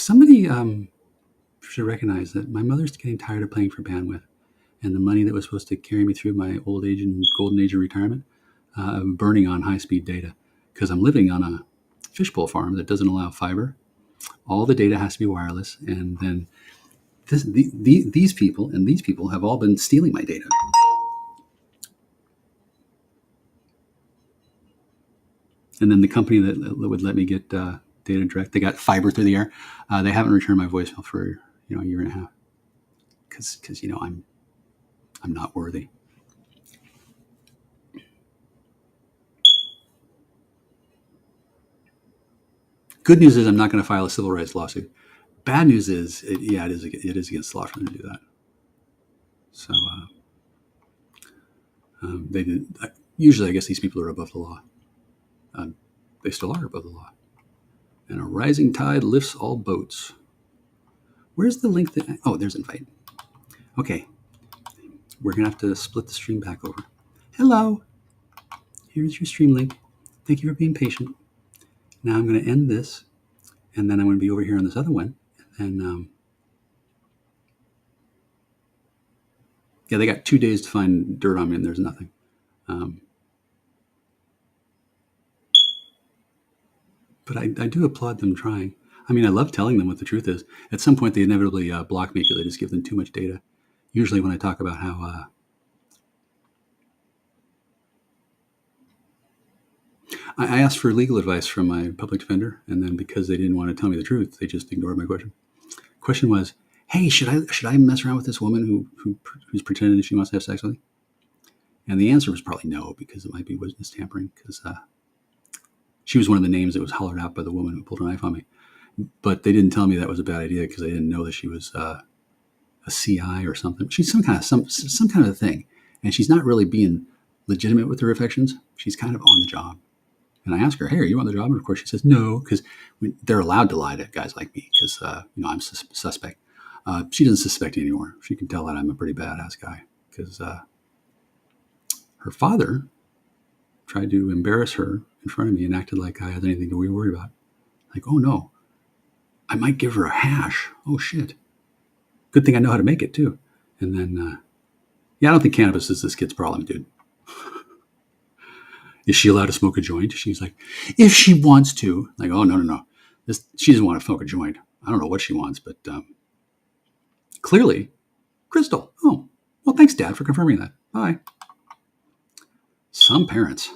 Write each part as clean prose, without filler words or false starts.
Somebody should recognize that my mother's getting tired of paying for bandwidth, and the money that was supposed to carry me through my old age and golden age of retirement, I'm burning on high-speed data because I'm living on a fishbowl farm that doesn't allow fiber. All the data has to be wireless, and then these people and these people have all been stealing my data. And then the company that would let me get data direct, they got fiber through the air. They haven't returned my voicemail for a year and a half because I'm not worthy. Good news is I'm not going to file a civil rights lawsuit. Bad news is, it is against the law for them to do that. So they did. Usually, I guess these people are above the law. They still are above the law. And a rising tide lifts all boats. Where's the link that? Oh, there's invite. Okay, we're gonna have to split the stream back over. Hello. Here's your stream link. Thank you for being patient. Now I'm going to end this, and then I'm going to be over here on this other one, and then they got 2 days to find dirt on me, and there's nothing. But I do applaud them trying. I mean, I love telling them what the truth is. At some point, they inevitably block me because I just give them too much data. Usually when I talk about how I asked for legal advice from my public defender, and then because they didn't want to tell me the truth, they just ignored my question. Question was, hey, should I mess around with this woman who's pretending that she wants to have sex with me? And the answer was probably no, because it might be witness tampering, because she was one of the names that was hollered out by the woman who pulled a knife on me. But they didn't tell me that was a bad idea because they didn't know that she was a CI or something. She's some kind of a thing, and she's not really being legitimate with her affections. She's kind of on the job. And I asked her, hey, are you on the job? And of course she says no, because they're allowed to lie to guys like me because I'm suspect. She doesn't suspect me anymore. She can tell that I'm a pretty badass guy because her father tried to embarrass her in front of me and acted like I had anything to be worried about. Like, oh no, I might give her a hash. Oh shit. Good thing I know how to make it too. And then, I don't think cannabis is this kid's problem, dude. Is she allowed to smoke a joint? She's like, if she wants to. Like, oh, no. She doesn't want to smoke a joint. I don't know what she wants, but clearly, crystal. Oh, well, thanks, Dad, for confirming that. Bye. Some parents.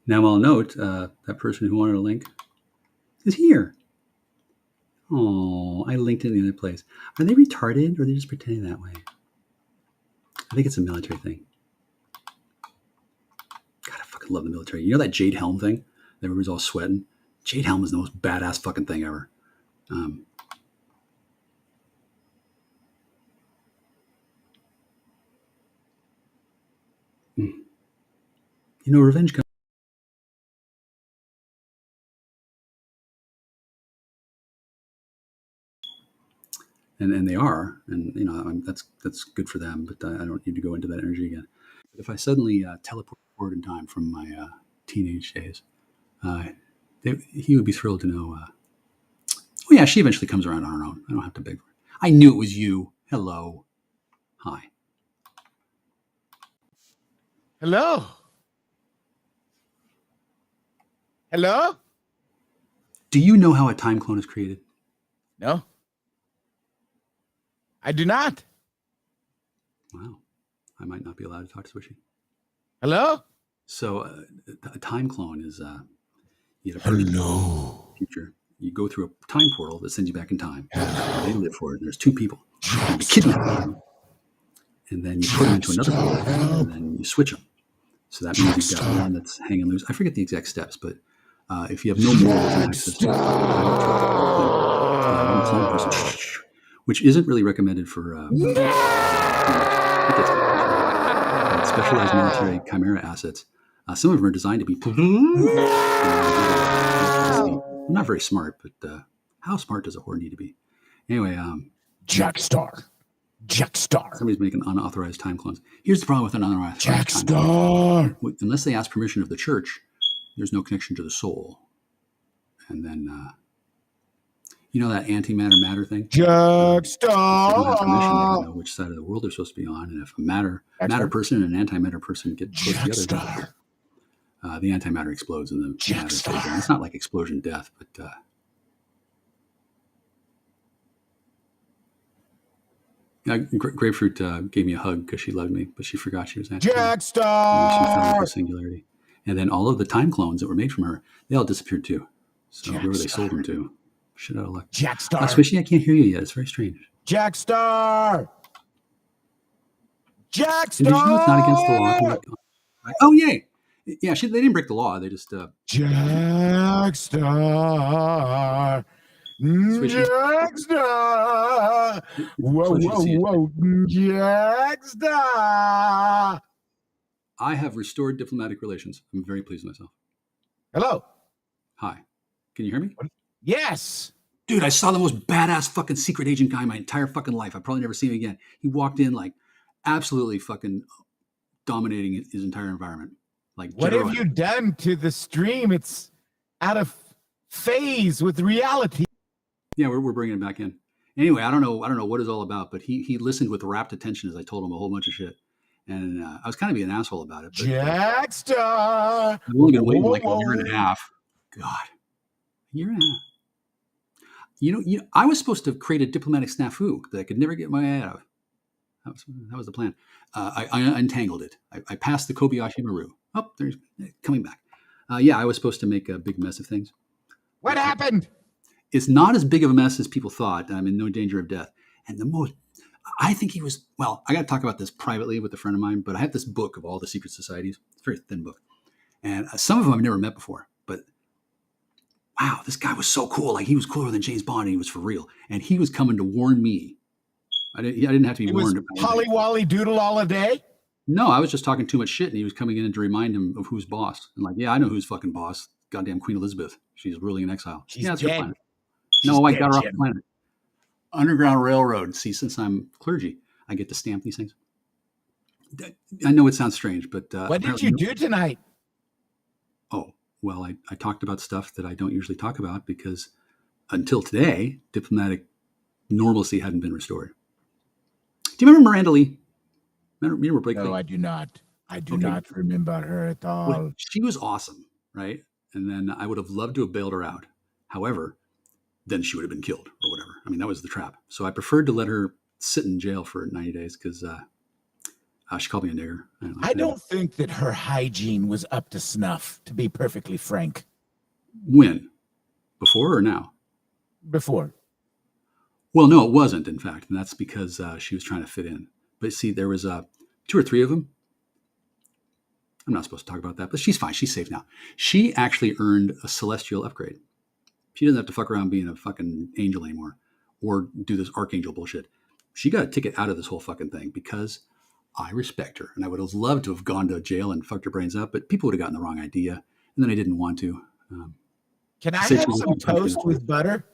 Now I'll note that person who wanted a link is here. Oh, I linked it in the other place. Are they retarded or are they just pretending that way? I think it's a military thing. God, I fucking love the military. You know that Jade Helm thing? That everybody's all sweating? Jade Helm is the most badass fucking thing ever. Revenge comes. And they are, and that's good for them. But I don't need to go into that energy again. But if I suddenly teleport forward in time from my teenage days, he would be thrilled to know. Oh yeah, she eventually comes around on her own. I don't have to beg for it. I knew it was you. Hello, hi. Hello. Hello. Do you know how a time clone is created? No. I do not. Wow. I might not be allowed to talk to Swishy. Hello? So a time clone is you get a person in the future. You go through a time portal that sends you back in time. They live for it. And there's two people. And you kidnap them, and then you put them into another portal, and then you switch them. So that means you've got one that's hanging loose. I forget the exact steps, but if you have no morals and access to one clone person, which isn't really recommended for specialized military chimera assets. Some of them are designed to be not very smart, but how smart does a whore need to be? Anyway, Jackstar. Somebody's making unauthorized time clones. Here's the problem with an unauthorized time Jackstar. clone. Unless they ask permission of the church, there's no connection to the soul. And then, you know that antimatter matter thing? Jackstar. If they don't have permission, they don't know which side of the world they're supposed to be on. And if a matter person and an antimatter person get close together, the antimatter explodes and the matter stays on. It's not like explosion death, but Grapefruit gave me a hug because she loved me, but she forgot she was antimatter. Jackstar. She fell into singularity. And then all of the time clones that were made from her, they all disappeared too. So whoever they sold them to, shit out of luck. Jackstar. Swishy, I can't hear you yet. It's very strange. Jackstar. And did you know it's not against the law? Oh, yay. Yeah, they didn't break the law. They just... Jackstar. Jackstar. Whoa. Jackstar. I have restored diplomatic relations. I'm very pleased with myself. Hello. Hi. Can you hear me? Yes. Dude, I saw the most badass fucking secret agent guy my entire fucking life. I'll probably never see him again. He walked in like absolutely fucking dominating his entire environment. Like, what have you done to the stream? It's out of phase with reality. Yeah, we're bringing it back in. Anyway, I don't know what it's all about, but he listened with rapt attention as I told him a whole bunch of shit. And I was kind of being an asshole about it. But, Jackstar. I've only been waiting like a year and a half. God, a year and a half. You know, I was supposed to create a diplomatic snafu that I could never get my head out of. That was the plan. I untangled it. I passed the Kobayashi Maru. Oh, there's coming back. Yeah, I was supposed to make a big mess of things. What happened? It's not as big of a mess as people thought. I'm in no danger of death. And I think he was, well, I got to talk about this privately with a friend of mine, but I have this book of all the secret societies. It's a very thin book. And some of them I've never met before, but wow, this guy was so cool. Like, he was cooler than James Bond, and he was for real. And he was coming to warn me. I didn't have to be warned. Holly Wally Doodle all a day? No, I was just talking too much shit, and he was coming in to remind him of who's boss. And like, yeah, I know who's fucking boss. Goddamn Queen Elizabeth. She's ruling in exile. She's that's dead. her planet. No, I got her off the planet. Underground Railroad. See, since I'm clergy, I get to stamp these things. I know it sounds strange, but what did you do tonight? Oh, well, I talked about stuff that I don't usually talk about because until today, diplomatic normalcy hadn't been restored. Do you remember Miranda Lee? Remember Blake? No, I do not. I do not remember her at all. Well, she was awesome, right? And then I would have loved to have bailed her out. However, then she would have been killed or whatever. I mean, that was the trap. So I preferred to let her sit in jail for 90 days because she called me a nigger. I don't think that her hygiene was up to snuff, to be perfectly frank. When? Before or now? Before. Well, no, it wasn't, in fact. And that's because she was trying to fit in. But see, there was 2 or 3 of them. I'm not supposed to talk about that, but she's fine. She's safe now. She actually earned a celestial upgrade. She doesn't have to fuck around being a fucking angel anymore or do this archangel bullshit. She got a ticket out of this whole fucking thing because I respect her. And I would have loved to have gone to jail and fucked her brains up, but people would have gotten the wrong idea. And then I didn't want to. Can I have some toast with butter?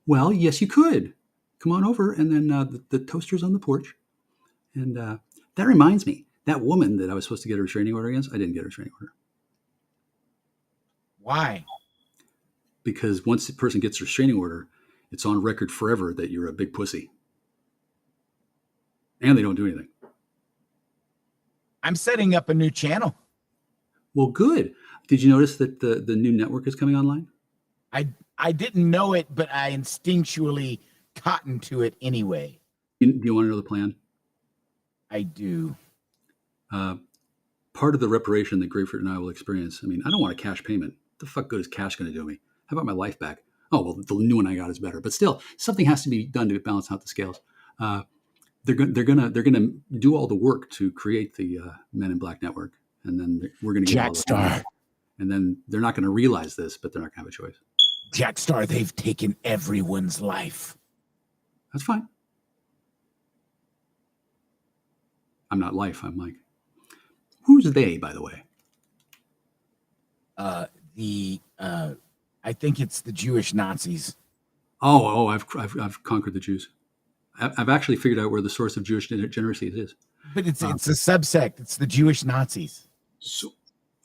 Well, yes, you could. Come on over. And then the toaster's on the porch. And that reminds me, that woman that I was supposed to get a restraining order against, I didn't get a restraining order. Why? Because once the person gets a restraining order, it's on record forever that you're a big pussy. And they don't do anything. I'm setting up a new channel. Well, good. Did you notice that the new network is coming online? I didn't know it, but I instinctually cottoned to it anyway. Do you want to know the plan? I do. part of the reparation that Grapefruit and I will experience. I mean, I don't want a cash payment. What the fuck good is cash going to do me? How about my life back? Oh, well, the new one I got is better. But still, something has to be done to balance out the scales. They're gonna do all the work to create the Men in Black network, and then we're gonna get all Jack the Star. and then they're not going to realize this, but they're not going to have a choice. Jack Star, they've taken everyone's life. That's fine. I'm not life. I'm Mike. Who's they, by the way? I think it's the Jewish Nazis. I've conquered the Jews. I've actually figured out where the source of Jewish degeneracy is. But it's a subsect. It's the Jewish Nazis. So,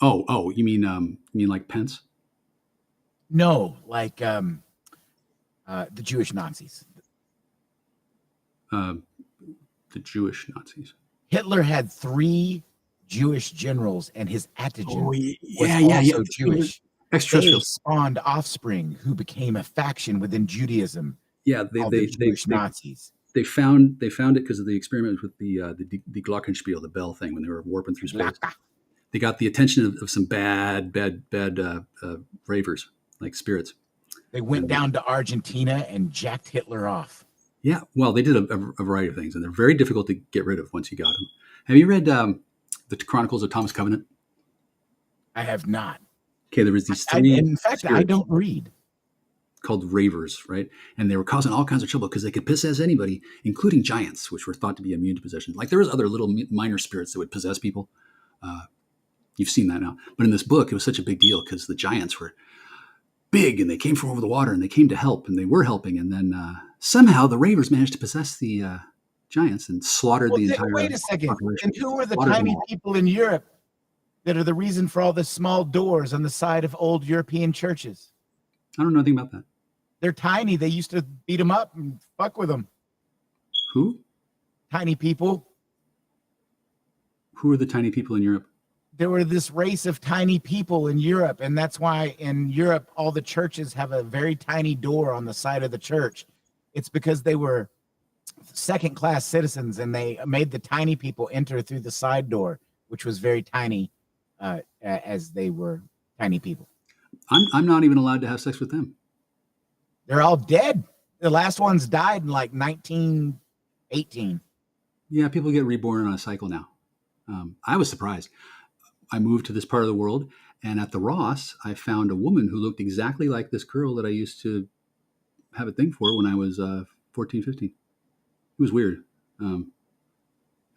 you mean like Pence? No, like the Jewish Nazis. The Jewish Nazis. Hitler had 3 Jewish generals, and his adjutant was also Jewish. They spawned offspring who became a faction within Judaism. Yeah, the Jewish Nazis. They found it because of the experiment with the Glockenspiel, the bell thing, when they were warping through space. They got the attention of some bad ravers, like spirits. They went down to Argentina and jacked Hitler off. Yeah, well, they did a variety of things, and they're very difficult to get rid of once you got them. Have you read the Chronicles of Thomas Covenant? I have not. Okay, there was these 3. In fact, I don't read. Called ravers, right? And they were causing all kinds of trouble because they could possess anybody, including giants, which were thought to be immune to possession. Like there was other little minor spirits that would possess people. You've seen that now. But in this book, it was such a big deal because the giants were big and they came from over the water and they came to help and they were helping. And then somehow the ravers managed to possess the giants and slaughtered the entire Wait a second. population. And who are the tiny people in Europe that are the reason for all the small doors on the side of old European churches? I don't know anything about that. They're tiny. They used to beat them up and fuck with them. Who? Tiny people. Who are the tiny people in Europe? There were this race of tiny people in Europe, and that's why in Europe all the churches have a very tiny door on the side of the church. It's because they were second-class citizens, and they made the tiny people enter through the side door, which was very tiny, as they were tiny people. I'm not even allowed to have sex with them. They're all dead. The last ones died in like 1918. Yeah, people get reborn on a cycle now. I was surprised. I moved to this part of the world, and at the Ross, I found a woman who looked exactly like this girl that I used to have a thing for when I was 14, 15. It was weird. And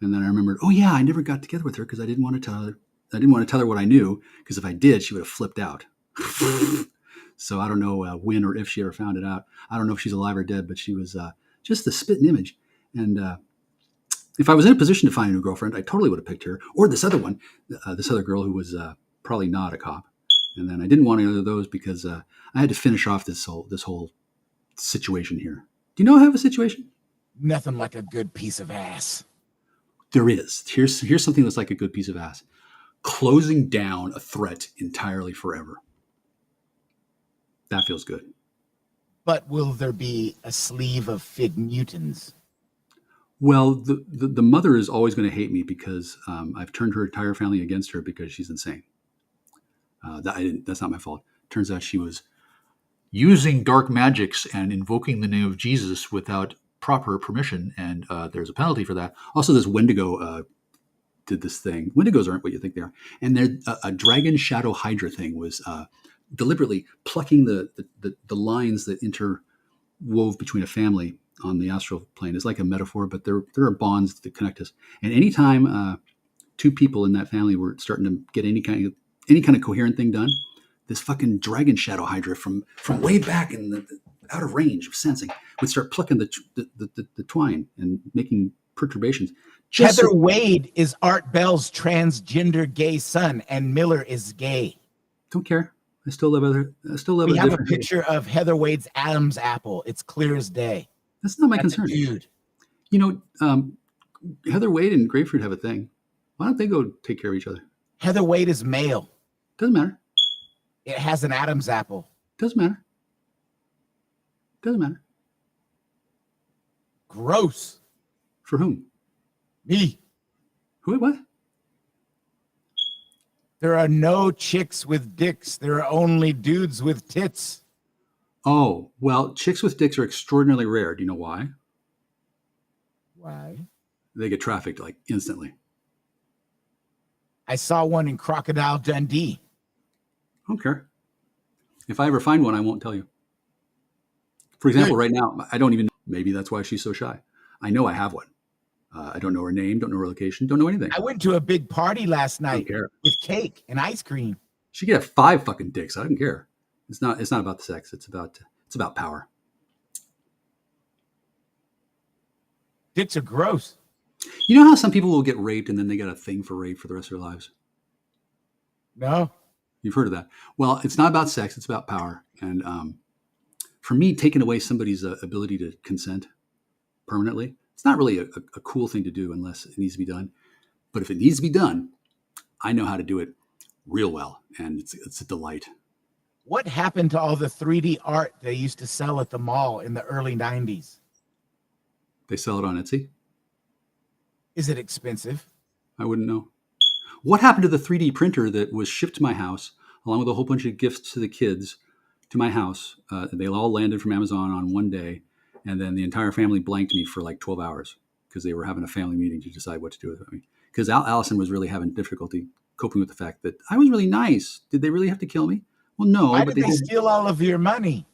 then I remembered, oh yeah, I never got together with her because I didn't want to tell her. I didn't want to tell her what I knew, because if I did, she would have flipped out. So I don't know when or if she ever found it out. I don't know if she's alive or dead, but she was just the spitting image. And if I was in a position to find a new girlfriend, I totally would have picked her, or this other one, this other girl who was probably not a cop. And then I didn't want either of those because I had to finish off this whole situation here. Do you know I have a situation? Nothing like a good piece of ass. There is. Here's something that's like a good piece of ass. Closing down a threat entirely forever. That feels good. But will there be a sleeve of Fig Newtons? Well, the mother is always going to hate me because I've turned her entire family against her because she's insane. That's not my fault. Turns out she was using dark magics and invoking the name of Jesus without proper permission, and there's a penalty for that. Also, this Wendigo did this thing. Wendigos aren't what you think they are. And a dragon shadow hydra thing was deliberately plucking the lines that interwove between a family on the astral plane. Is like a metaphor, but there are bonds that connect us. And anytime 2 people in that family were starting to get any kind of coherent thing done, this fucking dragon shadow hydra from way back in the out of range of sensing would start plucking the twine and making perturbations. Heather Wade is Art Bell's transgender gay son, and Miller is gay. Don't care. I still love her. We have a picture of Heather Wade's Adam's apple. It's clear as day. That's not my concern. Dude. You know, Heather Wade and Grapefruit have a thing. Why don't they go take care of each other? Heather Wade is male. Doesn't matter. It has an Adam's apple. Doesn't matter. Doesn't matter. Gross. For whom? Me. Who? What? There are no chicks with dicks. There are only dudes with tits. Oh, well, chicks with dicks are extraordinarily rare. Do you know why? Why? They get trafficked like instantly. I saw one in Crocodile Dundee. I don't care. If I ever find one, I won't tell you. For example, right now, I don't even, maybe that's why she's so shy. I know I have one. I don't know her name, don't know her location, don't know anything. I went to a big party last night with cake and ice cream. She could have 5 fucking dicks. I don't care. It's not about the sex. It's about power. Dicks are gross. You know how some people will get raped and then they get a thing for rape for the rest of their lives? No. You've heard of that. Well, it's not about sex. It's about power. And for me, taking away somebody's ability to consent permanently, it's not really a cool thing to do unless it needs to be done. But if it needs to be done, I know how to do it real well. And it's a delight. What happened to all the 3D art they used to sell at the mall in the early 90s? They sell it on Etsy. Is it expensive? I wouldn't know. What happened to the 3D printer that was shipped to my house along with a whole bunch of gifts to the kids to my house? They all landed from Amazon on one day, and then the entire family blanked me for like 12 hours because they were having a family meeting to decide what to do with me. Because Allison was really having difficulty coping with the fact that I was really nice. Did they really have to kill me? Well, no. Why but did they steal all of your money?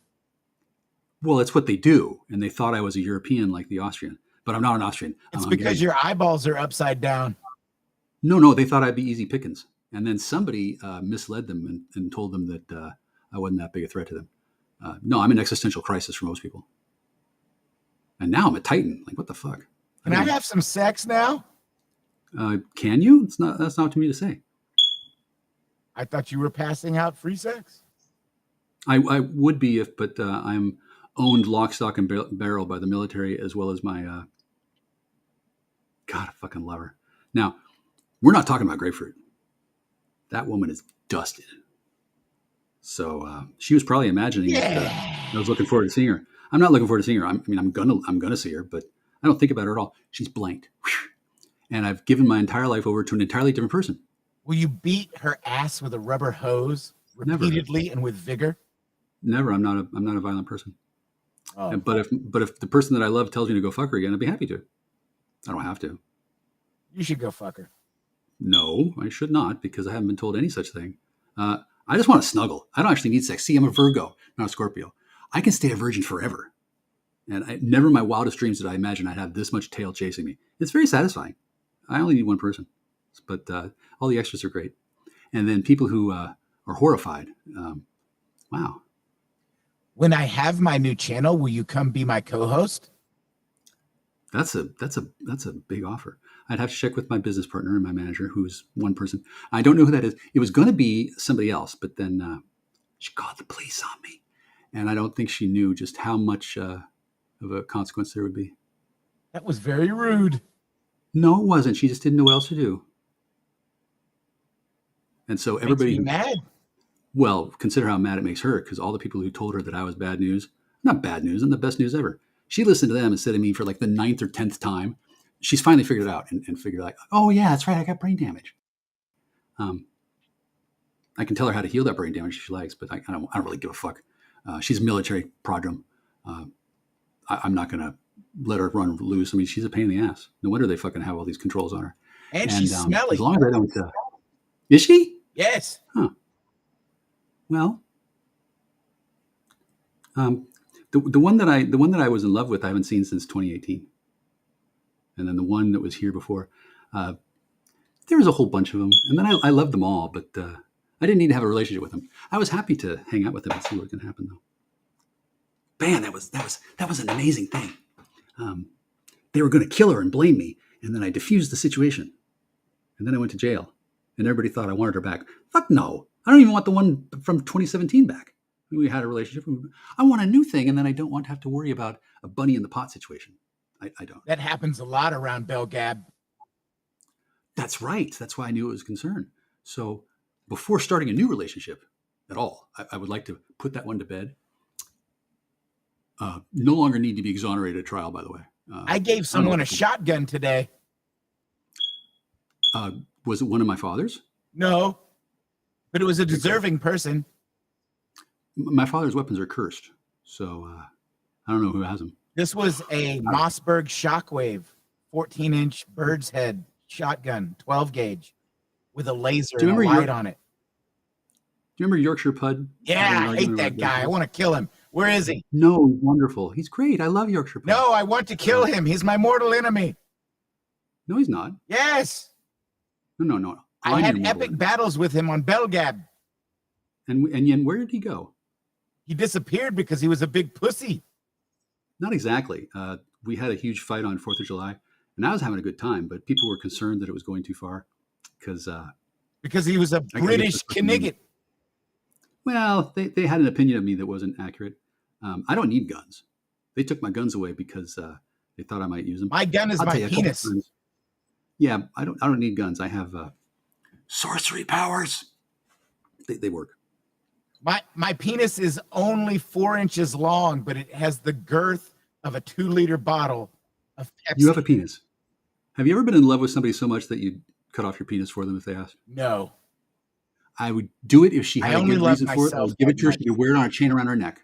Well, it's what they do, and they thought I was a European like the Austrian. But I'm not an Austrian. It's because your eyeballs are upside down. No, they thought I'd be easy pickings. And then somebody misled them and told them that I wasn't that big a threat to them. No, I'm an existential crisis for most people. And now I'm a titan. Like, what the fuck? Can I have some sex now? Can you? That's not up to me to say. I thought you were passing out free sex. I would be but I'm owned lock, stock, and barrel by the military as well as my God, I fucking love her. Now, we're not talking about grapefruit. That woman is dusted. So she was probably imagining that I was looking forward to seeing her. I'm not looking forward to seeing her. I'm gonna see her, but I don't think about her at all. She's blanked, and I've given my entire life over to an entirely different person. Will you beat her ass with a rubber hose repeatedly and with vigor? Never. I'm not a violent person. Oh. But if the person that I love tells me to go fuck her again, I'd be happy to. I don't have to. You should go fuck her. No, I should not, because I haven't been told any such thing. I just want to snuggle. I don't actually need sex. See, I'm a Virgo, not a Scorpio. I can stay a virgin forever. And never in my wildest dreams did I imagine I'd have this much tail chasing me. It's very satisfying. I only need one person. But all the extras are great. And then people who are horrified. Wow. When I have my new channel, will you come be my co-host? That's a big offer. I'd have to check with my business partner and my manager, who's one person. I don't know who that is. It was going to be somebody else, but then she called the police on me, and I don't think she knew just how much of a consequence there would be. That was very rude. No, it wasn't. She just didn't know what else to do. And so everybody makes me mad. Well, consider how mad it makes her, because all the people who told her that I was bad news, not bad news, I'm the best news ever. She listened to them instead of me for like the 9th or 10th time. She's finally figured it out and figured like, oh yeah, that's right, I got brain damage. I can tell her how to heal that brain damage if she likes, but I don't really give a fuck. She's a military prodrum. I'm not going to let her run loose. I mean, she's a pain in the ass. No wonder they fucking have all these controls on her. And she's smelly. As long as I don't... Is she? Yes. Huh. Well, the one that I was in love with, I haven't seen since 2018. And then the one that was here before, there was a whole bunch of them. And then I loved them all, but I didn't need to have a relationship with them. I was happy to hang out with them and see what was going to happen, though. Man, that was an amazing thing. They were going to kill her and blame me, and then I diffused the situation. And then I went to jail, and everybody thought I wanted her back. Fuck no. I don't even want the one from 2017 back. We had a relationship. I want a new thing, and then I don't want to have to worry about a bunny in the pot situation. I don't. That happens a lot around Belgab. That's right. That's why I knew it was a concern. So before starting a new relationship at all, I would like to put that one to bed. No longer need to be exonerated at trial, by the way. I gave someone a shotgun today. Was it one of my father's? No, But it was a deserving person. My father's weapons are cursed, so I don't know who has them. This was a Mossberg Shockwave 14-inch bird's head shotgun, 12 gauge, with a laser and a light on it. Do you remember Yorkshire Pud? Yeah, I hate that guy. I want to kill him. Where is he? No, wonderful. He's great. I love Yorkshire Pud. No, I want to kill him. He's my mortal enemy. No, he's not. Yes. No. I had epic battles with him on Belgab. And where did he go? He disappeared because he was a big pussy. Not exactly. We had a huge fight on 4th of July, and I was having a good time, but people were concerned that it was going too far because he was a British Knigget. Well, they had an opinion of me that wasn't accurate. I don't need guns. They took my guns away because they thought I might use them. My gun is my penis. Yeah, I don't need guns. I have sorcery powers. They work. My penis is only 4 inches long, but it has the girth of a 2-liter bottle of Pepsi. You have a penis. Have you ever been in love with somebody so much that you'd cut off your penis for them if they asked? No. I would do it if she had a good reason for it. I would give it to her. She could wear it on a chain around her neck.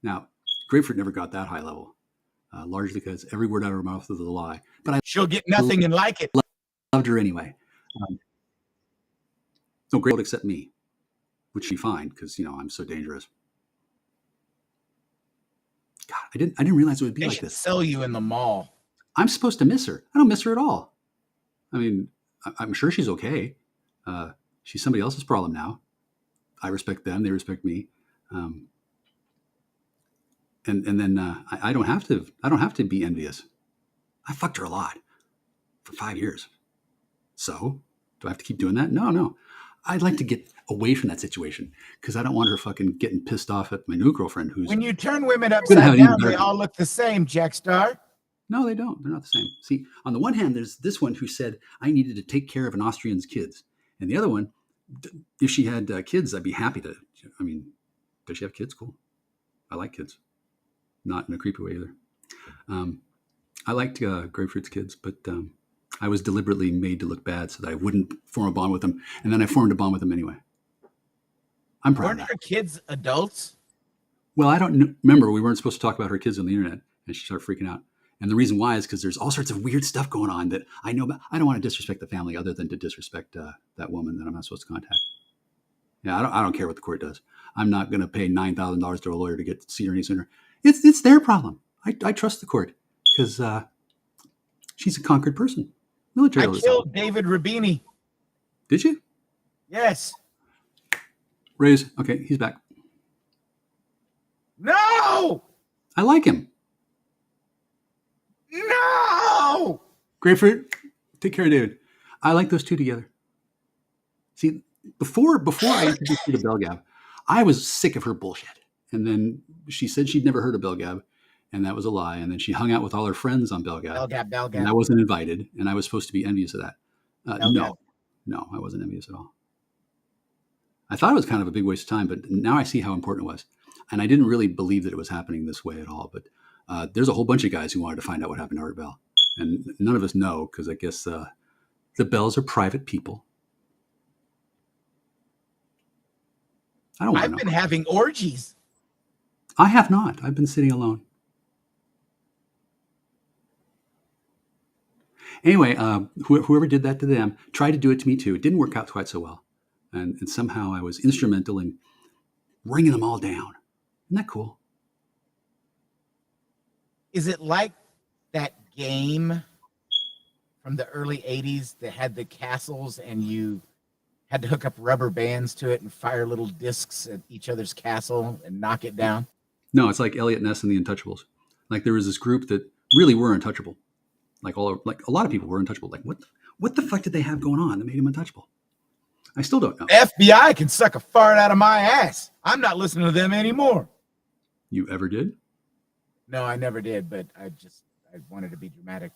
Now, Grapefruit never got that high level, largely because every word out of her mouth was a lie. But she'll get nothing and like it. Loved her anyway. No, Grapefruit except me, which she fine because I'm so dangerous. God, I didn't realize it would be like this. Sell you in the mall. I'm supposed to miss her. I don't miss her at all. I mean, I'm sure she's okay. She's somebody else's problem now. I respect them; they respect me. And then I don't have to. I don't have to be envious. I fucked her a lot for 5 years. So do I have to keep doing that? No. I'd like to get away from that situation because I don't want her fucking getting pissed off at my new girlfriend. When you turn women upside down, they all look the same, Jack Star. No, they don't. They're not the same. See, on the one hand, there's this one who said I needed to take care of an Austrian's kids, and the other one, if she had kids, I'd be happy to. I mean, does she have kids? Cool. I like kids. Not in a creepy way either. I liked Grapefruit's kids, but I was deliberately made to look bad so that I wouldn't form a bond with them. And then I formed a bond with them anyway. I'm proud of that. Weren't her kids adults? Well, I don't remember. We weren't supposed to talk about her kids on the internet. And she started freaking out. And the reason why is because there's all sorts of weird stuff going on that I know about. I don't want to disrespect the family other than to disrespect that woman that I'm not supposed to contact. Yeah, I don't care what the court does. I'm not going to pay $9,000 to a lawyer to get to see her any sooner. It's their problem. I trust the court because she's a conquered person. Military. I killed David Rubini. Did you? Yes. Raise. Okay, he's back. No! I like him. No! Grapefruit, take care of David. I like those two together. See, before I introduced you to Belgab, I was sick of her bullshit. And then she said she'd never heard of Belgab, and that was a lie. And then she hung out with all her friends on Belgab. Belgab. And I wasn't invited, and I was supposed to be envious of that. No, I wasn't envious at all. I thought it was kind of a big waste of time, but now I see how important it was. And I didn't really believe that it was happening this way at all. But there's a whole bunch of guys who wanted to find out what happened to Art Bell. And none of us know because I guess the Bells are private people. I don't want to know. I've been having orgies. I have not. I've been sitting alone. Anyway, whoever did that to them tried to do it to me too. It didn't work out quite so well. And somehow I was instrumental in bringing them all down. Isn't that cool? Is it like that game from the early 80s that had the castles and you had to hook up rubber bands to it and fire little discs at each other's castle and knock it down? No, it's like Elliot Ness and the Untouchables. Like there was this group that really were untouchable. Like a lot of people were untouchable. Like what the fuck did they have going on that made them untouchable? I still don't know. FBI can suck a fart out of my ass. I'm not listening to them anymore. You ever did? No, I never did, but I wanted to be dramatic.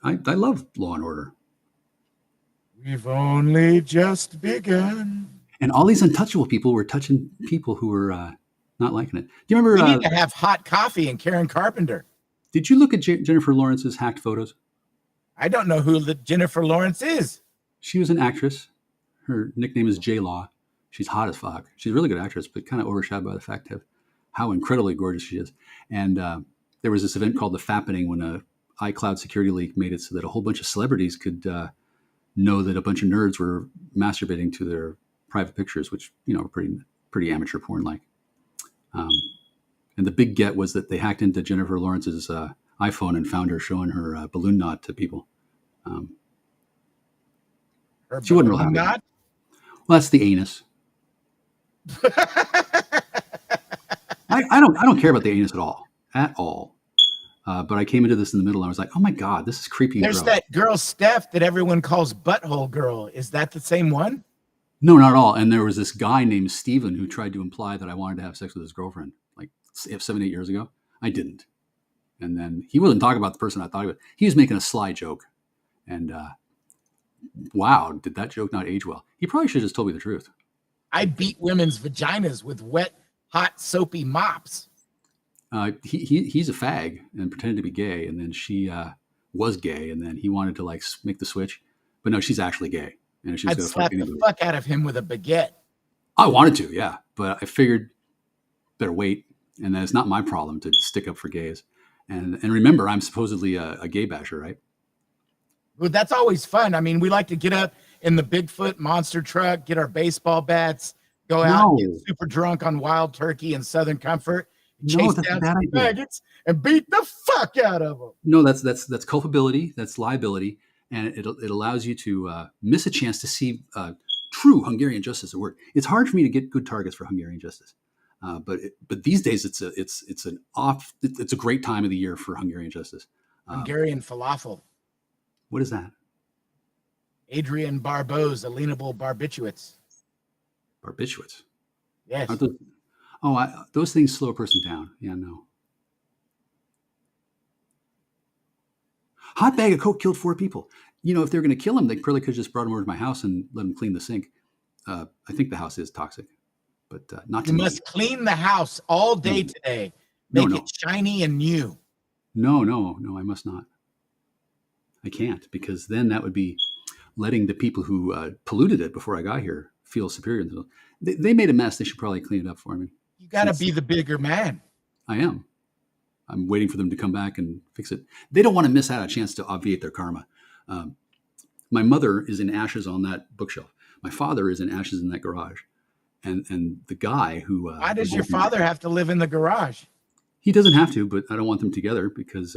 I love Law and Order. We've only just begun. And all these untouchable people were touching people who were not liking it. Do you remember? We need to have hot coffee and Karen Carpenter. Did you look at Jennifer Lawrence's hacked photos? I don't know who Jennifer Lawrence is. She was an actress. Her nickname is J Law. She's hot as fuck. She's a really good actress, but kind of overshadowed by the fact of how incredibly gorgeous she is. And there was this event called the Fappening when a iCloud security leak made it so that a whole bunch of celebrities could know that a bunch of nerds were masturbating to their private pictures, which are pretty amateur porn like. And the big get was that they hacked into Jennifer Lawrence's iPhone and found her showing her balloon knot to people. She wasn't real happy. Knot? Well, that's the anus. I don't care about the anus at all. But I came into this in the middle and I was like, oh my God, this is creepy. There's that girl Steph that everyone calls Butthole Girl. Is that the same one? No, not at all. And there was this guy named Steven who tried to imply that I wanted to have sex with his girlfriend like 7-8 years ago. I didn't. And then he wasn't talking about the person I thought he was. He was making a sly joke. And wow, did that joke not age well? He probably should have just told me the truth. I beat women's vaginas with wet, hot, soapy mops. He's a fag and pretended to be gay, and then she was gay, and then he wanted to like make the switch, but no, she's actually gay, and she's going to slap the fuck out of him with a baguette. I wanted to, yeah, but I figured better wait, and then it's not my problem to stick up for gays, and remember, I'm supposedly a gay basher, right? Well, that's always fun. I mean, we like to get up in the Bigfoot monster truck, get our baseball bats, go out and get super drunk on wild turkey and Southern Comfort. Chase down some faggots and beat the fuck out of them. No, that's culpability, that's liability, and it allows you to miss a chance to see true Hungarian justice at work. It's hard for me to get good targets for Hungarian justice, but these days it's a great time of the year for Hungarian justice. Hungarian falafel. What is that? Adrian Barbeau's alienable barbiturates. Barbiturates. Yes. Those things slow a person down. Yeah, no. Hot bag of Coke killed 4 people. If they're going to kill him, they probably could have just brought him over to my house and let him clean the sink. I think the house is toxic, but not to me. You must clean the house all day today. Make it shiny and new. No, I must not. I can't, because then that would be letting the people who polluted it before I got here feel superior. They made a mess. They should probably clean it up for me. You got to be the bigger man. I am. I'm waiting for them to come back and fix it. They don't want to miss out a chance to obviate their karma. My mother is in ashes on that bookshelf. My father is in ashes in that garage. And the guy who... Why does your father have to live in the garage? He doesn't have to, but I don't want them together because,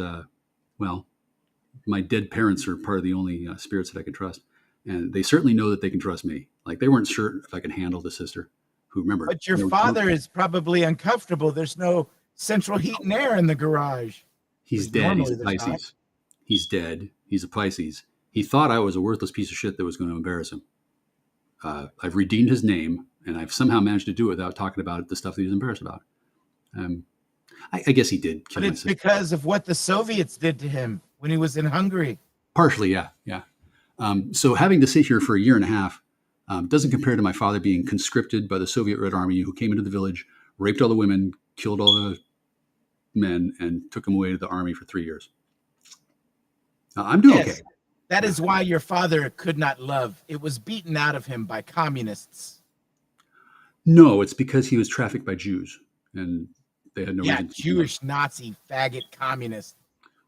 my dead parents are part of the only spirits that I can trust. And they certainly know that they can trust me. Like, they weren't sure if I could handle the sister who, remember... But your father is probably uncomfortable. There's no central heat and air in the garage. He's dead. He's a Pisces. He's dead. He's a Pisces. He thought I was a worthless piece of shit that was going to embarrass him. I've redeemed his name, and I've somehow managed to do it without talking about the stuff that he was embarrassed about. I guess he did kill But it's because of what the Soviets did to him when he was in Hungary. Partially, yeah. So having to sit here for a year and a half doesn't compare to my father being conscripted by the Soviet Red Army, who came into the village, raped all the women, killed all the men, and took them away to the army for 3 years. I'm doing okay. That is why your father could not love. It was beaten out of him by communists. No, it's because he was trafficked by Jews, and they had no reason. Jewish Nazi faggot communist.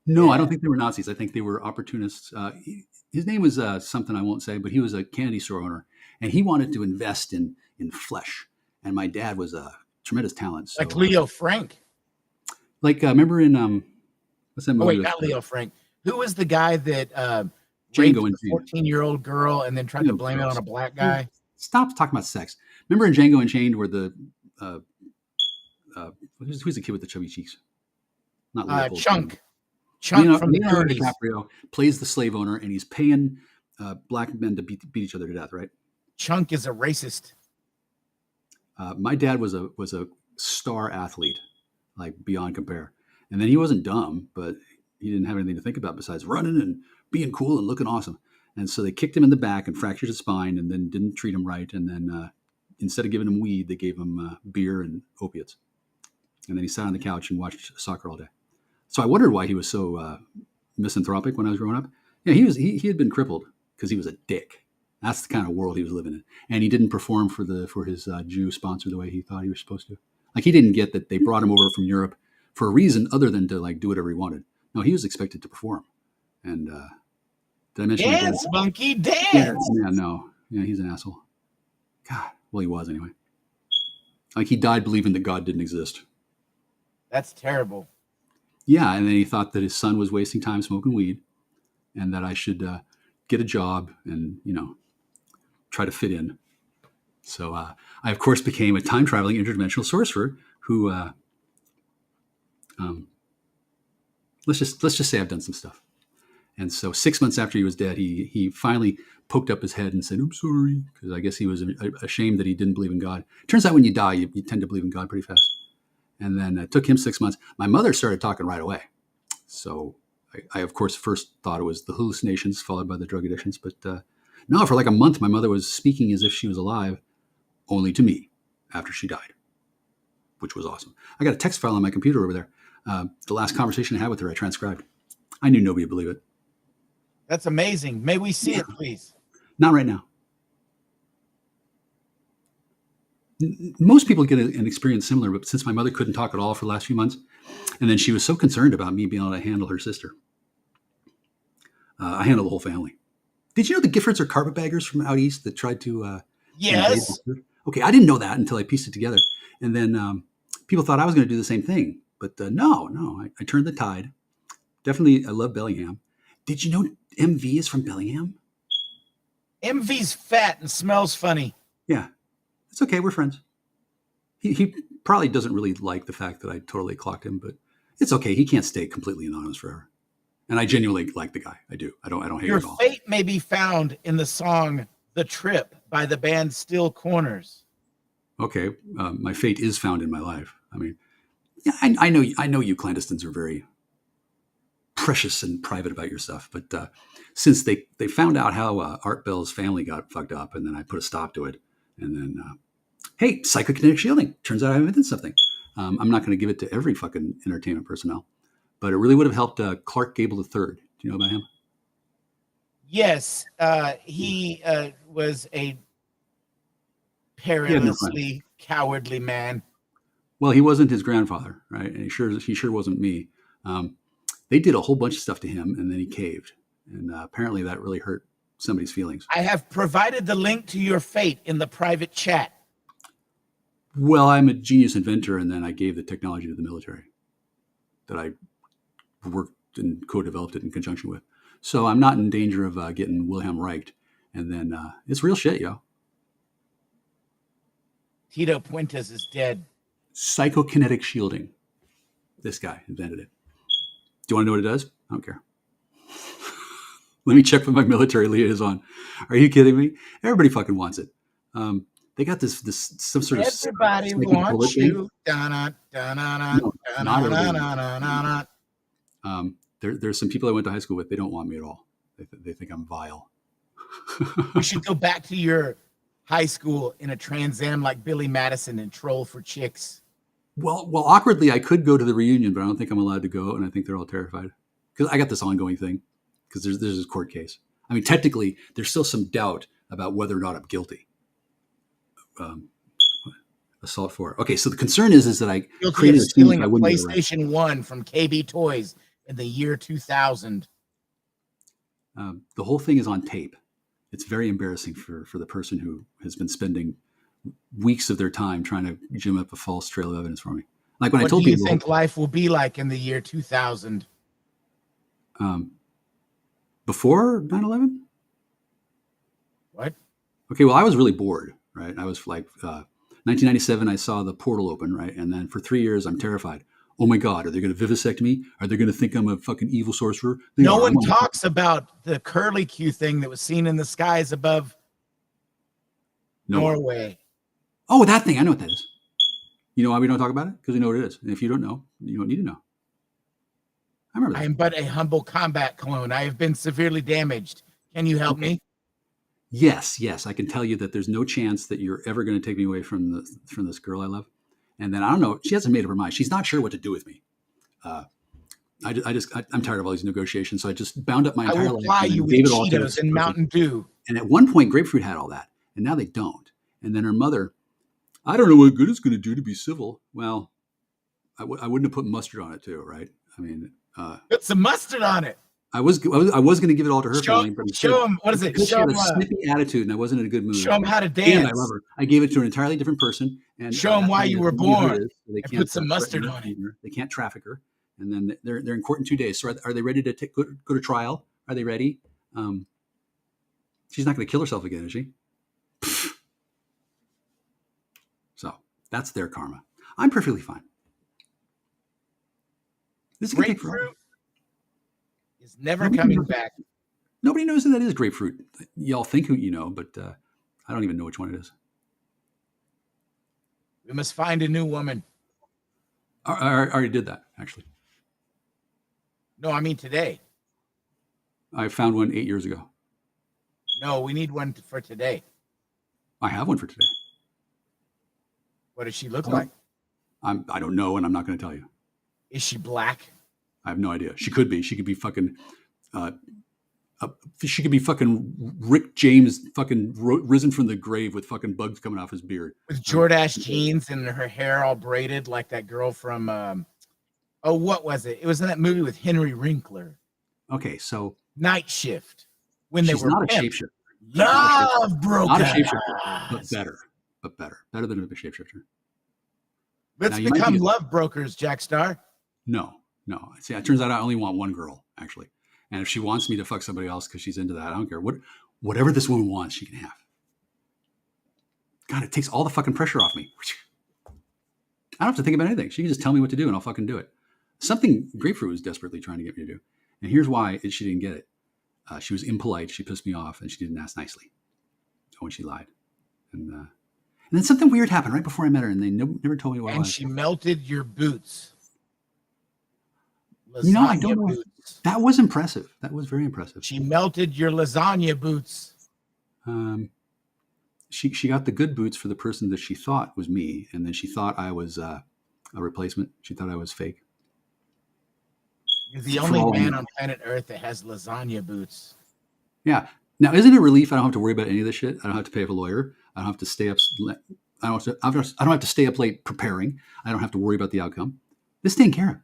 No, I don't think they were Nazis. I think they were opportunists. His name was something I won't say, but he was a candy store owner, and he wanted to invest in flesh. And my dad was a tremendous talent. So, like Leo Frank. Remember in what's that movie? Oh wait, not Leo Frank. Who was the guy that Django raped a 14-year-old girl and then tried to blame it on a black guy? Stop talking about sex. Remember in Django Unchained where the who's the kid with the chubby cheeks? Not Leopold. Chunk. Chunk from the Leonardo DiCaprio plays the slave owner, and he's paying black men to beat each other to death, right? Chunk is a racist. My dad was a star athlete, like beyond compare. And then he wasn't dumb, but he didn't have anything to think about besides running and being cool and looking awesome. And so they kicked him in the back and fractured his spine, and then didn't treat him right. And then instead of giving him weed, they gave him beer and opiates. And then he sat on the couch and watched soccer all day. So I wondered why he was so misanthropic when I was growing up. Yeah, he had been crippled because he was a dick. That's the kind of world he was living in, and he didn't perform for his Jew sponsor the way he thought he was supposed to. Like, he didn't get that they brought him over from Europe for a reason other than to like do whatever he wanted. No, he was expected to perform. And did I mention dance, monkey, dance? Yeah, no, yeah, he's an asshole. God, well, he was anyway. Like, he died believing that God didn't exist. That's terrible. Yeah, and then he thought that his son was wasting time smoking weed, and that I should get a job and try to fit in. So I, of course, became a time-traveling interdimensional sorcerer who, let's just say I've done some stuff. And so 6 months after he was dead, he finally poked up his head and said, "I'm sorry," because I guess he was ashamed that he didn't believe in God. Turns out when you die, you tend to believe in God pretty fast. And then it took him 6 months. My mother started talking right away. So I of course, first thought it was the hallucinations followed by the drug addictions. But no, for like a month, my mother was speaking as if she was alive, only to me after she died, which was awesome. I got a text file on my computer over there. The last conversation I had with her, I transcribed. I knew nobody would believe it. That's amazing. May we see it, please? Not right now. Most people get an experience similar, but since my mother couldn't talk at all for the last few months, and then she was so concerned about me being able to handle her sister, I handled the whole family. Did you know the Giffords are carpetbaggers from out east that tried to Yes. Okay, I didn't know that until I pieced it together. And then people thought I was going to do the same thing. But no, I turned the tide. Definitely, I love Bellingham. Did you know MV is from Bellingham? MV's fat and smells funny. Yeah, it's okay. We're friends. He probably doesn't really like the fact that I totally clocked him, but it's okay. He can't stay completely anonymous forever. And I genuinely like the guy. I do. I don't hate him at all. Your fate may be found in the song "The Trip" by the band Still Corners. Okay, my fate is found in my life. I mean, yeah, I know you clandestines are very precious and private about your stuff, but since they found out how Art Bell's family got fucked up, and then I put a stop to it, and then hey, psychokinetic shielding. Turns out I invented something. I'm not going to give it to every fucking entertainment personnel, but it really would have helped Clark Gable III. Do you know about him? Yes, he was a perilously cowardly man. Well, he wasn't his grandfather, right? And he sure wasn't me. They did a whole bunch of stuff to him, and then he caved, and apparently that really hurt somebody's feelings. I have provided the link to your fate in the private chat. Well, I'm a genius inventor, and then I gave the technology to the military that I worked and co-developed it in conjunction with. So I'm not in danger of getting Wilhelm Reicht. And then it's real shit, yo. Tito Puentes is dead. Psychokinetic shielding. This guy invented it. Do you want to know what it does? I don't care. Let me check with my military liaison. Are you kidding me? Everybody fucking wants it. They got this some sort of everybody wants you. There's some people I went to high school with. They don't want me at all. They think I'm vile. You should go back to your high school in a Trans Am like Billy Madison and troll for chicks. Well, awkwardly, I could go to the reunion, but I don't think I'm allowed to go, and I think they're all terrified because I got this ongoing thing because there's this court case. I mean, technically, there's still some doubt about whether or not I'm guilty. Assault 4. Okay, so the concern is that I created stealing a PlayStation 1 from KB Toys in the year 2000. The whole thing is on tape. It's very embarrassing for the person who has been spending weeks of their time trying to gin up a false trail of evidence for me. Like when I told people, what do you think life will be like in the year 2000? Before 9/11? What? Okay, well, I was really bored, right? I was like, 1997, I saw the portal open, right? And then for 3 years, I'm terrified. Oh my God, are they going to vivisect me? Are they going to think I'm a fucking evil sorcerer? No one talks about the curly Q thing that was seen in the skies above Norway. Oh, that thing. I know what that is. You know why we don't talk about it? Because we know what it is. And if you don't know, you don't need to know. I remember that. I am but a humble combat clone. I have been severely damaged. Can you help Okay. me? Yes, I can tell you that there's no chance that you're ever going to take me away from this girl I love. And then I don't know. She hasn't made up her mind. She's not sure what to do with me. Uh, I'm tired of all these negotiations. So I just bound up my I entire will life fly and you then with gave it all to Cheetos this and person. Mountain Dew. And at one point, Grapefruit had all that, and now they don't. And then her mother, I don't know what good it's going to do to be civil. Well, I wouldn't have put mustard on it too, right? I mean, Put some mustard on it. I was going to give it all to her Show, family, but show instead, them, what is it? because she had a snippy attitude and I wasn't in a good Show mood, them how to and I love dance. her, I gave it to an entirely different person, and Show them that why family you has were no idea who it born is, so they and can't put some threaten mustard her, on it. they can't traffic her, and then they're in court in 2 days. So are they ready to go to trial? Are they ready? She's not going to kill herself again, is she? So that's their karma. I'm perfectly fine. This is going to take forever. Grapefruit is never coming back. Nobody knows who that is, Grapefruit. Y'all think who you know, but I don't even know which one it is. We must find a new woman. I already did that, actually. No, I mean today. I found one 8 years ago. No, we need one for today. I have one for today. What does she look like? I don't know, and I'm not going to tell you. Is she black? I have no idea. She could be. She could be fucking. She could be fucking Rick James, fucking risen from the grave with fucking bugs coming off his beard. With Jordache jeans and her hair all braided like that girl from. What was it? It was in that movie with Henry Winkler. Okay, so Night Shift. When they she's were not a pimp. shapeshifter. Love broker. Not a shapeshifter, but better than a shapeshifter. Let's become love brokers, Jack Star. No. See, it turns out I only want one girl, actually. And if she wants me to fuck somebody else because she's into that, I don't care. Whatever this woman wants, she can have. God, it takes all the fucking pressure off me. I don't have to think about anything. She can just tell me what to do and I'll fucking do it. Something Grapefruit was desperately trying to get me to do. And here's why she didn't get it. She was impolite. She pissed me off and she didn't ask nicely when she lied. And then something weird happened right before I met her and they never told me what it was. And she melted your boots. I don't know. Boots. That was impressive. That was very impressive. She melted your lasagna boots. She got the good boots for the person that she thought was me, and then she thought I was a replacement. She thought I was fake. You're the only man on planet Earth that has lasagna boots. Yeah. Now, isn't it a relief? I don't have to worry about any of this shit. I don't have to pay a lawyer. I don't have to stay up. I don't have to stay up late preparing. I don't have to worry about the outcome. This taken care of.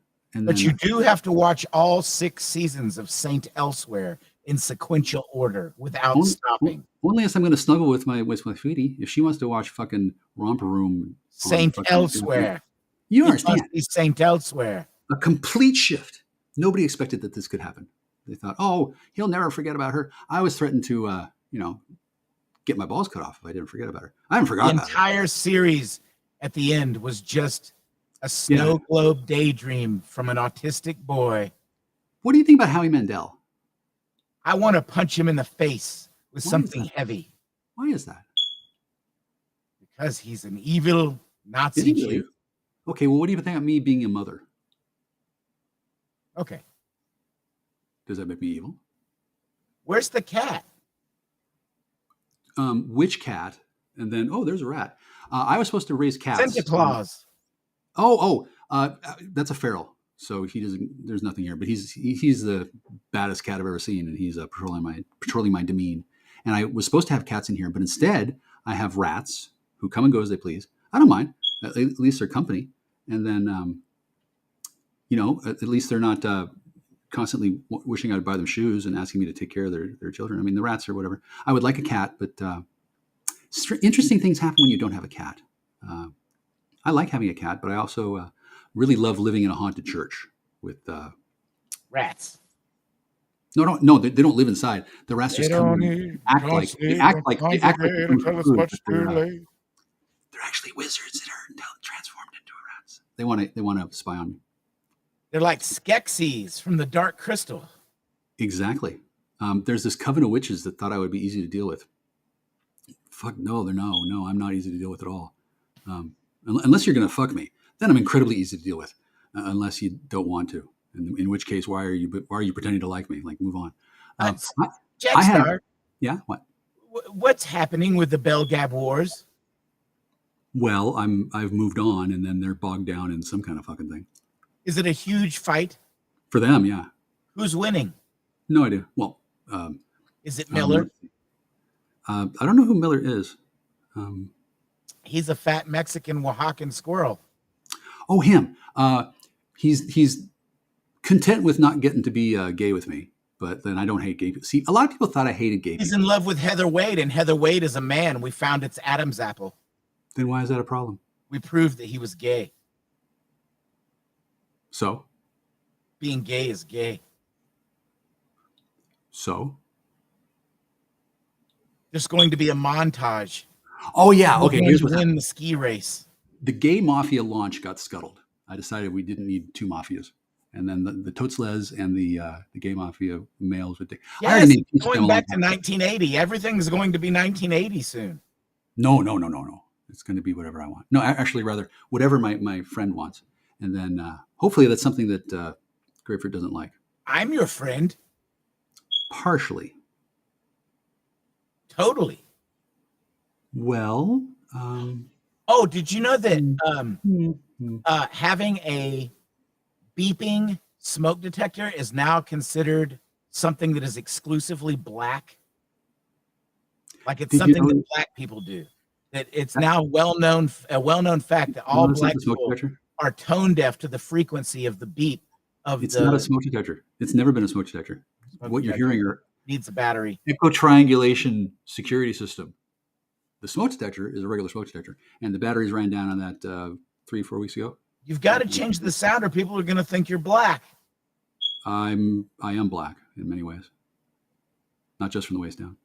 But you do have to watch all 6 seasons of Saint Elsewhere in sequential order without stopping. Only as I'm going to snuggle with my sweetie. If she wants to watch fucking Romper Room. Saint Elsewhere. You understand. Saint Elsewhere. A complete shift. Nobody expected that this could happen. They thought, oh, he'll never forget about her. I was threatened to, get my balls cut off if I didn't forget about her. I haven't forgotten about her. The entire series at the end was just a snow globe daydream from an autistic boy. What do you think about Howie Mandel? I want to punch him in the face with something heavy. Why is that? Because he's an evil Nazi Jew. Okay, well, what do you think of me being a mother? Okay. Does that make me evil? Where's the cat? Which cat? And then, there's a rat. I was supposed to raise cats. Santa Claus. That's a feral. So he doesn't. There's nothing here. But he's the baddest cat I've ever seen, and he's patrolling my demesne. And I was supposed to have cats in here, but instead I have rats who come and go as they please. I don't mind. At least they're company. And then, at least they're not constantly wishing I'd buy them shoes and asking me to take care of their children. I mean, the rats or whatever. I would like a cat, but interesting things happen when you don't have a cat. I like having a cat, but I also really love living in a haunted church with rats. No, they don't live inside. The rats just come and act like they're actually wizards that are transformed into rats. They want to spy on me. They're like Skeksis from the Dark Crystal. Exactly. There's this coven of witches that thought I would be easy to deal with. Fuck no, no, I'm not easy to deal with at all. Unless you're going to fuck me, then I'm incredibly easy to deal with. Unless you don't want to, in which case, why are you pretending to like me? Like, move on. Jack I had, Star, yeah, what? what's happening with the Belgab Wars? Well, I've moved on, and then they're bogged down in some kind of fucking thing. Is it a huge fight? For them, yeah. Who's winning? No idea. Well, Is it Miller? I don't know who Miller is. He's a fat Mexican Oaxacan squirrel. Oh, him. He's content with not getting to be gay with me, but then I don't hate gay people. See, a lot of people thought I hated gay He's people. in love with Heather Wade, and Heather Wade is a man. We found it's Adam's apple. Then why is that a problem? We proved that he was gay. So? Being gay is gay. So? There's going to be a montage. Oh, yeah. We're Okay, going here's to what win happened. the ski race. The gay mafia launch got scuttled. I decided we didn't need two mafias. And then the Totsles and the gay mafia males would take. I already Yes, made peace with them going a long back to time. 1980. Everything's going to be 1980 soon. No. It's going to be whatever I want. No, actually, rather, whatever my friend wants. And then hopefully that's something that Grapefruit doesn't like. I'm your friend. Partially. Totally. Well, Oh, did you know that having a beeping smoke detector is now considered something that is exclusively black? Like it's Did you something that know- black people do. That it's now a well-known fact that all it's not black a smoke people detector. are tone deaf to the frequency of the beep of It's the not a smoke detector. It's never been a smoke detector. smoke What you're detector. hearing are Needs a battery. echo triangulation security system. The smoke detector is a regular smoke detector, and the batteries ran down on that 3-4 weeks ago. You've got to change the sound, or people are going to think you're black. I am black in many ways, not just from the waist down.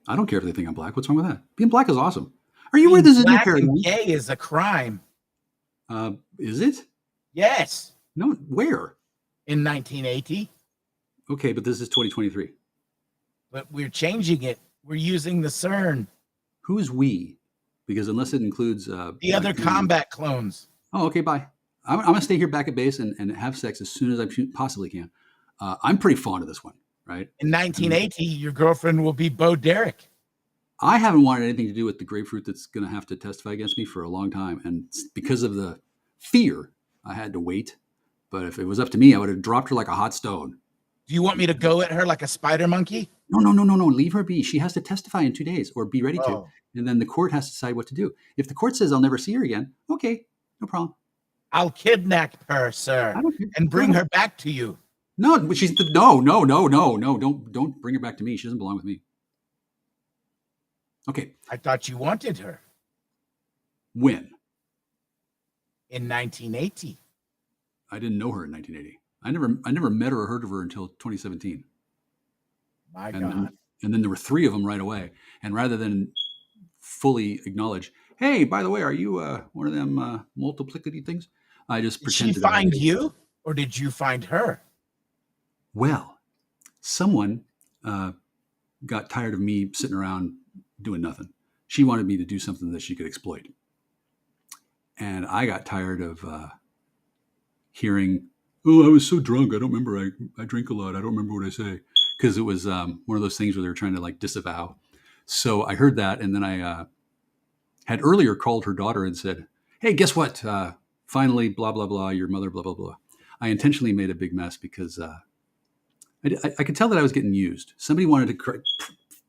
I don't care if they think I'm black. What's wrong with that? Being black is awesome. Are you aware Being this is a new black and paradigm? gay is a crime. Is it? Yes, No, where? in 1980, Okay, but this is 2023. but we're changing it. We're using the CERN, Who is we? Because unless it includes the other combat clones. Oh, okay, bye. I'm gonna stay here back at base and have sex as soon as I possibly can. I'm pretty fond of this one, right? In 1980, your girlfriend will be Bo Derek. I haven't wanted anything to do with the grapefruit that's going to have to testify against me for a long time. And because of the fear, I had to wait. But if it was up to me, I would have dropped her like a hot stone. Do you want me to go at her like a spider monkey? No. Leave her be. She has to testify in 2 days or be ready to. Oh. And then the court has to decide what to do. If the court says I'll never see her again, okay, no problem. I'll kidnap her, sir, I don't care. and bring her back to you. No, but she's no. Don't bring her back to me. She doesn't belong with me. Okay. I thought you wanted her When? in 1980. I didn't know her in 1980. I never met her or heard of her until 2017. My And God. then there were 3 of them right away. And rather than fully acknowledge, hey, by the way, are you one of them multiplicity things? I just Did she pretended. find you, or did you find her? Well, someone got tired of me sitting around doing nothing. She wanted me to do something that she could exploit. And I got tired of hearing, oh, I was so drunk. I don't remember. I drink a lot. I don't remember what I say. Because it was one of those things where they were trying to like disavow. So I heard that. And then I had earlier called her daughter and said, hey, guess what? Finally, blah, blah, blah, your mother, blah, blah, blah. I intentionally made a big mess because I could tell that I was getting used. Somebody wanted to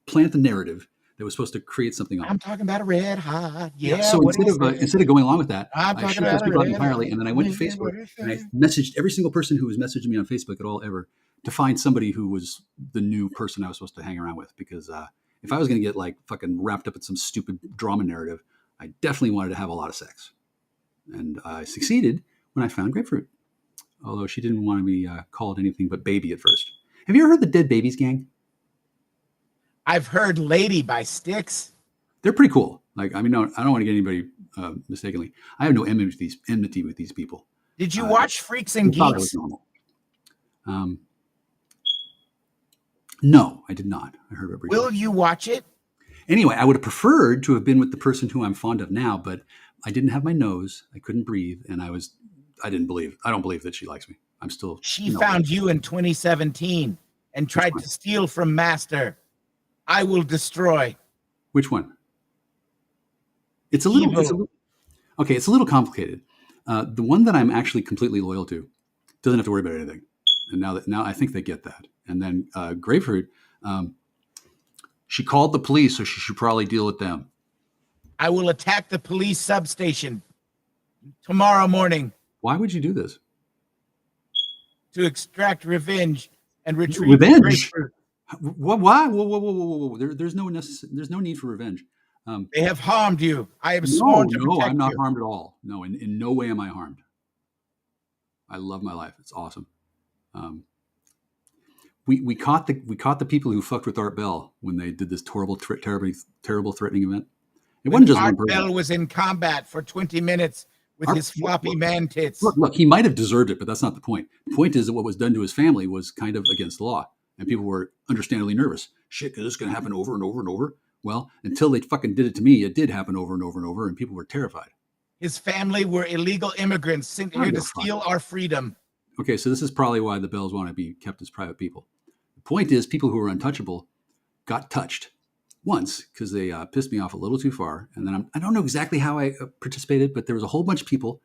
plant the narrative that was supposed to create something else. I'm talking about a red hot. Yeah. So what do instead of going along with that, I'm I talking shut those about people out it. entirely, and then I went to Facebook and I messaged every single person who was messaging me on Facebook at all ever to find somebody who was the new person I was supposed to hang around with. Because if I was going to get like fucking wrapped up in some stupid drama narrative, I definitely wanted to have a lot of sex, and I succeeded when I found Grapefruit. Although she didn't want to be called anything but baby at first. Have you ever heard the Dead Babies Gang? I've heard Lady by Styx. They're pretty cool. Like, I mean, no, I don't want to get anybody mistakenly. I have no enmity with these people. Did you watch Freaks and I thought it was Geeks? normal. No, I did not. I heard about Will you watch it? Anyway, I would have preferred to have been with the person who I'm fond of now, but I didn't have my nose. I couldn't breathe, and I don't believe that she likes me. I'm still. She found you in 2017 and tried to steal from Master. I will destroy. Which one? It's a little. Okay. It's a little complicated. The one that I'm actually completely loyal to doesn't have to worry about anything, and now I think they get that. And then Grapefruit, she called the police, so she should probably deal with them. I will attack the police substation tomorrow morning. Why would you do this? To extract revenge and retrieve revenge. Why? Whoa. There's no need for revenge. They have harmed you. I have sworn to protect you. No, I'm not harmed at all. No, in no way am I harmed. I love my life. It's awesome. We caught the people who fucked with Art Bell when they did this terrible threatening event. It wasn't just Art Bell was in combat for 20 minutes with his floppy man tits. Look, he might have deserved it, but that's not the point. The point is that what was done to his family was kind of against the law, and people were understandably nervous. Shit, is this going to happen over and over and over? Well, until they fucking did it to me, it did happen over and over and over, and people were terrified. His family were illegal immigrants sent here to steal our freedom. Okay, so this is probably why the Bells want to be kept as private people. The point is, people who were untouchable got touched once because they pissed me off a little too far. And then I don't know exactly how I participated, but there was a whole bunch of people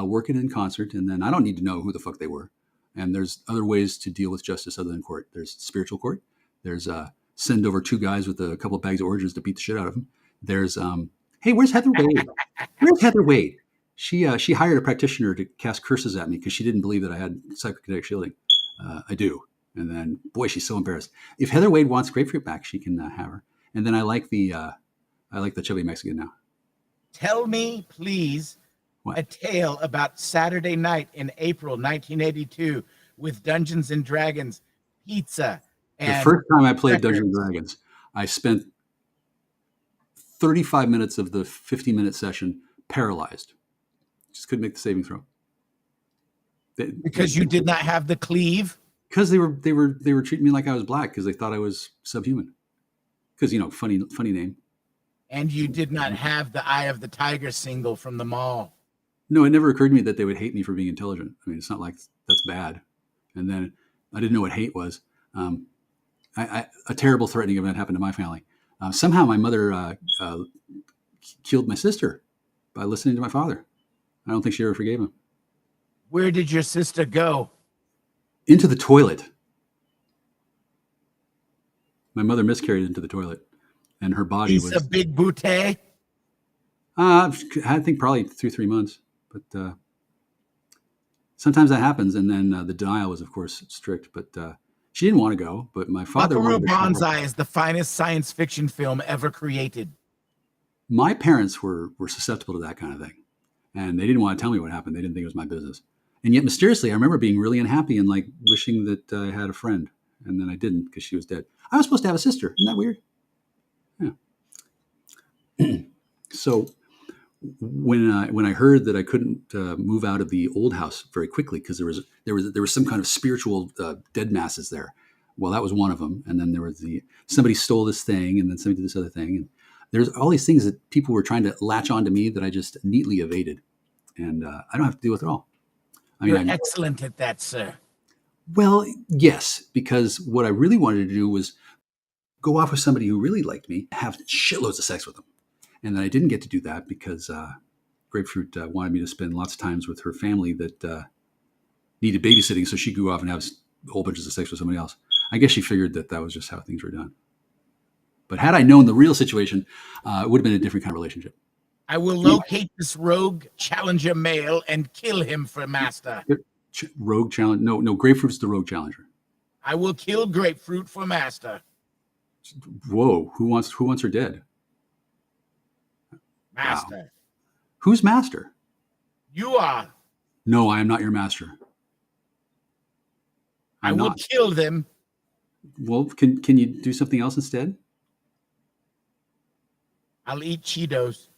working in concert. And then I don't need to know who the fuck they were. And there's other ways to deal with justice other than court. There's spiritual court. There's send over 2 guys with a couple of bags of oranges to beat the shit out of them. There's, hey, where's Heather Wade? Where's Heather Wade? She hired a practitioner to cast curses at me because she didn't believe that I had psychokinetic shielding. I do. And then, boy, she's so embarrassed. If Heather Wade wants Grapefruit back, she can have her. And then I like the chubby Mexican now. Tell me, please, a tale about Saturday night in April 1982 with Dungeons and Dragons, pizza. And the first time I played Dungeons and Dragons, I spent 35 minutes of the 50-minute session paralyzed. Just couldn't make the saving throw. Because you did not have the cleave? Because they were treating me like I was black because they thought I was subhuman. Because, funny name. And you did not have the Eye of the Tiger single from the mall. No, it never occurred to me that they would hate me for being intelligent. I mean, it's not like that's bad. And then I didn't know what hate was. A terrible threatening event happened to my family. Somehow my mother killed my sister by listening to my father. I don't think she ever forgave him. Where did your sister go? Into the toilet. My mother miscarried into the toilet, and her body was a big bootay. I think probably 2-3 months, but sometimes that happens, and then the denial was, of course, strict. But she didn't want to go. But my father. Buckaroo Banzai is the finest science fiction film ever created. My parents were susceptible to that kind of thing, and they didn't want to tell me what happened. They didn't think it was my business. And yet, mysteriously, I remember being really unhappy and wishing that I had a friend, and then I didn't because she was dead. I was supposed to have a sister. Isn't that weird? Yeah. So when I heard that I couldn't move out of the old house very quickly because there was some kind of spiritual dead masses there. Well, that was one of them, and then there was somebody stole this thing, and then somebody did this other thing, and there's all these things that people were trying to latch onto me that I just neatly evaded, and I don't have to deal with it all. You're excellent at that, sir. Well, yes, because what I really wanted to do was go off with somebody who really liked me, have shitloads of sex with them. And then I didn't get to do that because Grapefruit wanted me to spend lots of times with her family that needed babysitting, so she could go off and have a whole bunch of sex with somebody else. I guess she figured that was just how things were done. But had I known the real situation, it would have been a different kind of relationship. I will locate this rogue challenger male and kill him for master. Rogue challenge? No, Grapefruit's the rogue challenger. I will kill Grapefruit for master. Whoa, who wants her dead? Master. Wow. Who's master? You are. No, I am not your master. I will kill them. Well, can you do something else instead? I'll eat Cheetos.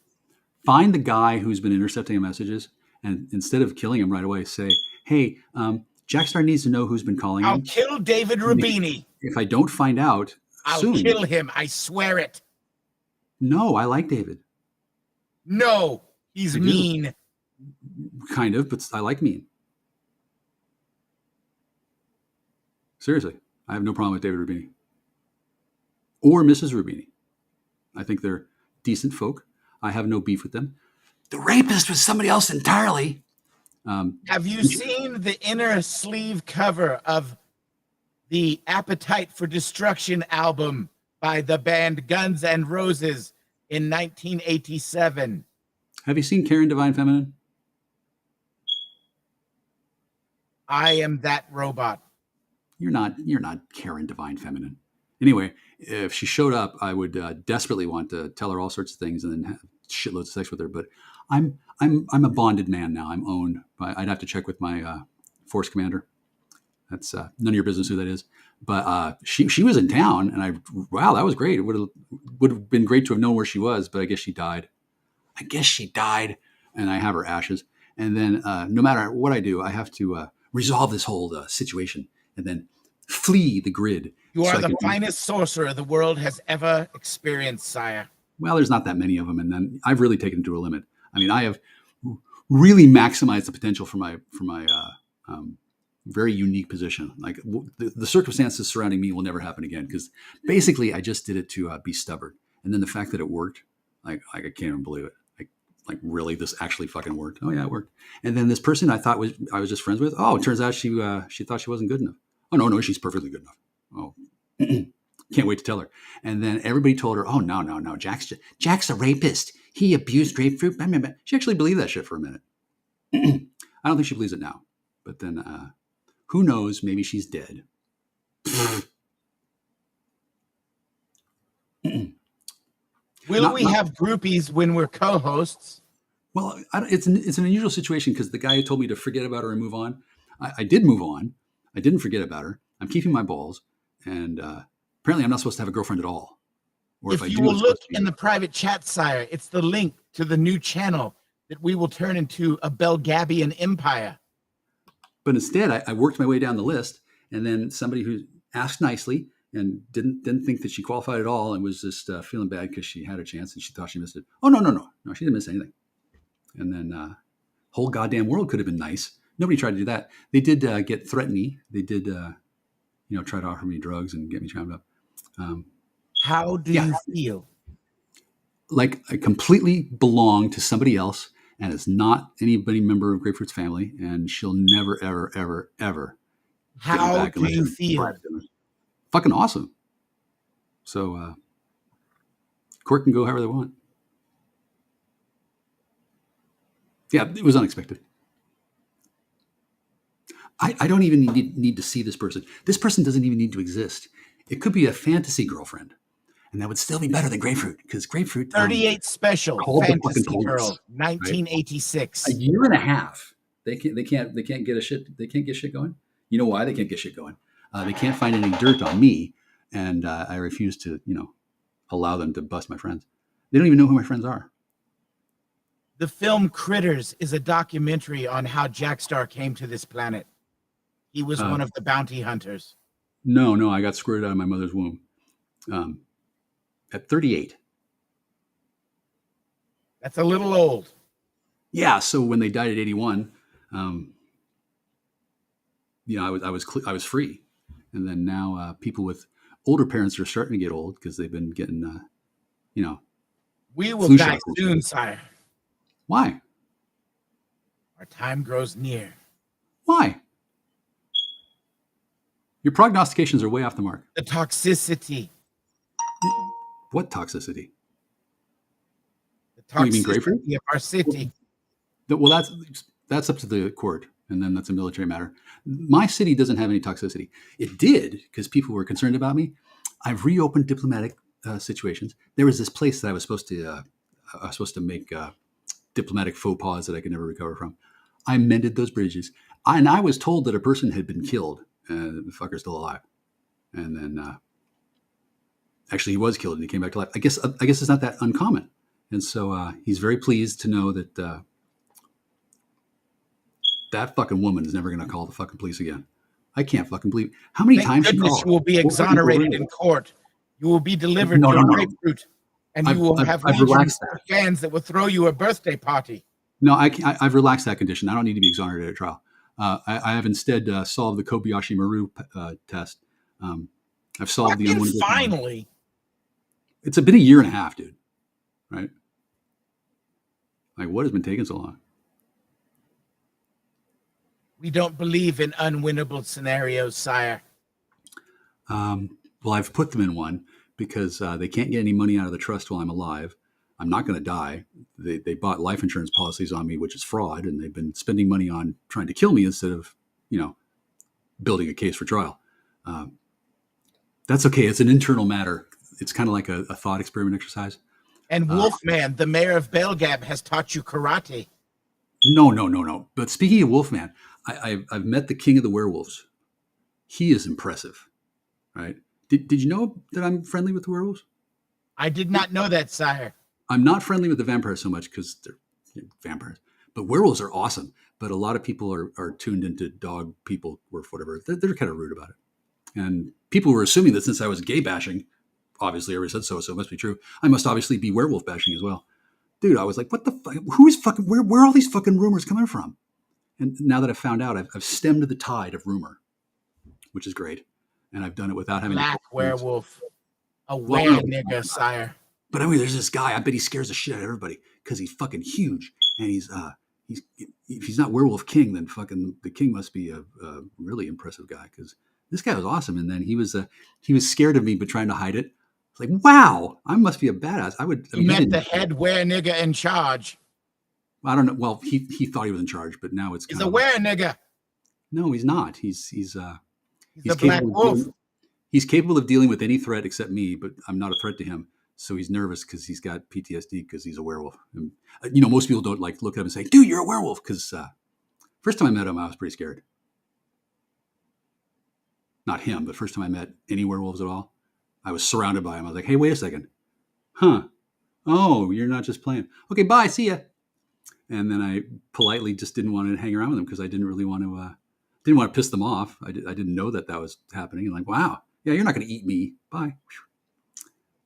Find the guy who's been intercepting messages, and instead of killing him right away, say, hey, Jackstar needs to know who's been calling him. I'll kill David Rubini. If I don't find out I'll kill him. I swear it. No, I like David. No, he's mean. Kind of, but I like mean. Seriously, I have no problem with David Rubini or Mrs. Rubini. I think they're decent folk. I have no beef with them. The rapist was somebody else entirely. Have you seen the inner sleeve cover of the Appetite for Destruction album by the band Guns N' Roses in 1987? Have you seen Karen Divine Feminine? I am that robot. You're not Karen Divine Feminine. Anyway, if she showed up, I would desperately want to tell her all sorts of things and then have shitloads of sex with her. But I'm a bonded man now. I'm owned. I'd have to check with my force commander. That's none of your business who that is. But she was in town, and wow, that was great. It would have been great to have known where she was, but I guess she died. And I have her ashes. And then no matter what I do, I have to resolve this whole situation and then flee the grid. You are the finest sorcerer the world has ever experienced, sire. Well, there's not that many of them, and then I've really taken it to a limit. I mean, I have really maximized the potential for my very unique position. Like the circumstances surrounding me will never happen again because basically I just did it to be stubborn, and then the fact that it worked, like I can't even believe it. Like really, this actually fucking worked. Oh yeah, it worked. And then this person I thought I was just friends with. Oh, it turns out she thought she wasn't good enough. Oh no, she's perfectly good enough. Oh, can't wait to tell her. And then everybody told her, oh no, Jack's a rapist. He abused grapefruit. She actually believed that shit for a minute. I don't think she believes it now. But then who knows? Maybe she's dead. Will we have groupies when we're co-hosts? Well, it's an unusual situation because the guy who told me to forget about her and move on, I did move on. I didn't forget about her. I'm keeping my balls, and apparently I'm not supposed to have a girlfriend at all. Or if you will look in the private chat, sire, it's the link to the new channel that we will turn into a Belgabian empire. But instead, I worked my way down the list, and then somebody who asked nicely and didn't think that she qualified at all and was just feeling bad because she had a chance and she thought she missed it. Oh, no, she didn't miss anything. And then whole goddamn world could have been nice. Nobody tried to do that. They did get threatening. They did, try to offer me drugs and get me chimed up. How do you feel? Like I completely belong to somebody else and it's not anybody member of Grapefruit's family, and she'll never, ever, ever, ever. How do you feel? Fucking awesome. So court can go however they want. Yeah, it was unexpected. I don't even need to see this person. This person doesn't even need to exist. It could be a fantasy girlfriend, and that would still be better than Grapefruit because Grapefruit 38 special fantasy girl, 1986. Right? A year and a half. They can't get shit going. You know why they can't get shit going? They can't find any dirt on me, and I refuse to allow them to bust my friends. They don't even know who my friends are. The film Critters is a documentary on how Jack Star came to this planet. He was one of the bounty hunters. No, I got squirted out of my mother's womb at 38. That's a little old. Yeah, so when they died at 81, I was free, and then now people with older parents are starting to get old because they've been getting, We will die soon, sire. Why? Our time grows near. Why? Your prognostications are way off the mark. The toxicity. What toxicity? The toxicity you mean grapefruit? Of our city. Well, that's up to the court, and then that's a military matter. My city doesn't have any toxicity. It did because people were concerned about me. I've reopened diplomatic situations. There was this place that I was supposed to make diplomatic faux pas that I could never recover from. I mended those bridges, and I was told that a person had been killed. The fucker's still alive, and then actually he was killed and he came back to life. I guess it's not that uncommon, and so he's very pleased to know that that fucking woman is never going to call the fucking police again. I can't fucking believe how many times she called. You will be exonerated in court. You will be delivered to Grapefruit, and you will have fans that will throw you a birthday party. No, I've relaxed that condition. I don't need to be exonerated at trial. I have instead solved the Kobayashi Maru test. I've solved the Fucking unwinnable. finally. It's been a year and a half, dude. Right? Like, what has been taking so long? We don't believe in unwinnable scenarios, sire. Well, I've put them in one because they can't get any money out of the trust while I'm alive. I'm not going to die. They bought life insurance policies on me, which is fraud, and they've been spending money on trying to kill me instead of, building a case for trial. That's okay. It's an internal matter. It's kind of like a thought experiment exercise. And Wolfman, the mayor of Belgab, has taught you karate. No. But speaking of Wolfman, I've met the king of the werewolves. He is impressive, right? Did you know that I'm friendly with the werewolves? I did not know that, sire. I'm not friendly with the vampires so much because they're vampires. But werewolves are awesome. But a lot of people are tuned into dog people or whatever. They're kind of rude about it. And people were assuming that since I was gay bashing, obviously everybody said so it must be true. I must obviously be werewolf bashing as well. Dude, I was like, what the fuck? Who's fucking, where are all these fucking rumors coming from? And now that I've found out, I've stemmed the tide of rumor, which is great. And I've done it without having Black to. Werewolf. A Well, nigga, sire. But I mean, there's this guy. I bet he scares the shit out of everybody because he's fucking huge, and he's if he's not Werewolf King, then fucking the king must be a really impressive guy because this guy was awesome. And then he was scared of me, but trying to hide it. It's like, wow, I must be a badass. You met the head nigga in charge. I don't know. Well, he thought he was in charge, but now it's he's a nigga. No, he's not. He's a black wolf. He's capable of dealing with any threat except me, but I'm not a threat to him. So he's nervous because he's got PTSD because he's a werewolf. And, most people don't like look at him and say, dude, you're a werewolf. Because first time I met him, I was pretty scared. Not him, but first time I met any werewolves at all, I was surrounded by him. I was like, hey, wait a second. Huh. Oh, you're not just playing. Okay, bye. See ya. And then I politely just didn't want to hang around with them because I didn't really want to piss them off. I didn't know that was happening. And like, wow, yeah, you're not going to eat me. Bye.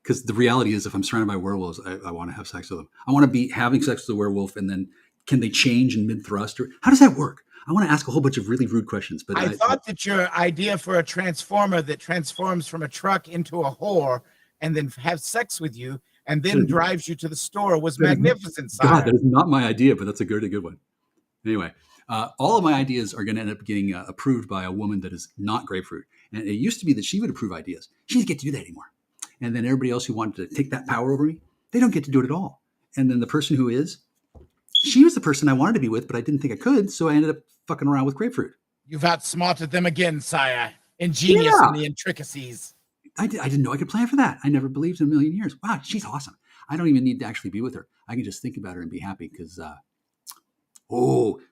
Because the reality is, if I'm surrounded by werewolves, I want to have sex with them. I want to be having sex with a werewolf, and then can they change in mid-thrust? Or how does that work? I want to ask a whole bunch of really rude questions. But I thought that your idea for a transformer that transforms from a truck into a whore and then have sex with you and then drives you to the store was magnificent, sire. God, that is not my idea, but that's a good one. Anyway, all of my ideas are going to end up getting approved by a woman that is not grapefruit. And it used to be that she would approve ideas. She doesn't get to do that anymore. And then everybody else who wanted to take that power over me, they don't get to do it at all. And then the person who is, she was the person I wanted to be with, but I didn't think I could. So I ended up fucking around with grapefruit. You've outsmarted them again, sire. Ingenious in the intricacies. I didn't know I could plan for that. I never believed in a million years. Wow, she's awesome. I don't even need to actually be with her. I can just think about her and be happy because,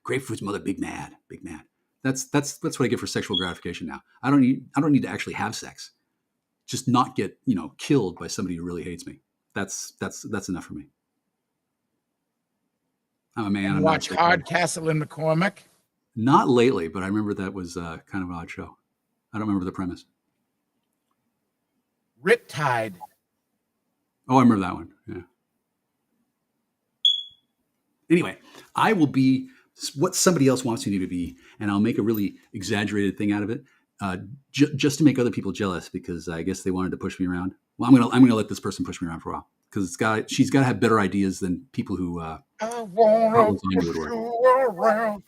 grapefruit's mother, big mad. That's what I get for sexual gratification now. I don't need to actually have sex. Just not get, killed by somebody who really hates me. That's enough for me. I'm a man. And watch Hardcastle and McCormick? Not lately, but I remember that was kind of an odd show. I don't remember the premise. Riptide. Oh, I remember that one. Yeah. Anyway, I will be what somebody else wants me to be, and I'll make a really exaggerated thing out of it. Just to make other people jealous because I guess they wanted to push me around. Well, I'm gonna let this person push me around for a while because she's got to have better ideas than people who. I want to push you around.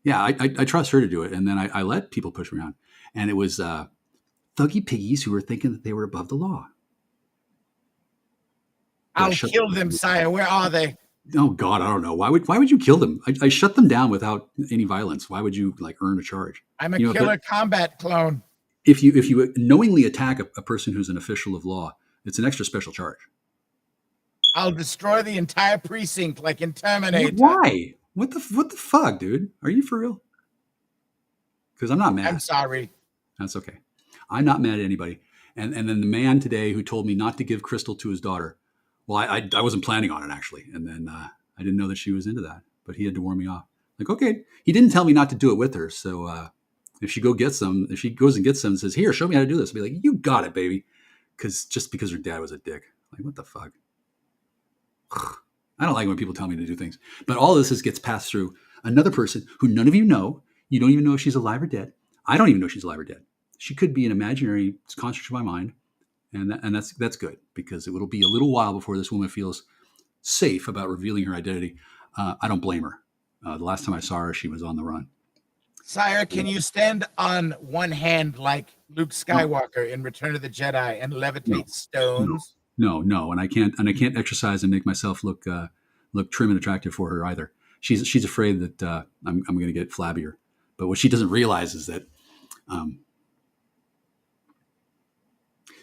Yeah, I trust her to do it, and then I let people push me around, and it was thuggy piggies who were thinking that they were above the law. I'll kill them, sire. Where are they? Oh God, I don't know. Why would you kill them? I shut them down without any violence. Why would you earn a charge? I'm a killer combat clone. If you knowingly attack a person who's an official of law, it's an extra special charge. I'll destroy the entire precinct like in Terminator. Why? What the fuck, dude? Are you for real? Because I'm not mad. I'm sorry. That's okay. I'm not mad at anybody. And then the man today who told me not to give Crystal to his daughter. Well, I wasn't planning on it actually, and then I didn't know that she was into that. But he had to warn me off. Like, okay, he didn't tell me not to do it with her. So if she goes and gets some and says, "Here, show me how to do this," I'll be like, "You got it, baby," because her dad was a dick. Like, what the fuck? I don't like when people tell me to do things. But all of this gets passed through another person who none of you know. You don't even know if she's alive or dead. I don't even know if she's alive or dead. She could be an imaginary construct of my mind, and that's good because it will be a little while before this woman feels safe about revealing her identity. I don't blame her. The last time I saw her, she was on the run. Sire, can you stand on one hand like Luke Skywalker in Return of the Jedi and levitate stones? No, and I can't exercise and make myself look trim and attractive for her either. She's afraid that I'm going to get flabbier. But what she doesn't realize is that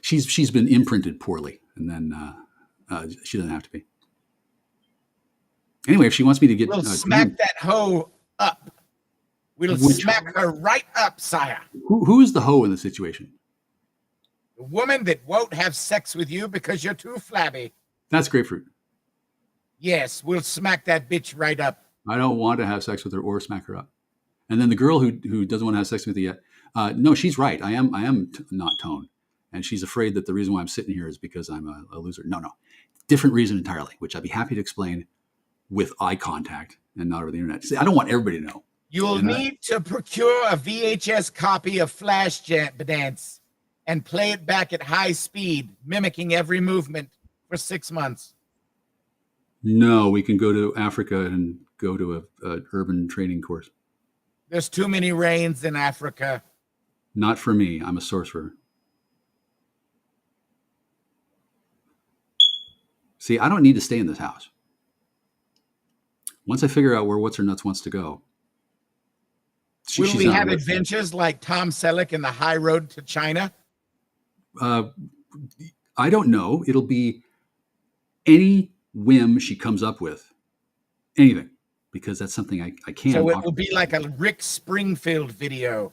she's been imprinted poorly, and then she doesn't have to be. Anyway, if she wants me to get, we'll smack that hoe up. We'll smack her right up, sire. Who is the hoe in the situation? The woman that won't have sex with you because you're too flabby. That's grapefruit. Yes, we'll smack that bitch right up. I don't want to have sex with her or smack her up. And then the girl who doesn't want to have sex with me yet, no, she's right. I am not Tone, and she's afraid that the reason why I'm sitting here is because I'm a loser. No, different reason entirely, which I'd be happy to explain with eye contact and not over the internet. See, I don't want everybody to know. You'll need to procure a VHS copy of Flashdance and play it back at high speed, mimicking every movement for 6 months. No, we can go to Africa and go to a urban training course. There's too many rains in Africa. Not for me. I'm a sorcerer. See, I don't need to stay in this house. Once I figure out where What's Her Nuts wants to go. Will we have adventures like Tom Selleck in The High Road to China? I don't know. It'll be any whim she comes up with. Anything. Because that's something I can't. So it will be like a Rick Springfield video.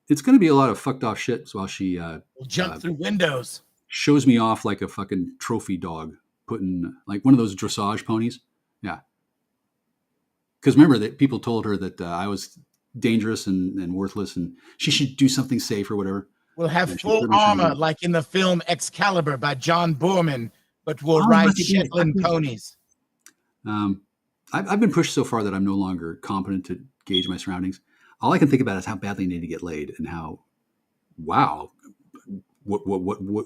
It's going to be a lot of fucked off shit while she will jump through windows. Shows me off like a fucking trophy dog, putting like one of those dressage ponies. Yeah. Because remember that people told her that I was dangerous and worthless, and she should do something safe or whatever. We'll have full armor like in the film Excalibur by John Boorman, but we'll ride Shetland ponies. I've been pushed so far that I'm no longer competent to gauge my surroundings. All I can think about is how badly I need to get laid, and how, wow, what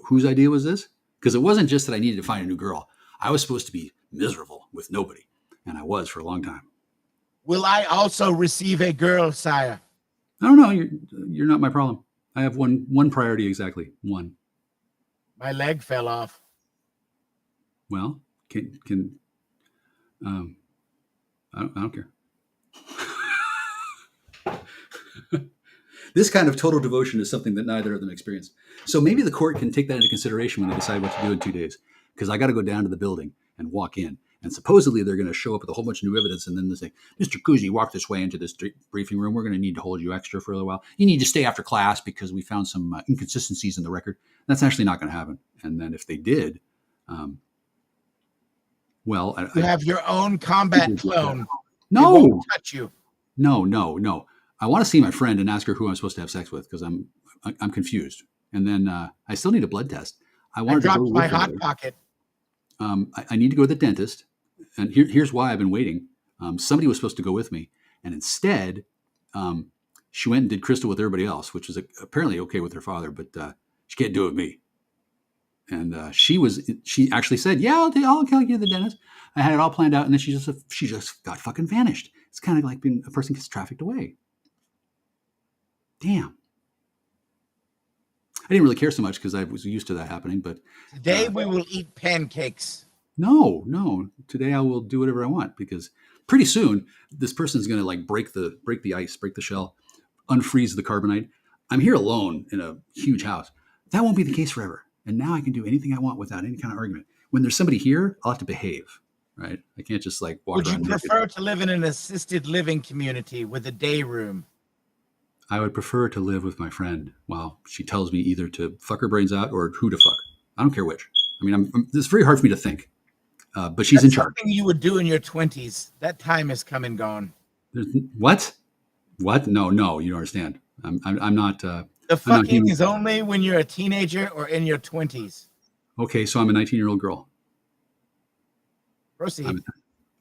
whose idea was this? Because it wasn't just that I needed to find a new girl. I was supposed to be miserable with nobody, and I was for a long time. Will I also receive a girl, sire? I don't know. You're not my problem. I have one priority exactly. One. My leg fell off. Well, I don't care. This kind of total devotion is something that neither of them experienced. So maybe the court can take that into consideration when they decide what to do in 2 days. Because I got to go down to the building and walk in. And supposedly they're going to show up with a whole bunch of new evidence. And then they say, Mr. Kuzi, walk this way into this briefing room. We're going to need to hold you extra for a little while. You need to stay after class because we found some inconsistencies in the record. That's actually not going to happen. And then if they did, well, you have your own combat clone. No, it won't touch you. No. I want to see my friend and ask her who I'm supposed to have sex with because I'm confused. And then I still need a blood test. I dropped my hot pocket. I need to go to the dentist, and here's why I've been waiting. Somebody was supposed to go with me, and instead, she went and did crystal with everybody else, which was apparently okay with her father, but she can't do it with me. And she actually said, "Yeah, I'll take you to the dentist." I had it all planned out, and then she just got fucking vanished. It's kind of like being a person gets trafficked away. Damn. I didn't really care so much because I was used to that happening. But today we will eat pancakes. No. Today I will do whatever I want because pretty soon this person's going to like break the ice, break the shell, unfreeze the carbonite. I'm here alone in a huge house. That won't be the case forever. And now I can do anything I want without any kind of argument. When there's somebody here, I'll have to behave, right? I can't just like walk around. Would you prefer to live in an assisted living community with a day room? I would prefer to live with my friend while she tells me either to fuck her brains out or who to fuck. I don't care which. I mean, it's very hard for me to think. But she's in charge. Something you would do in your 20s. That time has come and gone. What? No, you don't understand. I'm not. The fucking is only when you're a teenager or in your 20s. Okay, so I'm a 19-year-old girl. Proceed.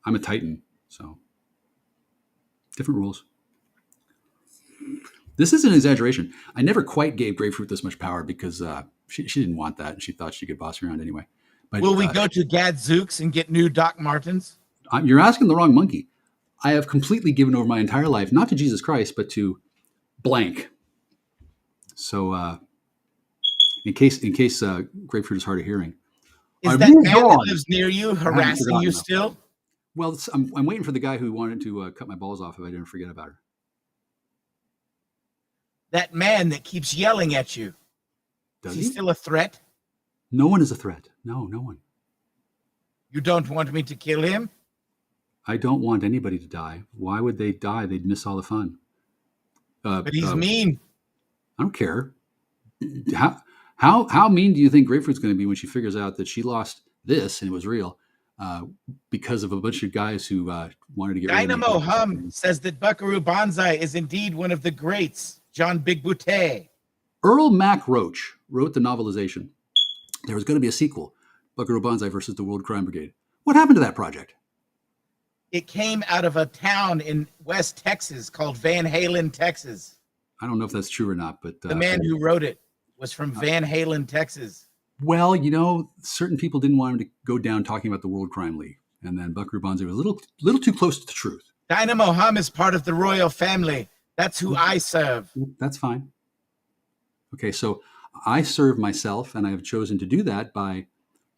I'm a Titan, so different rules. This is an exaggeration. I never quite gave Grapefruit this much power because she didn't want that, and she thought she could boss around anyway. But Will we go to Gadzooks and get new Doc Martens? You're asking the wrong monkey. I have completely given over my entire life, not to Jesus Christ, but to blank. So, in case Grapefruit is hard of hearing, is that man that lives near you harassing you still? Well, I'm waiting for the guy who wanted to cut my balls off if I didn't forget about her. That man that keeps yelling at you. Is he still a threat? No one is a threat. No one. You don't want me to kill him? I don't want anybody to die. Why would they die? They'd miss all the fun. But he's mean. I don't care. How mean do you think Grapefruit's going to be when she figures out that she lost this and it was real because of a bunch of guys who wanted to get Dynamo Hum says that Buckaroo Banzai is indeed one of the greats. John Big Boutte. Earl Mac Roach wrote the novelization. There was going to be a sequel, Buckaroo Banzai versus the World Crime Brigade. What happened to that project? It came out of a town in West Texas called Van Halen, Texas. I don't know if that's true or not, but the man who wrote it was from Van Halen, Texas. Well, certain people didn't want him to go down talking about the World Crime League, and then Buckaroo Banzai was a little too close to the truth. Dynamo Hum is part of the royal family. That's who I serve. That's fine. Okay, so I serve myself, and I have chosen to do that by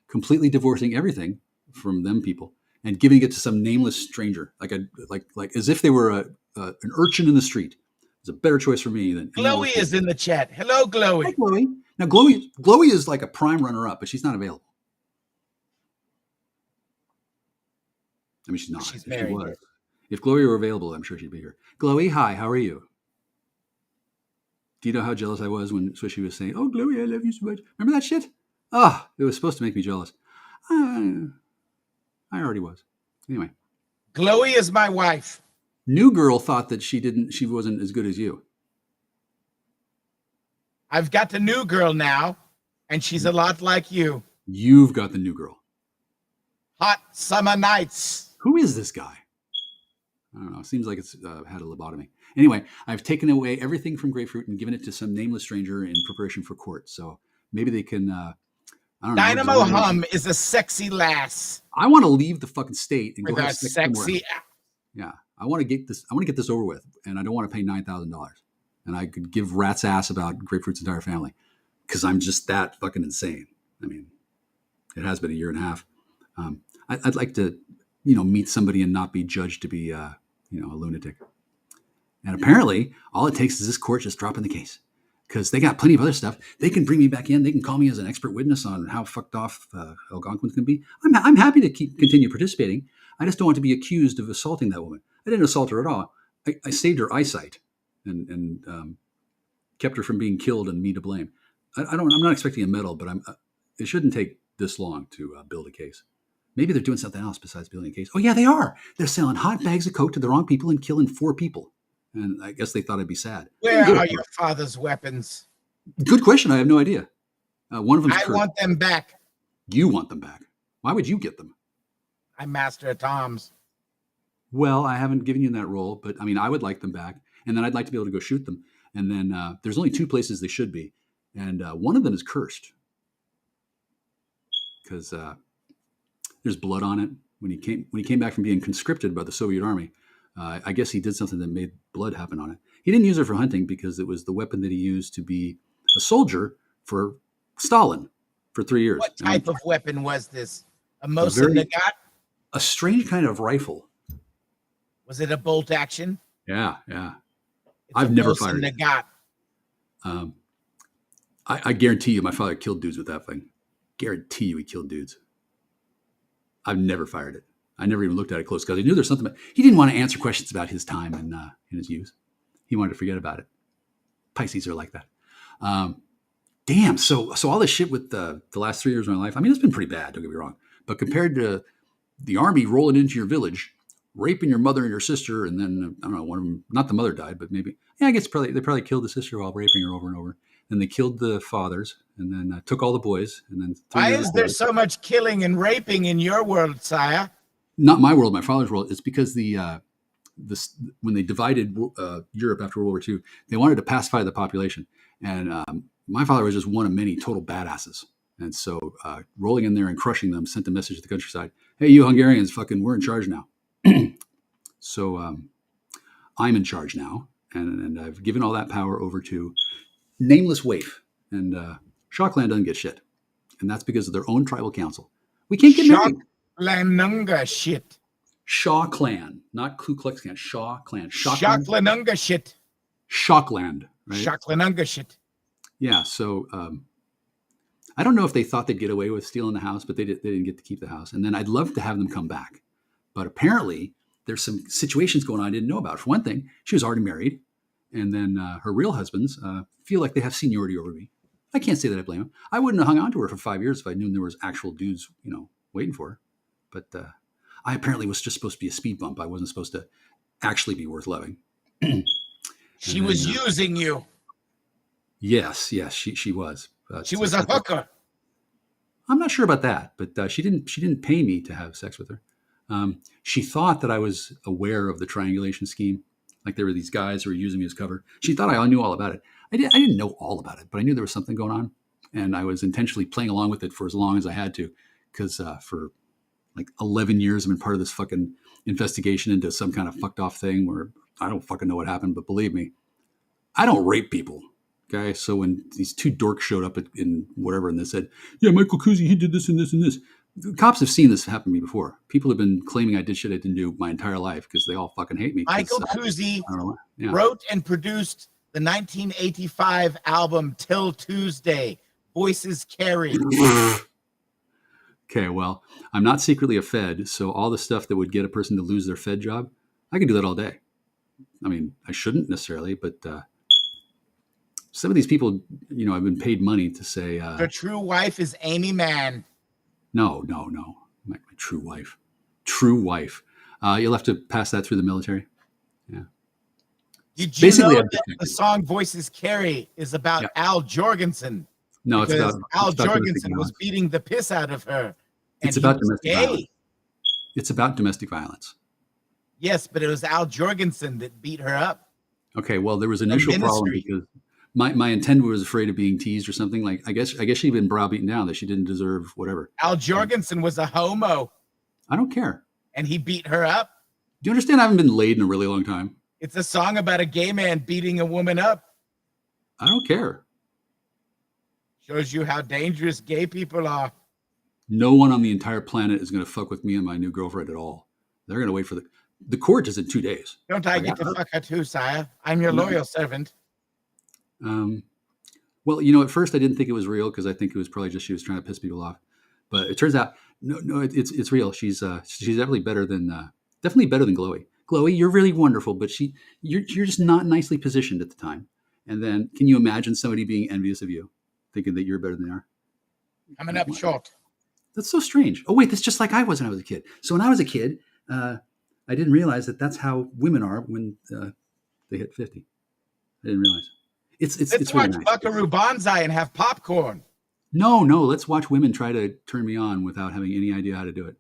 completely divorcing everything from them people and giving it to some nameless stranger, like as if they were an urchin in the street. It's a better choice for me than Glowy is in the chat. Hello, Glowy. Hi, Glowy. Now, Glowy is like a prime runner-up, but she's not available. I mean, she's not. She's married. If Glowy were available, I'm sure she'd be here. Glowy, hi. How are you? Do you know how jealous I was when Swishy was saying, "Oh, Glowy, I love you so much"? Remember that shit? Ah, it was supposed to make me jealous. I already was. Anyway, Glowy is my wife. New girl thought that she wasn't as good as you. I've got the new girl now, and she's a lot like you. You've got the new girl. Hot summer nights. Who is this guy? I don't know. Seems like it's had a lobotomy. Anyway, I've taken away everything from Grapefruit and given it to some nameless stranger in preparation for court. So maybe they can, I don't know. Dynamo Hum is a sexy lass. I want to leave the fucking state and with go have sex sexy. Yeah, I want to get this over with, and I don't want to pay $9,000. And I could give rat's ass about Grapefruit's entire family because I'm just that fucking insane. I mean, it has been a year and a half. I'd like to, meet somebody and not be judged to be, a lunatic. And apparently, all it takes is this court just dropping the case because they got plenty of other stuff. They can bring me back in. They can call me as an expert witness on how fucked off Algonquins can be. I'm happy to continue participating. I just don't want to be accused of assaulting that woman. I didn't assault her at all. I saved her eyesight and kept her from being killed and me to blame. I'm not expecting a medal, but it shouldn't take this long to build a case. Maybe they're doing something else besides building a case. Oh yeah, they are. They're selling hot bags of coke to the wrong people and killing 4 people. And I guess they thought I'd be sad. Where are your father's weapons? Good question. I have no idea. One of them. I want them back. You want them back? Why would you get them? I'm master at arms. Well, I haven't given you that role, but I mean, I would like them back, and then I'd like to be able to go shoot them. And then there's only 2 places they should be, and one of them is cursed because there's blood on it. When he came back from being conscripted by the Soviet Army, I guess he did something that made blood happen on it. He didn't use it for hunting because it was the weapon that he used to be a soldier for Stalin for 3 years. What type of weapon was this? A Mosin Nagant? A strange kind of rifle. Was it a bolt action? Yeah. I've never fired it. I guarantee you my father killed dudes with that thing. Guarantee you he killed dudes. I've never fired it. I never even looked at it close because I knew there's something. He didn't want to answer questions about his time and in his youth. He wanted to forget about it. Pisces are like that. Damn. So all this shit with the last 3 years of my life. I mean, it's been pretty bad. Don't get me wrong. But compared to the army rolling into your village, raping your mother and your sister, and then I don't know, one of them, not the mother died, but maybe I guess they probably killed the sister while raping her over and over. Then they killed the fathers, and then took all the boys, and then. Why is there so much killing and raping in your world, sire? not my world, my father's world. It's because this when they divided Europe after World War II, they wanted to pacify the population, and my father was just one of many total badasses. And so rolling in there and crushing them sent a message to the countryside: "Hey, you Hungarians, fucking, we're in charge now." So I'm in charge now, and I've given all that power over to nameless waif, and Shockland doesn't get shit, and that's because of their own tribal council. We can't get married. Shocklanunga shit. Shaw Clan, not Ku Klux Klan. Shaw Clan. Shocklanunga shit. Shockland. Right? Shocklanunga shit. Yeah. So I don't know if they thought they'd get away with stealing the house, but they didn't get to keep the house. And then I'd love to have them come back, but apparently there's some situations going on I didn't know about. For one thing, she was already married, and then her real husbands feel like they have seniority over me. I can't say that I blame them. I wouldn't have hung on to her for 5 years if I knew there was actual dudes, waiting for her. But I apparently was just supposed to be a speed bump. I wasn't supposed to actually be worth loving. She was using you. Yes, she was. She was a hooker. I'm not sure about that, but she didn't pay me to have sex with her. She thought that I was aware of the triangulation scheme, like there were these guys who were using me as cover. She thought I knew all about it. I didn't know all about it, but I knew there was something going on, and I was intentionally playing along with it for as long as I had to, because for like 11 years I've been part of this fucking investigation into some kind of fucked off thing where I don't fucking know what happened, but believe me, I don't rape people. Okay, so when these two dorks showed up in whatever, and they said, "Yeah, Michael Kuzi, he did this and this and this," the cops have seen this happen to me before. People have been claiming I did shit I didn't do my entire life because they all fucking hate me. Michael Kuzi wrote and produced the 1985 album "Till Tuesday." Voices carry. Okay, well, I'm not secretly a Fed, so all the stuff that would get a person to lose their Fed job, I can do that all day. I mean, I shouldn't necessarily, but some of these people, I've been paid money to say. Your true wife is Amy Mann. No. My true wife. True wife. You'll have to pass that through the military. Yeah. Did you know that the song Voices Carry is about Al Jorgensen? No, it's about Al Jorgensen was beating the piss out of her. And it's about domestic violence. It's about domestic violence. Yes, but it was Al Jorgensen that beat her up. Okay, well, there was an initial problem because my intended was afraid of being teased or something. Like I guess she'd been browbeaten down that she didn't deserve whatever. Al Jorgensen was a homo. I don't care. And he beat her up. Do you understand? I haven't been laid in a really long time. It's a song about a gay man beating a woman up. I don't care. Shows you how dangerous gay people are. No one on the entire planet is going to fuck with me and my new girlfriend at all. They're going to wait for the court is in 2 days. Don't I get to fuck her too, sire? I'm your loyal servant. Well, at first I didn't think it was real because I think it was probably just she was trying to piss people off. But it turns out, no, it's real. She's definitely better than Glowy. Glowy, you're really wonderful, but you're just not nicely positioned at the time. And then, can you imagine somebody being envious of you, thinking that you're better than they are? Coming up short. That's so strange. Oh wait, that's just like I was when I was a kid. So when I was a kid, I didn't realize that that's how women are when they hit 50. I didn't realize. Let's watch really nice. Buckaroo Banzai and have popcorn. No. Let's watch women try to turn me on without having any idea how to do it.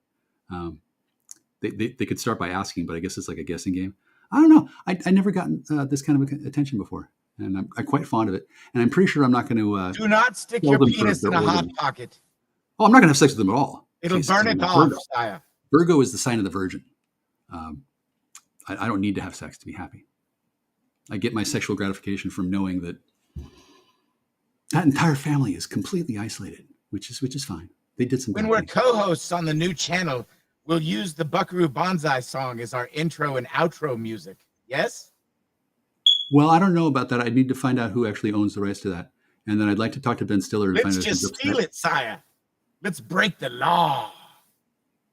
They could start by asking, but I guess it's like a guessing game. I don't know. I never gotten this kind of attention before, and I'm quite fond of it. And I'm pretty sure I'm not going to. Do not stick your penis in a hot pocket. Oh, I'm not going to have sex with them at all. It'll burn it off, sire. Virgo is the sign of the Virgin. I don't need to have sex to be happy. I get my sexual gratification from knowing that entire family is completely isolated, which is fine. They did some. When we're co-hosts on the new channel, we'll use the Buckaroo Banzai song as our intro and outro music. Yes? Well, I don't know about that. I need to find out who actually owns the rights to that. And then I'd like to talk to Ben Stiller. Let's just steal it, sire. Let's break the law.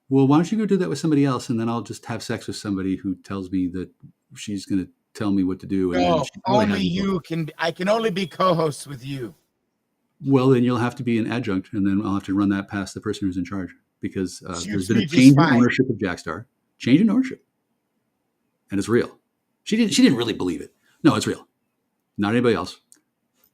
Well, why don't you go do that with somebody else, and then I'll just have sex with somebody who tells me that she's going to tell me what to do. No, only you can. I can only be co-hosts with you. Well, then you'll have to be an adjunct, and then I'll have to run that past the person who's in charge because there's been a change in ownership of Jackstar. Change in ownership, and it's real. She didn't really believe it. No, it's real. Not anybody else.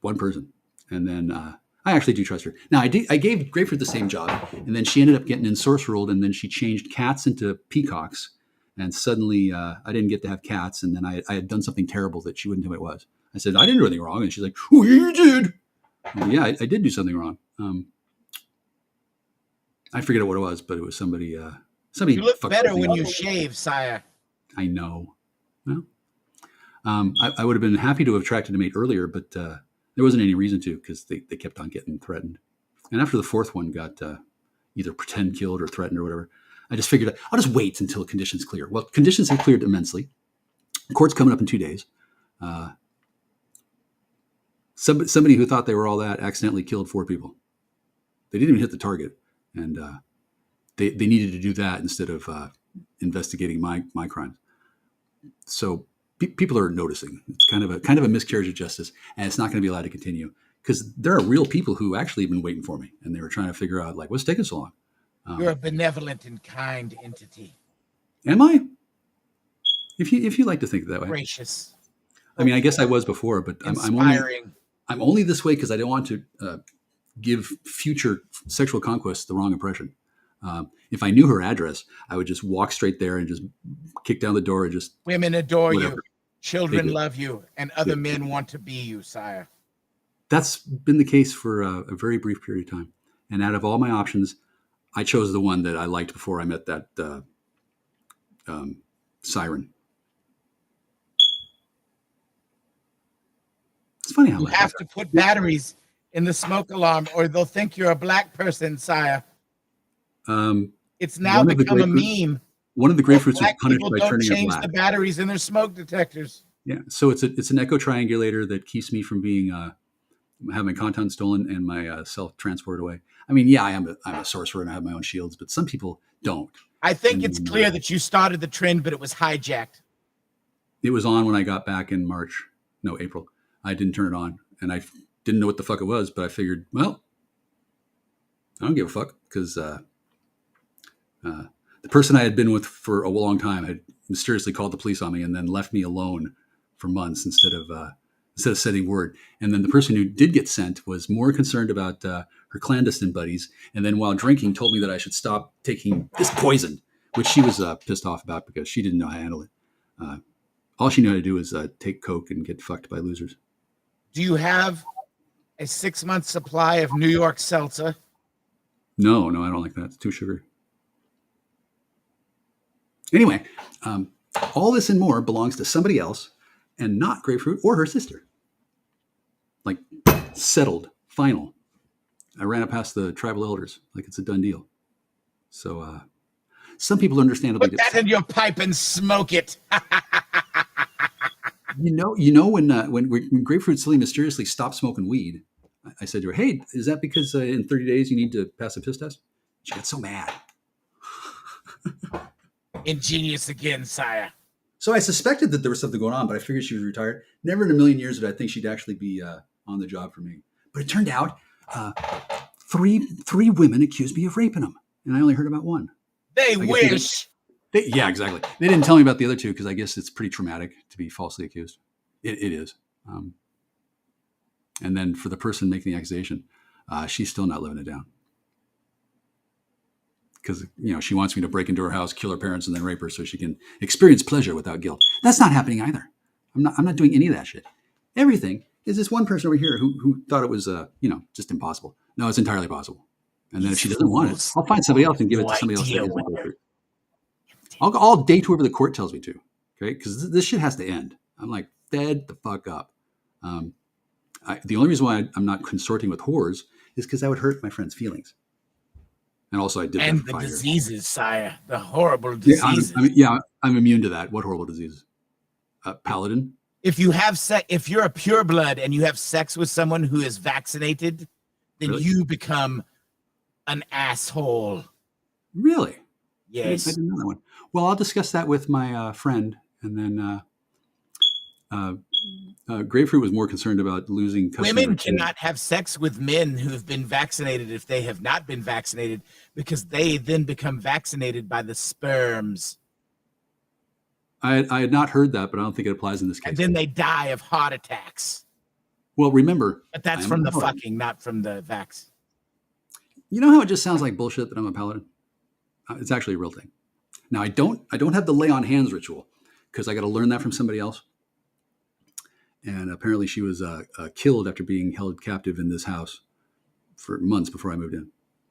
One person. And then I actually do trust her. Now, I gave Grapefruit the same job, and then she ended up getting in Source World, and then she changed cats into peacocks, and suddenly I didn't get to have cats, and then I had done something terrible that she wouldn't tell me what it was. I said, I didn't do anything wrong, and she's like, oh, you did. And yeah, I did do something wrong. I forget what it was, but it was somebody. Somebody. You look better when you shave, sire. I know. Well, I would have been happy to have attracted a mate earlier, but there wasn't any reason to because they kept on getting threatened. And after the fourth one got either pretend killed or threatened or whatever, I just figured I'll just wait until conditions clear. Well, conditions have cleared immensely. Court's coming up in 2 days. Somebody who thought they were all that accidentally killed 4 people. They didn't even hit the target, and they needed to do that instead of investigating my crimes. So people are noticing. It's kind of a miscarriage of justice, and it's not going to be allowed to continue because there are real people who actually have been waiting for me, and they were trying to figure out like what's taking so long. You're a benevolent and kind entity. Am I? If you like to think that way, Gracious. I mean, I guess I was before, but I'm only this way because I don't want to give future sexual conquests the wrong impression. If I knew her address, I would just walk straight there and just kick down the door and just. Women adore whatever. you, children love you, and other men want to be you, sire. That's been the case for a very brief period of time. And out of all my options, I chose the one that I liked before I met that siren. It's funny how you have to put batteries in the smoke alarm, or they'll think you're a black person, sire. It's now become a meme. One of the grapefruits was punished by don't turning change black. the batteries in their smoke detectors. Yeah, so it's an echo triangulator that keeps me from being having my content stolen and my self transported away. I mean, yeah, I'm a sorcerer and I have my own shields, but some people don't. I think it's clear that you started the trend, but it was hijacked. It was on when I got back in April. I didn't turn it on, and I didn't know what the fuck it was, but I figured, well, I don't give a fuck because the person I had been with for a long time had mysteriously called the police on me and then left me alone for months instead of sending word. And then the person who did get sent was more concerned about her clandestine buddies, and then while drinking told me that I should stop taking this poison, which she was pissed off about because she didn't know how to handle it. All she knew how to do was take coke and get fucked by losers. Do you have a 6-month supply of New York seltzer? No, I don't like that. It's too sugary. Anyway, all this and more belongs to somebody else and not Grapefruit or her sister. Like, settled, final. I ran it past the tribal elders like it's a done deal. So some people understandably put that in your pipe and smoke it. You know when Grapefruit Silly mysteriously stopped smoking weed, I said to her, hey, is that because in 30 days you need to pass a piss test? She got so mad. Ingenious again, sire. So I suspected that there was something going on, but I figured she was retired. Never in a million years did I think she'd actually be on the job for me. But it turned out three women accused me of raping them, and I only heard about one. They wish. Yeah, exactly. They didn't tell me about the other 2 because I guess it's pretty traumatic to be falsely accused. It is. And then for the person making the accusation, she's still not living it down. Because she wants me to break into her house, kill her parents, and then rape her so she can experience pleasure without guilt. That's not happening either. I'm not doing any of that shit. Everything is this one person over here who thought it was just impossible. No, it's entirely possible. And then if she doesn't want it, I'll find somebody else and give it to somebody else. I'll date whoever the court tells me to. Okay, because this shit has to end. I'm like fed the fuck up. The only reason why I'm not consorting with whores is because that would hurt my friend's feelings. And also, I did that for 5 years. Diseases, sire, the horrible diseases. I'm immune to that. What horrible diseases? Paladin. If you have if you're a pureblood and you have sex with someone who is vaccinated, then you become an asshole. Really? Yes. I didn't know that one. Well, I'll discuss that with my friend, and then Grapefruit was more concerned about losing customers. Women cannot have sex with men who have been vaccinated if they have not been vaccinated, because they then become vaccinated by the sperms. I had not heard that, but I don't think it applies in this case. And then they die of heart attacks. Well, remember, But I that's am a from the paladin. fucking, not from the vax. You know how it just sounds like bullshit that I'm a paladin? It's actually a real thing. Now, I don't have the lay on hands ritual because I got to learn that from somebody else. And apparently, she was killed after being held captive in this house for months before I moved in.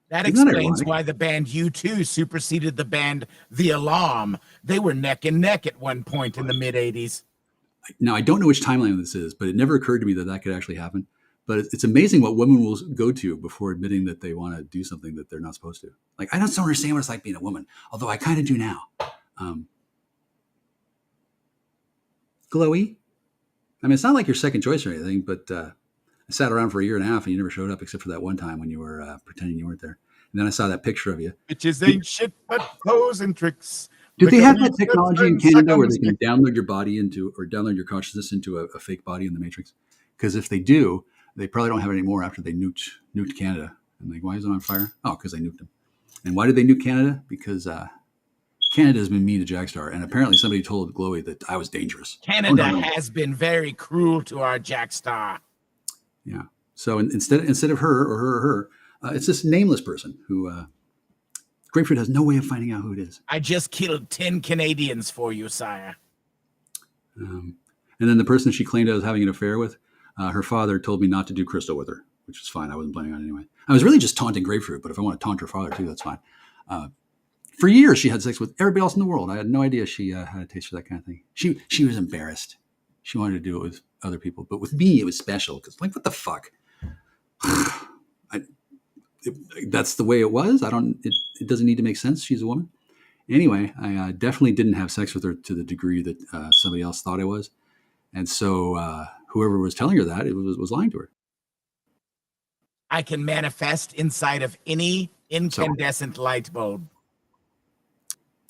That Isn't that explains ironic? why the band U2 superseded the band The Alarm. They were neck and neck at one point in the mid 80s. Now, I don't know which timeline this is, but it never occurred to me that that could actually happen. But it's amazing what women will go to before admitting that they want to do something that they're not supposed to. Like, I don't understand what it's like being a woman, although I kind of do now. Um, Glowy? I mean, it's not like your second choice or anything, but I sat around for a year and a half and you never showed up except for that one time when you were pretending you weren't there. And then I saw that picture of you. Bitches ain't shit but clothes and tricks. Do Lick they a have that leaf technology in and suck Canada on where the they can stick. download your body into or download your consciousness into a fake body in the Matrix? Because if they do, they probably don't have it anymore after they nuked Canada. And like, why is it on fire? Oh, because they nuked them. And why did they nuke Canada? Because Canada has been mean to Jackstar, and apparently somebody told Glowy that I was dangerous. Oh Canada no, no. has been very cruel to our Jackstar. Yeah. So instead of her or her, it's this nameless person who Grapefruit has no way of finding out who it is. I just killed 10 Canadians for you, sire. And then the person she claimed I was having an affair with, her father told me not to do crystal with her, which is fine. I wasn't planning on it anyway. I was really just taunting Grapefruit, but if I want to taunt her father too, that's fine. For years, she had sex with everybody else in the world. I had no idea she had a taste for that kind of thing. She was embarrassed. She wanted to do it with other people, but with me, it was special because, like, what the fuck? That's the way it was. It doesn't need to make sense. She's a woman. Anyway, I definitely didn't have sex with her to the degree that somebody else thought I was. And so whoever was telling her that, it was lying to her. I can manifest inside of any So incandescent light bulb.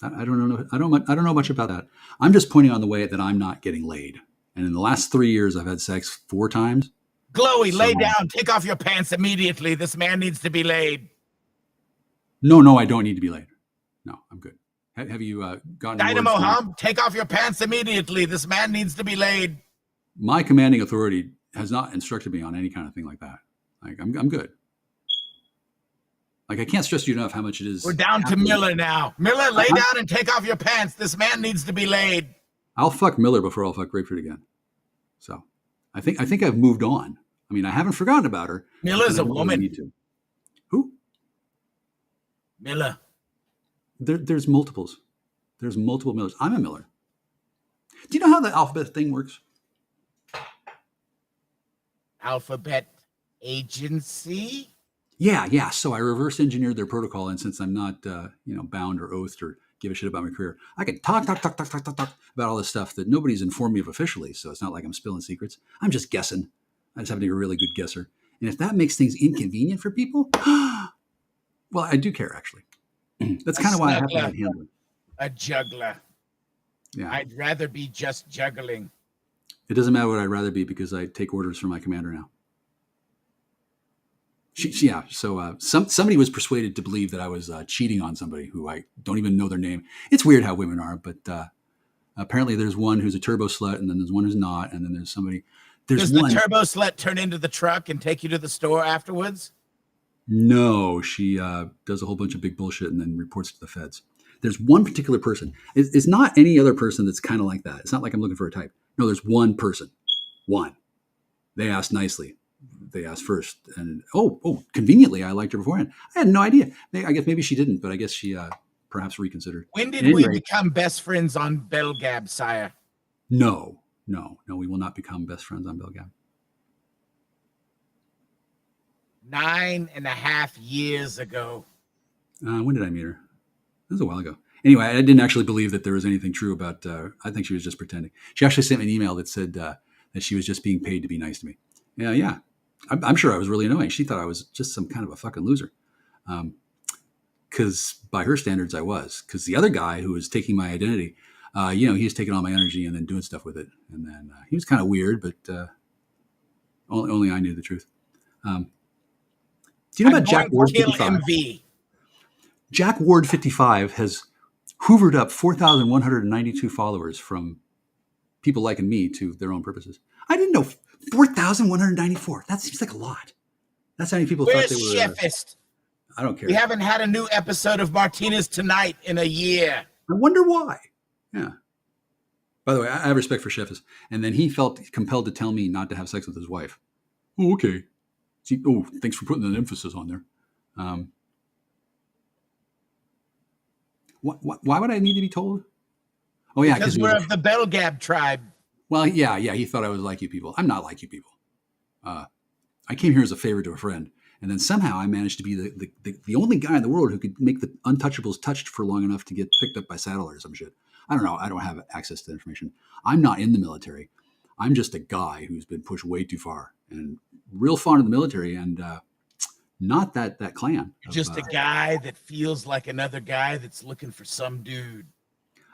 I don't know. I don't know much about that. I'm just pointing on the way that I'm not getting laid. And in the last 3 years, I've had sex 4 times. Glowy, So lay down. Take off your pants immediately. This man needs to be laid. no, I don't need to be laid. No, I'm good. Have you gotten Dynamo word from Hum, take off your pants immediately. This man needs to be laid. my commanding authority has not instructed me on any kind of thing like that. Like I'm good. Like I can't stress to you enough how much it is. We're down to happening. Miller now. Miller, lay I- down and take off your pants. This man needs to be laid. I'll fuck Miller before I'll fuck Grapefruit again. So I think I've moved on. I mean, I haven't forgotten about her. Miller's but I a don't really woman. need to. Who? Miller. There's multiples. There's multiple Millers. I'm a Miller. Do you know how the alphabet thing works? Alphabet Agency. Yeah. So I reverse engineered their protocol, and since I'm not, bound or oathed or give a shit about my career, I can talk about all this stuff that nobody's informed me of officially. So it's not like I'm spilling secrets. I'm just guessing. I just happen to be a really good guesser. And if that makes things inconvenient for people, well, I do care actually. That's kind of why I have to have handling. A juggler. Yeah. I'd rather be just juggling. It doesn't matter what I'd rather be because I take orders from my commander now. So somebody was persuaded to believe that I was cheating on somebody who I don't even know their name. It's weird how women are, but apparently there's one who's a turbo slut, and then there's one who's not, and then there's somebody. Does the turbo slut turn into the truck and take you to the store afterwards? No, she does a whole bunch of big bullshit and then reports to the feds. There's one particular person. It's not any other person that's kind of like that. It's not like I'm looking for a type. No, there's one person. One. They asked nicely. They asked first. And conveniently, I liked her beforehand. I had no idea. I guess maybe she didn't, but I guess she perhaps reconsidered. When did we become best friends on Belgab, sire? No, we will not become best friends on Belgab. 9.5 years ago. When did I meet her? That was a while ago. Anyway, I didn't actually believe that there was anything true about. I think she was just pretending. She actually sent me an email that said that she was just being paid to be nice to me. Yeah. I'm sure I was really annoying. She thought I was just some kind of a fucking loser. Because by her standards, I was. Because the other guy who was taking my identity, he was taking all my energy and then doing stuff with it. And then he was kind of weird, but only I knew the truth. Do you know about Jack Ward 55? Jack Ward 55 has hoovered up 4,192 followers from people liking me to their own purposes. I didn't know 4,194. That seems like a lot. That's how many people thought Where's they were. Chefist? I don't care. We haven't had a new episode of Martinez Tonight in a year. I wonder why. Yeah. By the way, I have respect for Sheffis. And then he felt compelled to tell me not to have sex with his wife. Oh, okay. See, thanks for putting an emphasis on there. Why would I need to be told? Oh, yeah. Because we're of the Belgab tribe. Well, yeah. He thought I was like you people. I'm not like you people. I came here as a favor to a friend. And then somehow I managed to be the only guy in the world who could make the untouchables touched for long enough to get picked up by satellite or some shit. I don't know. I don't have access to the information. I'm not in the military. I'm just a guy who's been pushed way too far and real fond of the military and not that clan. You're just a guy that feels like another guy that's looking for some dude.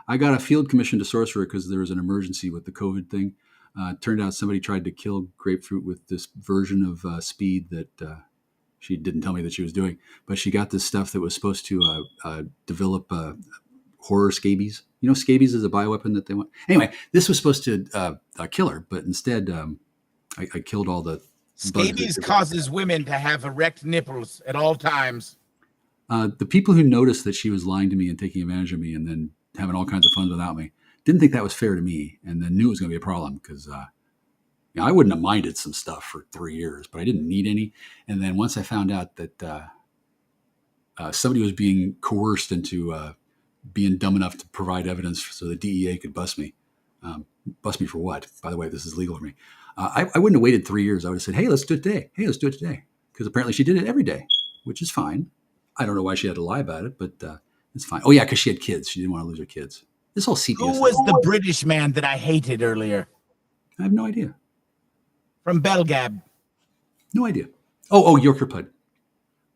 I got a field commission to sorcerer because there was an emergency with the COVID thing. Turned out somebody tried to kill grapefruit with this version of speed that she didn't tell me that she was doing. But she got this stuff that was supposed to develop horror scabies. You know, scabies is a bioweapon that they want. Anyway, this was supposed to kill her, but instead I killed all the scabies. Causes women to have erect nipples at all times. The people who noticed that she was lying to me and taking advantage of me and then having all kinds of fun without me didn't think that was fair to me, and then knew it was going to be a problem because I wouldn't have minded some stuff for 3 years, but I didn't need any. And then once I found out that somebody was being coerced into being dumb enough to provide evidence so the DEA could bust me. Bust me for what? By the way, this is legal for me. I wouldn't have waited 3 years. I would have said, hey, let's do it today. Hey, let's do it today. Because apparently she did it every day, which is fine. I don't know why she had to lie about it, but it's fine. Oh, yeah, because she had kids. She didn't want to lose her kids. This whole CPS. Who was the British man that I hated earlier? I have no idea. From Belgab. No idea. Oh, Yorkshire Pud.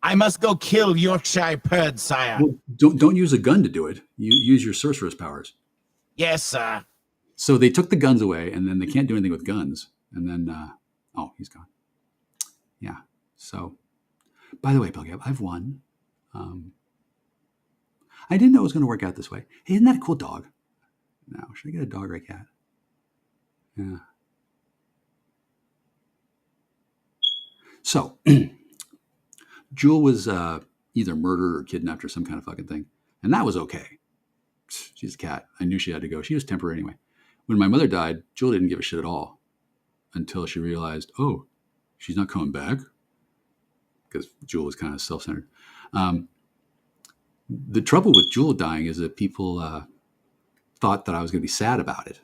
I must go kill Yorkshire Pud, sire. Well, don't use a gun to do it. You use your sorceress powers. Yes, sir. So they took the guns away, and then they can't do anything with guns. And then, he's gone. Yeah. So, by the way, Belgab, I've won. I didn't know it was going to work out this way. Hey, isn't that a cool dog? Now, should I get a dog or a cat? Yeah. So, Jewel was either murdered or kidnapped or some kind of fucking thing. And that was okay. She's a cat. I knew she had to go. She was temporary anyway. When my mother died, Jewel didn't give a shit at all until she realized, oh, she's not coming back. Because Jewel was kind of self-centered. The trouble with Jewel dying is that people thought that I was going to be sad about it.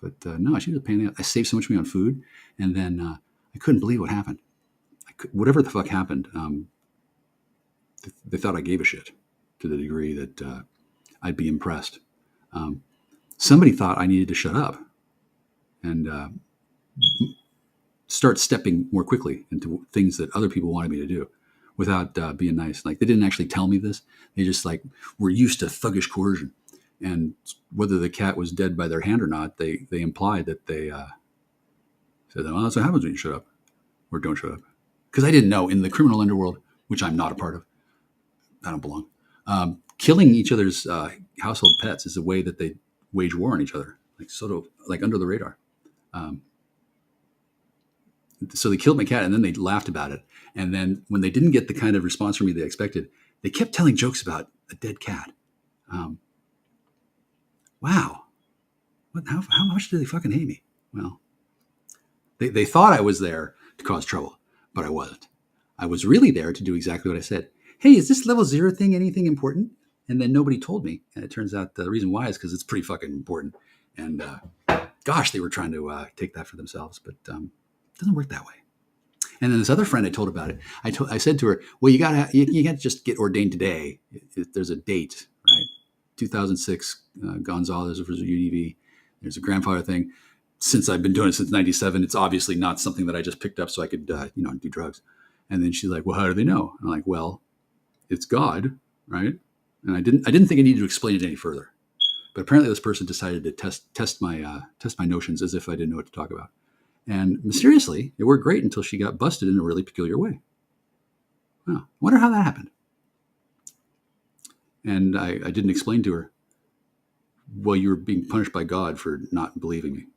But no, she was a pain in the ass. I saved so much money on food. And then I couldn't believe what happened. Whatever the fuck happened, they thought I gave a shit to the degree that I'd be impressed. Somebody thought I needed to shut up and start stepping more quickly into things that other people wanted me to do without being nice. Like, they didn't actually tell me this. They just were used to thuggish coercion. And whether the cat was dead by their hand or not, they implied that they said, oh, that's what happens when you shut up or don't shut up. Because I didn't know in the criminal underworld, which I'm not a part of, I don't belong. Killing each other's household pets is a way that they wage war on each other, like under the radar. So they killed my cat, and then they laughed about it. And then when they didn't get the kind of response from me they expected, they kept telling jokes about a dead cat. Wow. How much do they fucking hate me? Well, they thought I was there to cause trouble, but I wasn't. I was really there to do exactly what I said. Hey, is this level 0 thing anything important? And then nobody told me. And it turns out the reason why is because it's pretty fucking important. And gosh, they were trying to take that for themselves, but it doesn't work that way. And then this other friend I told about it. I said to her, well, you can't just get ordained today. There's a date, right? 2006, Gonzalez versus UDV. There's a grandfather thing. Since I've been doing it since 97, it's obviously not something that I just picked up so I could, do drugs. And then she's like, well, how do they know? I'm like, well, it's God, right? And I didn't think I needed to explain it any further. But apparently this person decided to test my notions as if I didn't know what to talk about. And mysteriously, it worked great until she got busted in a really peculiar way. Wow, I wonder how that happened. And I didn't explain to her, well, you were being punished by God for not believing me.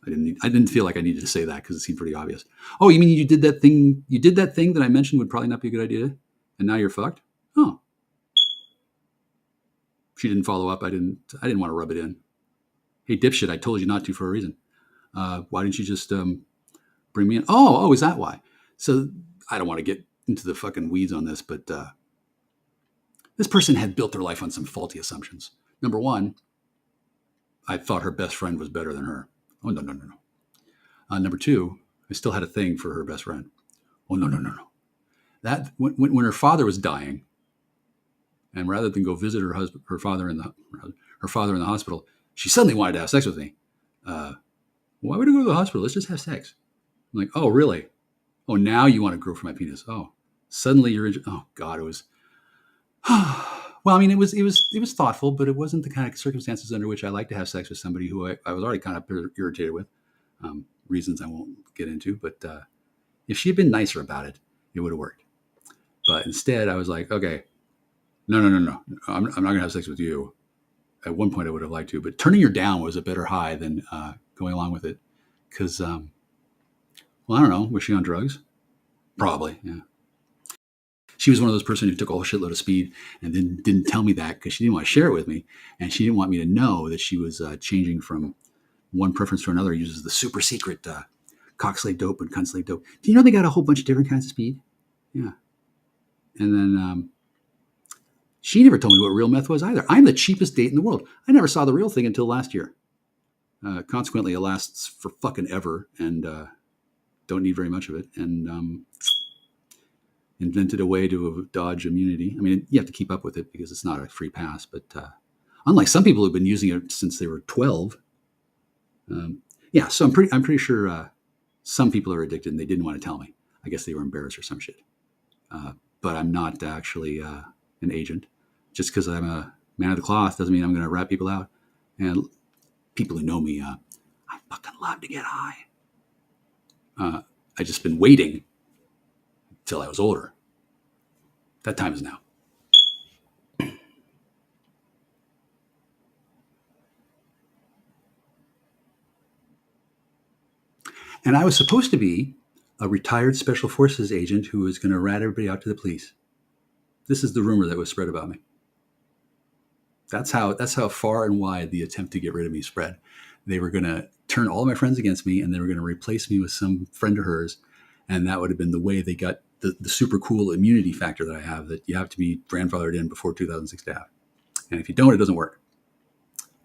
I didn't feel like I needed to say that because it seemed pretty obvious. Oh, you mean you did that thing? You did that thing that I mentioned would probably not be a good idea, and now you're fucked. Oh, she didn't follow up. I didn't want to rub it in. Hey, dipshit! I told you not to for a reason. Why didn't you just bring me in? Oh, is that why? So I don't want to get into the fucking weeds on this, but this person had built their life on some faulty assumptions. Number one, I thought her best friend was better than her. Oh, no, no, no, no. Number two, I still had a thing for her best friend. Oh, no, no, no, no. That when her father was dying, and rather than go visit her father in the hospital, she suddenly wanted to have sex with me. Why would I go to the hospital? Let's just have sex. I'm like, oh, really? Oh, now you want to grow from my penis? Oh, suddenly you're. Oh God, it was. Well, I mean, it was thoughtful, but it wasn't the kind of circumstances under which I like to have sex with somebody who I was already kind of irritated with. Reasons I won't get into, but if she had been nicer about it, it would have worked. But instead, I was like, okay, no, I'm not going to have sex with you. At one point, I would have liked to, but turning her down was a better high than going along with it. Because, well, I don't know, was she on drugs? Probably, yeah. She was one of those person who took a whole shitload of speed and then didn't tell me that because she didn't want to share it with me, and she didn't want me to know that she was changing from one preference to another. Uses the super secret cock slave dope and cunt slave dope. Do you know they got a whole bunch of different kinds of speed? Yeah. And then she never told me what real meth was either. I'm the cheapest date in the world. I never saw the real thing until last year. Consequently, it lasts for fucking ever, and don't need very much of it. And invented a way to dodge immunity. I mean, you have to keep up with it because it's not a free pass. But unlike some people who've been using it since they were 12, yeah. So I'm pretty sure some people are addicted and they didn't want to tell me. I guess they were embarrassed or some shit. But I'm not actually an agent. Just because I'm a man of the cloth doesn't mean I'm going to rat people out. And people who know me, I fucking love to get high. I just been waiting till I was older. That time is now. And I was supposed to be a retired special forces agent who was going to rat everybody out to the police. This is the rumor that was spread about me. That's how far and wide the attempt to get rid of me spread. They were going to turn all my friends against me, and they were going to replace me with some friend of hers, and that would have been the way they got the super cool immunity factor that I have, that you have to be grandfathered in before 2006 to have. And if you don't, it doesn't work.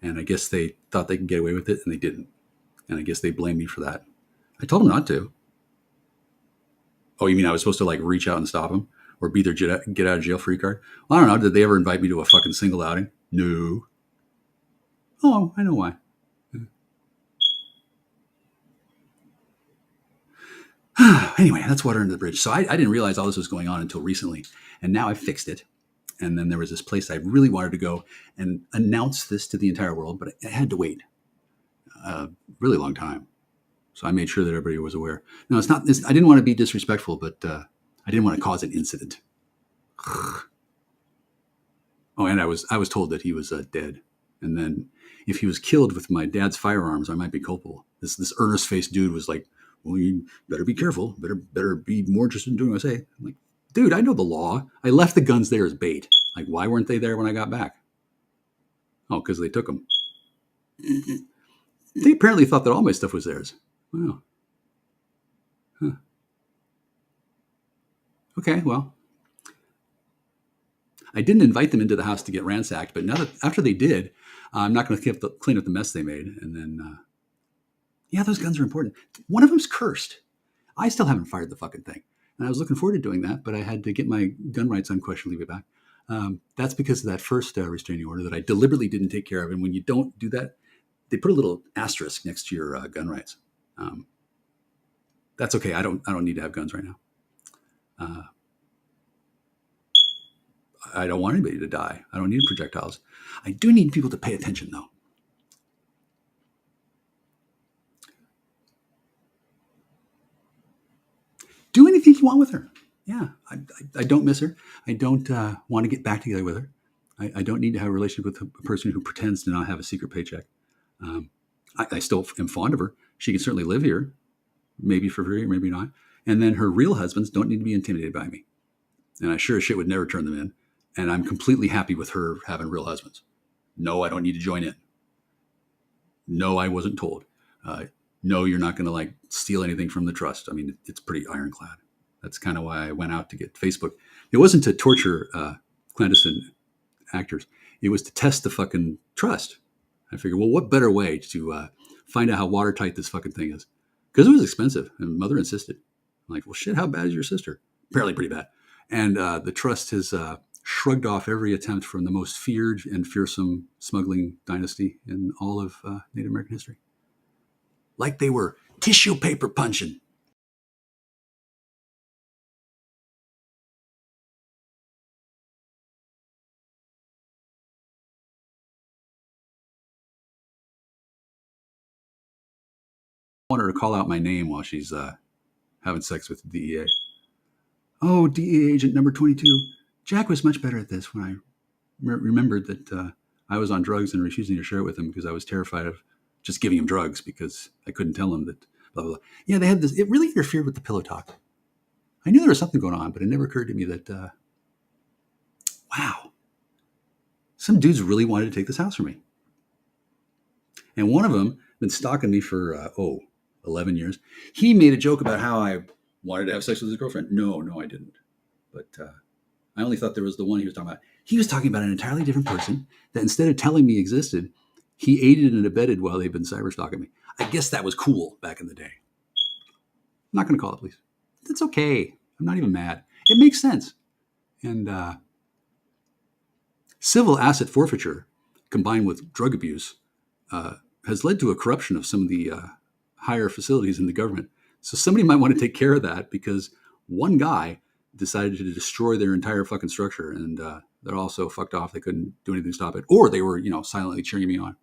And I guess they thought they could get away with it, and they didn't. And I guess they blamed me for that. I told them not to. Oh, you mean I was supposed to like reach out and stop them or be their get out of jail free card? Well, I don't know. Did they ever invite me to a fucking single outing? No. Oh, I know why. Anyway, that's water under the bridge. So I didn't realize all this was going on until recently. And now I fixed it. And then there was this place I really wanted to go and announce this to the entire world, but I had to wait a really long time. So I made sure that everybody was aware. No, it's not. I didn't want to be disrespectful, but I didn't want to cause an incident. Oh, and I was told that he was dead. And then if he was killed with my dad's firearms, I might be culpable. This earnest-faced dude was like, well, you better be careful. Better be more interested in doing what I say. I'm like, dude, I know the law. I left the guns there as bait. Like, why weren't they there when I got back? Oh, because they took them. They apparently thought that all my stuff was theirs. Wow. Huh. Okay, well, I didn't invite them into the house to get ransacked, but now that after they did, I'm not going to clean up the mess they made. And then, yeah, those guns are important. One of them's cursed. I still haven't fired the fucking thing. And I was looking forward to doing that, but I had to get my gun rights unquestionably back. That's because of that first restraining order that I deliberately didn't take care of. And when you don't do that, they put a little asterisk next to your gun rights. That's okay. I don't need to have guns right now. I don't want anybody to die. I don't need projectiles. I do need people to pay attention, though. Do anything you want with her. Yeah, I don't miss her. I don't want to get back together with her. I don't need to have a relationship with a person who pretends to not have a secret paycheck. I still am fond of her. She can certainly live here, maybe for free, maybe not. And then her real husbands don't need to be intimidated by me. And I sure as shit would never turn them in. And I'm completely happy with her having real husbands. No, I don't need to join in. No, I wasn't told. No, you're not going to like steal anything from the trust. I mean, it's pretty ironclad. That's kind of why I went out to get Facebook. It wasn't to torture clandestine actors. It was to test the fucking trust. I figured, well, what better way to find out how watertight this fucking thing is? Because it was expensive, and mother insisted. I'm like, well, shit, how bad is your sister? Apparently pretty bad. And the trust has shrugged off every attempt from the most feared and fearsome smuggling dynasty in all of Native American history. Like they were tissue paper punching. I want her to call out my name while she's having sex with the DEA. Oh, DEA agent number 22. Jack was much better at this when I remembered that I was on drugs and refusing to share it with him because I was terrified of just giving him drugs because I couldn't tell him that blah, blah, blah. Yeah, they had this. It really interfered with the pillow talk. I knew there was something going on, but it never occurred to me that, wow, some dudes really wanted to take this house from me. And one of them been stalking me for, 11 years. He made a joke about how I wanted to have sex with his girlfriend. No, I didn't. But I only thought there was the one he was talking about. He was talking about an entirely different person that instead of telling me existed, he aided and abetted while they'd been cyber stalking me. I guess that was cool back in the day. I'm not going to call the police. It's okay. I'm not even mad. It makes sense. And civil asset forfeiture combined with drug abuse has led to a corruption of some of the higher facilities in the government. So somebody might want to take care of that because one guy decided to destroy their entire fucking structure, and they're all so fucked off they couldn't do anything to stop it, or they were, silently cheering me on.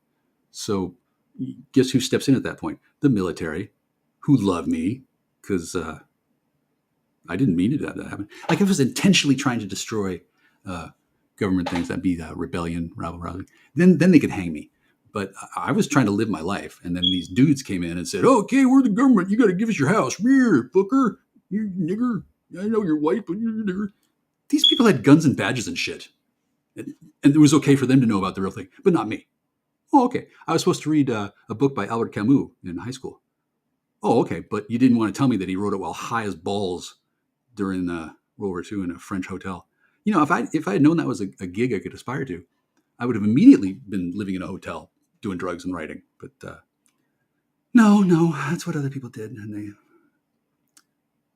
So guess who steps in at that point? The military, who love me because I didn't mean to have that happen. Like if I was intentionally trying to destroy government things, that'd be rebellion, rabble-rousing. Then they could hang me. But I was trying to live my life, and then these dudes came in and said, "Okay, we're the government. You got to give us your house. Here, fucker, you nigger. I know you're white, but you're a nigger." These people had guns and badges and shit, and it was okay for them to know about the real thing, but not me. Oh, okay. I was supposed to read a book by Albert Camus in high school. Oh, okay, but you didn't want to tell me that he wrote it while high as balls during World War II in a French hotel. If I had known that was a gig I could aspire to, I would have immediately been living in a hotel doing drugs and writing. But no, that's what other people did. And they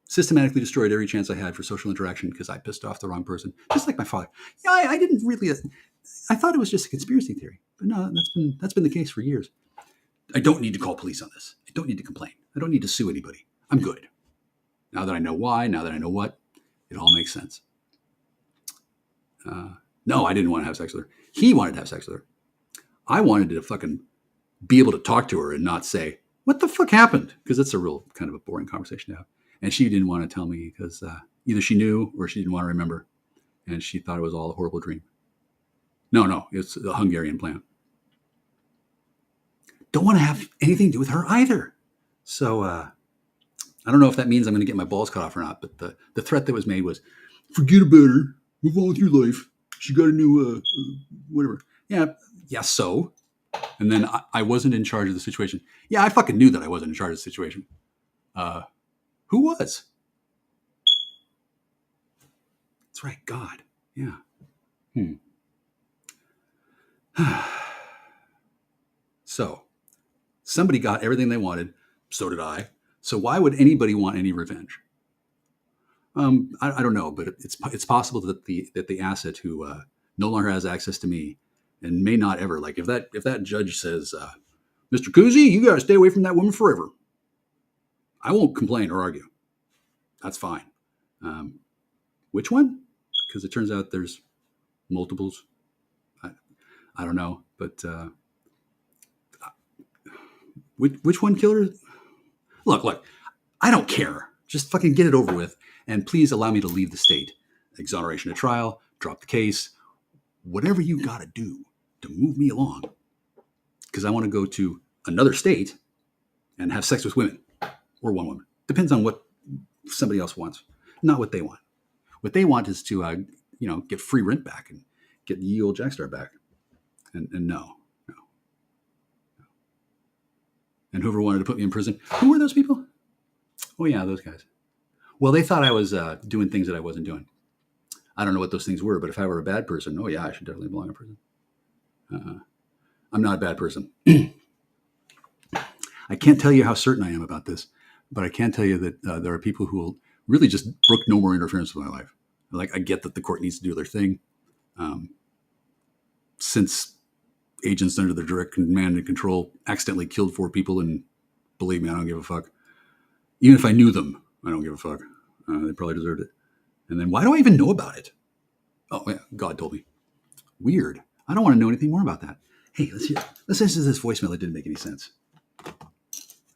systematically destroyed every chance I had for social interaction because I pissed off the wrong person. Just like my father. Yeah, I didn't really, I thought it was just a conspiracy theory. But no, that's been the case for years. I don't need to call police on this. I don't need to complain. I don't need to sue anybody. I'm good. Now that I know why, now that I know what, it all makes sense. No, I didn't want to have sex with her. He wanted to have sex with her. I wanted to fucking be able to talk to her and not say, "What the fuck happened?" Because that's a real kind of a boring conversation to have. And she didn't want to tell me because either she knew or she didn't want to remember. And she thought it was all a horrible dream. No, it's a Hungarian plan. Don't want to have anything to do with her either. So I don't know if that means I'm going to get my balls cut off or not. But the threat that was made was, forget about her. Move on with your life. She got a new whatever. Yeah, so? And then I wasn't in charge of the situation. Yeah, I fucking knew that I wasn't in charge of the situation. Who was? That's right, God. Yeah. So, somebody got everything they wanted. So did I. So why would anybody want any revenge? I don't know, but it's possible that the asset who no longer has access to me and may not ever, like if that judge says, "Mr. Kuzi, you got to stay away from that woman forever," I won't complain or argue. That's fine. Which one? Because it turns out there's multiples. I don't know, but which one killed her? Look, I don't care. Just fucking get it over with. And please allow me to leave the state. Exoneration of trial, drop the case, whatever you got to do to move me along. Because I want to go to another state and have sex with women or one woman. Depends on what somebody else wants, not what they want. What they want is to, get free rent back and get ye old Jackstar back. And no. And whoever wanted to put me in prison, who were those people? Oh yeah, those guys. Well, they thought I was doing things that I wasn't doing. I don't know what those things were, but if I were a bad person, oh yeah, I should definitely belong in prison. I'm not a bad person. I can't tell you how certain I am about this, but I can tell you that there are people who will really just brook no more interference with my life. Like, I get that the court needs to do their thing. Since agents under their direct command and control accidentally killed 4 people, and believe me, I don't give a fuck. Even if I knew them, I don't give a fuck. They probably deserved it. And then why do I even know about it? Oh, yeah, God told me. Weird. I don't want to know anything more about that. Hey, let's listen to this voicemail that didn't make any sense.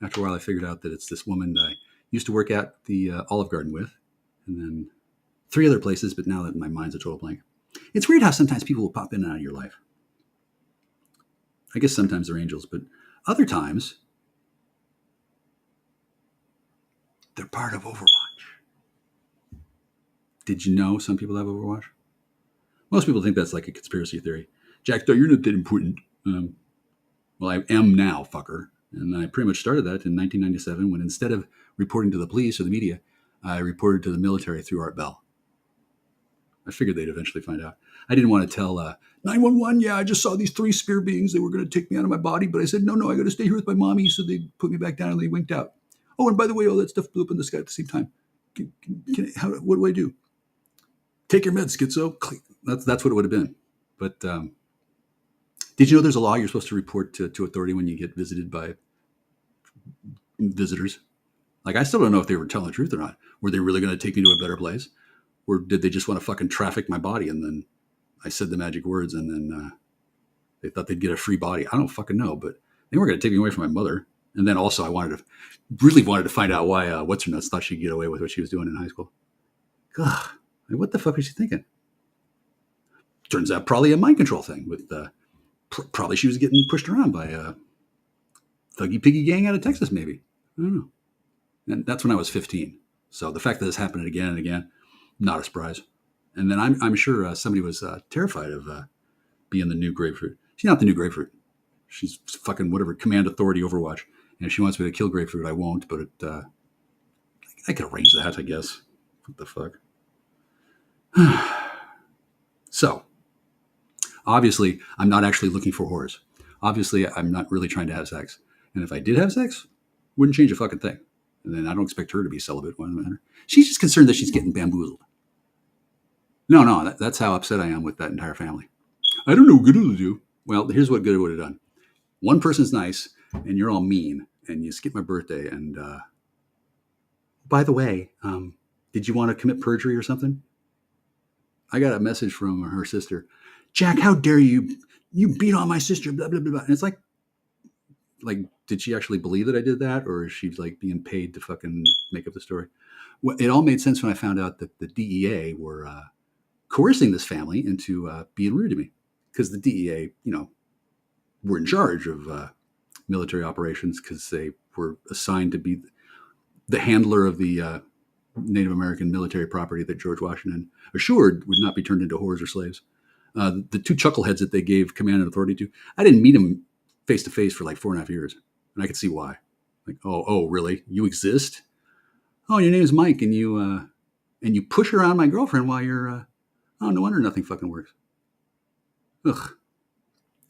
After a while, I figured out that it's this woman that I used to work at the Olive Garden with, and then 3 other places, but now that my mind's a total blank. It's weird how sometimes people will pop in and out of your life. I guess sometimes they're angels, but other times they're part of Overwatch. Did you know some people have Overwatch? Most people think that's like a conspiracy theory. Jack, you're not that important. Well, I am now, fucker. And I pretty much started that in 1997 when, instead of reporting to the police or the media, I reported to the military through Art Bell. I figured they'd eventually find out. I didn't want to tell 911, yeah, I just saw these 3 spear beings. They were going to take me out of my body. But I said, no, I got to stay here with my mommy. So they put me back down and they winked out. Oh, and by the way, all that stuff blew up in the sky at the same time. What do I do? Take your meds, schizo. That's what it would have been. But did you know there's a law you're supposed to report to authority when you get visited by visitors? Like, I still don't know if they were telling the truth or not. Were they really going to take me to a better place? Or did they just want to fucking traffic my body? And then I said the magic words, and then they thought they'd get a free body. I don't fucking know, but they weren't going to take me away from my mother. And then also I really wanted to find out why What's-Her-Nuts thought she'd get away with what she was doing in high school. God, what the fuck was she thinking? Turns out probably a mind control thing with probably she was getting pushed around by a thuggy piggy gang out of Texas, maybe. I don't know. And that's when I was 15. So the fact that this happened again and again, not a surprise. And then I'm sure somebody was terrified of being the new Grapefruit. She's not the new Grapefruit. She's fucking whatever, command authority Overwatch. And if she wants me to kill Grapefruit, I won't. But I could arrange that, I guess. What the fuck? So, obviously, I'm not actually looking for whores. Obviously, I'm not really trying to have sex. And if I did have sex, wouldn't change a fucking thing. And then I don't expect her to be celibate. Why does it matter? She's just concerned that she's getting bamboozled. No, that's how upset I am with that entire family. I don't know what good it'll do. Well, here's what good it would have done. One person's nice, and you're all mean, and you skip my birthday. And by the way, did you want to commit perjury or something? I got a message from her sister. Jack, how dare you? You beat on my sister, blah, blah, blah, blah. And it's like, did she actually believe that I did that? Or is she like being paid to fucking make up the story? Well, it all made sense when I found out that the DEA were coercing this family into being rude to me. Because the DEA, were in charge of military operations because they were assigned to be the handler of the Native American military property that George Washington assured would not be turned into whores or slaves. The 2 chuckleheads that they gave command and authority to, I didn't meet them face to face for like 4.5 years. And I could see why. Like, oh, really? You exist? Oh, your name's Mike, and you push around my girlfriend while you're, oh, no wonder nothing fucking works. Ugh.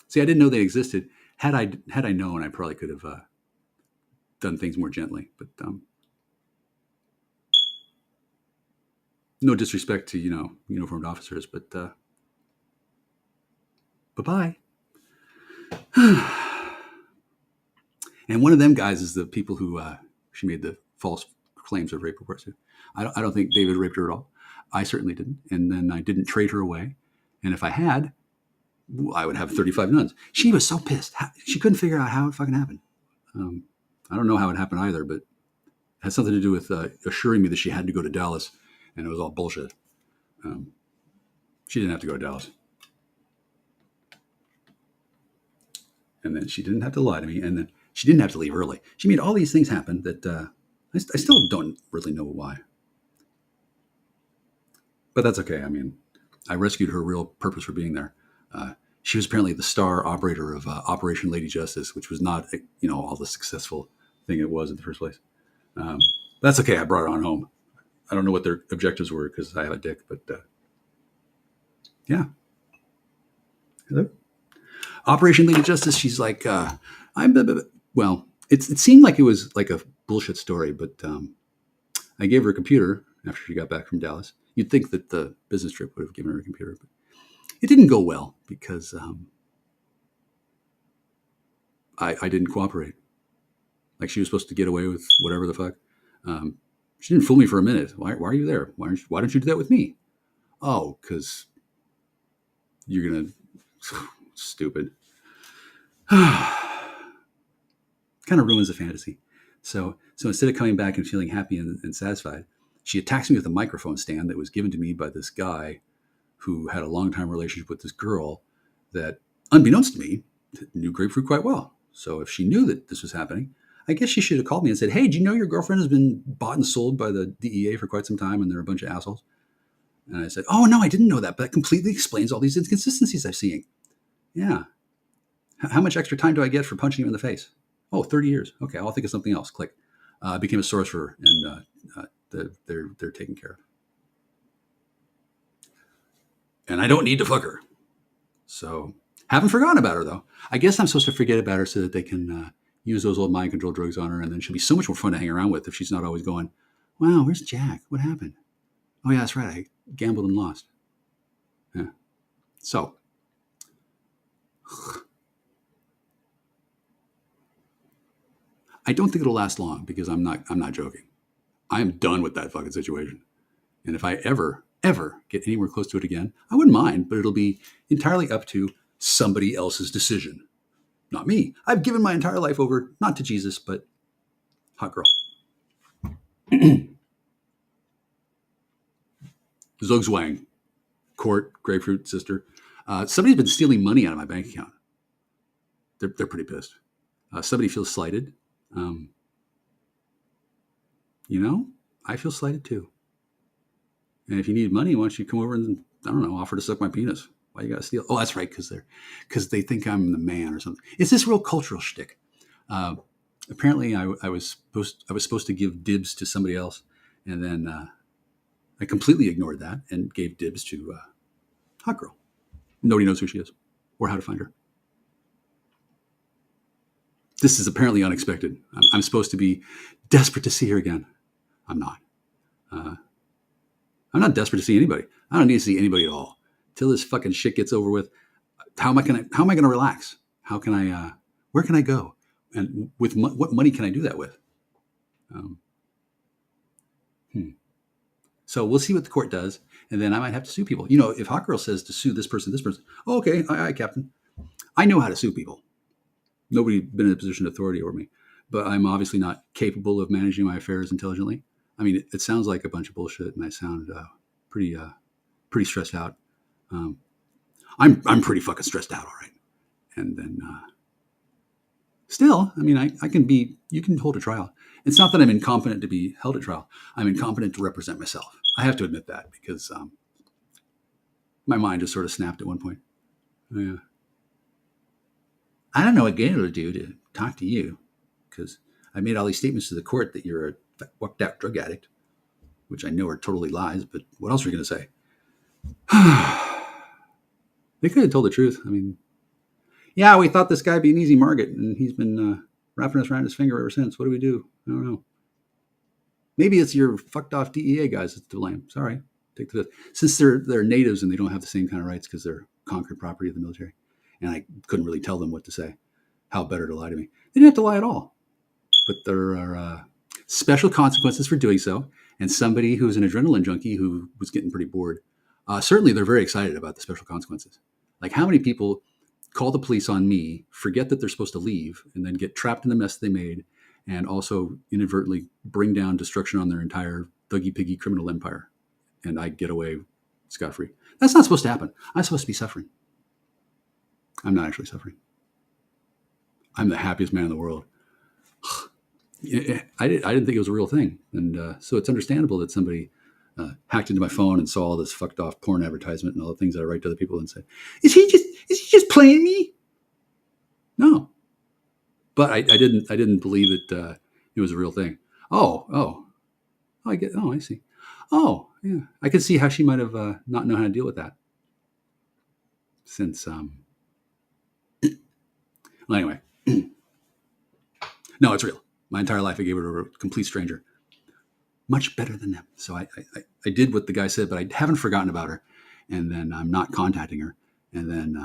See, I didn't know they existed. Had I known, I probably could have done things more gently. But no disrespect to uniformed officers, but bye-bye. And one of them guys is the people who she made the false claims of rape reports to. I don't think David raped her at all. I certainly didn't. And then I didn't trade her away. And if I had, I would have 35 nuns. She was so pissed. She couldn't figure out how it fucking happened. I don't know how it happened either, but it had something to do with assuring me that she had to go to Dallas, and it was all bullshit. She didn't have to go to Dallas. And then she didn't have to lie to me. And then She didn't have to leave early. She made all these things happen that I still don't really know why. But that's okay. I mean, I rescued her real purpose for being there. She was apparently the star operator of Operation Lady Justice, which was not, all the successful thing it was in the first place. Um, that's okay. I brought her on home. I don't know what their objectives were because I have a dick, but yeah. Hello? Operation Lady Justice. She's like, well, it seemed like it was like a bullshit story, but I gave her a computer after she got back from Dallas. You'd think that the business trip would have given her a computer, but it didn't go well because I didn't cooperate. Like she was supposed to get away with whatever the fuck. She didn't fool me for a minute. Why are you there? Why don't you do that with me? Oh, because you're gonna stupid. Kind of ruins the fantasy. So instead of coming back and feeling happy and satisfied, she attacks me with a microphone stand that was given to me by this guy who had a long time relationship with this girl that, unbeknownst to me, knew Grapefruit quite well. So if she knew that this was happening, I guess she should have called me and said, "Hey, do you know your girlfriend has been bought and sold by the DEA for quite some time and they're a bunch of assholes?" And I said, "Oh, no, I didn't know that, but that completely explains all these inconsistencies I'm seeing." Yeah. How much extra time do I get for punching you in the face? Oh, 30 years. Okay, I'll think of something else. Click. I became a sorcerer, and they're taken care of. And I don't need to fuck her. So, haven't forgotten about her, though. I guess I'm supposed to forget about her so that they can use those old mind control drugs on her, and then she'll be so much more fun to hang around with if she's not always going, "Wow, where's Jack? What happened? Oh, yeah, that's right. I gambled and lost." Yeah. So, I don't think it'll last long because I'm not joking. I am done with that fucking situation. And if I ever get anywhere close to it again, I wouldn't mind, but it'll be entirely up to somebody else's decision, not me. I've given my entire life over, not to Jesus, but hot girl. Zugzwang, court, grapefruit, sister. Somebody's been stealing money out of my bank account. They're pretty pissed. Somebody feels slighted. I feel slighted too. And if you need money, why don't you come over and, I don't know, offer to suck my penis? Why you got to steal? Oh, that's right, because they think I'm the man or something. It's this real cultural shtick. Apparently, I was supposed to give dibs to somebody else, and then I completely ignored that and gave dibs to hot girl. Nobody knows who she is or how to find her. This is apparently unexpected. I'm supposed to be desperate to see her again. I'm not. I'm not desperate to see anybody. I don't need to see anybody at all till this fucking shit gets over with. How am I going to relax? How can I? Where can I go? And with what money can I do that with? So we'll see what the court does, and then I might have to sue people. If Hot Girl says to sue this person, oh, okay, aye, Captain. I know how to sue people. Nobody's been in a position of authority over me, but I'm obviously not capable of managing my affairs intelligently. I mean, it sounds like a bunch of bullshit, and I sound pretty stressed out. I'm pretty fucking stressed out, all right. And then still, I mean, I can be. You can hold a trial. It's not that I'm incompetent to be held at trial. I'm incompetent to represent myself. I have to admit that because my mind just sort of snapped at one point. Yeah. I don't know what Gator would do to talk to you because I made all these statements to the court that you're a whacked out drug addict, which I know are totally lies, but what else are you going to say? They could have told the truth. I mean, yeah, we thought this guy'd be an easy market, and he's been wrapping us around his finger ever since. What do we do? I don't know. Maybe it's your fucked off DEA guys that's to blame. Sorry. Take the fifth. Since they're natives and they don't have the same kind of rights because they're conquered property of the military. And I couldn't really tell them what to say. How better to lie to me. They didn't have to lie at all. But there are special consequences for doing so. And somebody who's an adrenaline junkie who was getting pretty bored, certainly they're very excited about the special consequences. Like how many people call the police on me, forget that they're supposed to leave, and then get trapped in the mess they made, and also inadvertently bring down destruction on their entire thuggy piggy criminal empire. And I get away scot-free. That's not supposed to happen. I'm supposed to be suffering. I'm not actually suffering. I'm the happiest man in the world. I didn't think it was a real thing, and so it's understandable that somebody hacked into my phone and saw all this fucked off porn advertisement and all the things that I write to other people and say, is he just playing me? No, but I didn't believe it was a real thing. Oh, I get. Oh, I see. Oh, yeah, I can see how she might have not known how to deal with that. Since well, anyway, no, it's real. My entire life, I gave it to a complete stranger. Much better than them. So I did what the guy said, but I haven't forgotten about her. And then I'm not contacting her. And then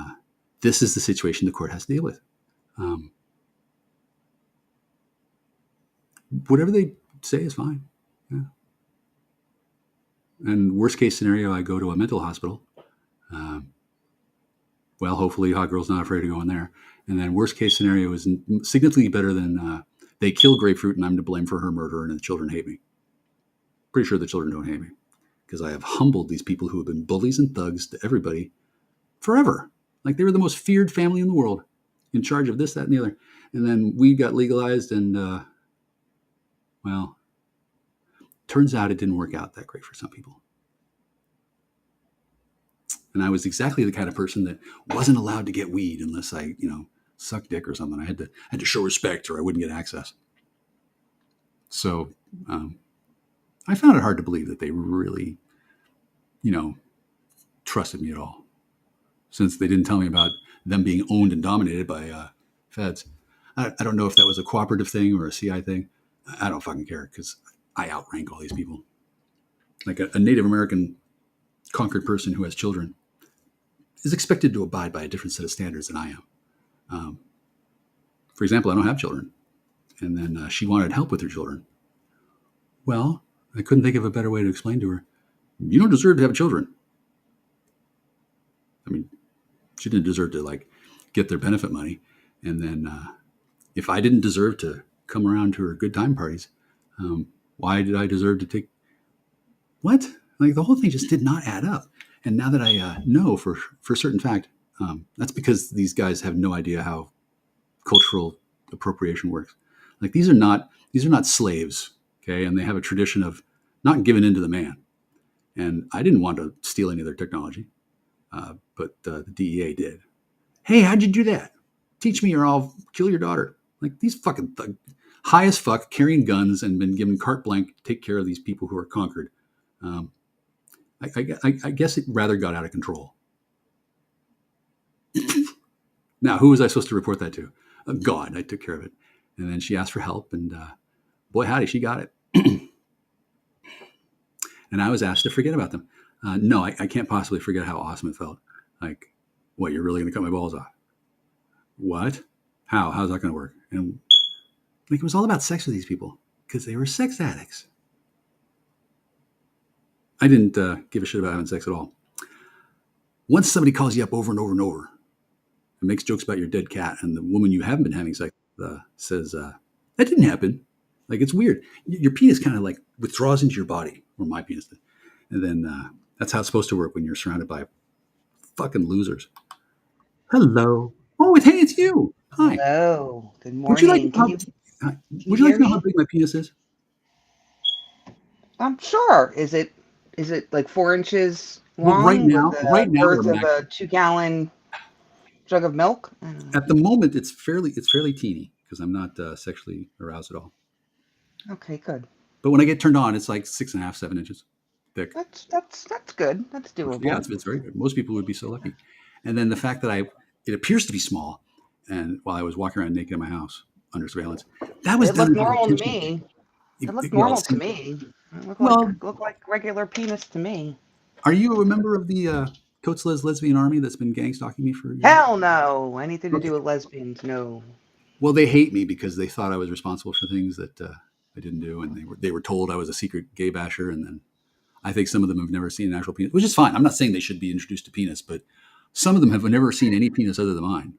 this is the situation the court has to deal with. Um, whatever they say is fine. Yeah. And worst case scenario, I go to a mental hospital. Um, well, hopefully, Hot Girl's not afraid to go in there. And then worst case scenario is significantly better than they kill Grapefruit and I'm to blame for her murder and the children hate me. Pretty sure the children don't hate me because I have humbled these people who have been bullies and thugs to everybody forever. Like they were the most feared family in the world, in charge of this, that, and the other. And then we got legalized, and well, turns out it didn't work out that great for some people. And I was exactly the kind of person that wasn't allowed to get weed unless I, sucked dick or something. I had to show respect, or I wouldn't get access. So I found it hard to believe that they really, trusted me at all, since they didn't tell me about them being owned and dominated by feds. I don't know if that was a cooperative thing or a CI thing. I don't fucking care because I outrank all these people. Like a Native American conquered person who has children is expected to abide by a different set of standards than I am. For example, I don't have children. And then she wanted help with her children. Well, I couldn't think of a better way to explain to her, you don't deserve to have children. I mean, she didn't deserve to get their benefit money. And then if I didn't deserve to come around to her good time parties, why did I deserve to take what? Like the whole thing just did not add up. And now that I know for certain fact, that's because these guys have no idea how cultural appropriation works. Like these are not slaves, okay? And they have a tradition of not giving in to the man. And I didn't want to steal any of their technology, but the DEA did. Hey, how'd you do that? Teach me or I'll kill your daughter. Like these fucking high as fuck, carrying guns and been given carte blanche to take care of these people who are conquered. I guess it rather got out of control. Now, who was I supposed to report that to? God, I took care of it. And then she asked for help, and boy, howdy, she got it. And I was asked to forget about them. No, I can't possibly forget how awesome it felt. Like, what, you're really going to cut my balls off? What? How? How's that going to work? And it was all about sex with these people because they were sex addicts. I didn't give a shit about having sex at all. Once somebody calls you up over and over and over and makes jokes about your dead cat, and the woman you haven't been having sex with says, that didn't happen. Like, it's weird. Your penis kind of withdraws into your body, or my penis did. And then that's how it's supposed to work when you're surrounded by fucking losers. Hello. Oh, hey, it's you. Hi. Hello. Good Would you like morning. to know would you like to know how big my penis is? I'm sure. Is it like 4 inches Well, long with the we're girth of max. a 2-gallon jug of milk? I don't know. At the moment, it's fairly teeny because I'm not sexually aroused at all. Okay, good. But when I get turned on, it's like 6.5, 7 inches thick. That's good. That's doable. Yeah, it's very good. Most people would be so lucky. And then the fact that it appears to be small, and while I was walking around naked in my house under surveillance, that was It done looked in normal to intention. me. It looked normal to me. It looked like regular penis to me. Are you a member of the Coatsle's lesbian army that's been gang stalking me for years? Hell no. Anything to do with lesbians? No. Well, they hate me because they thought I was responsible for things that I didn't do, and they were told I was a secret gay basher. And then I think some of them have never seen an actual penis, which is fine. I'm not saying they should be introduced to penis, but some of them have never seen any penis other than mine,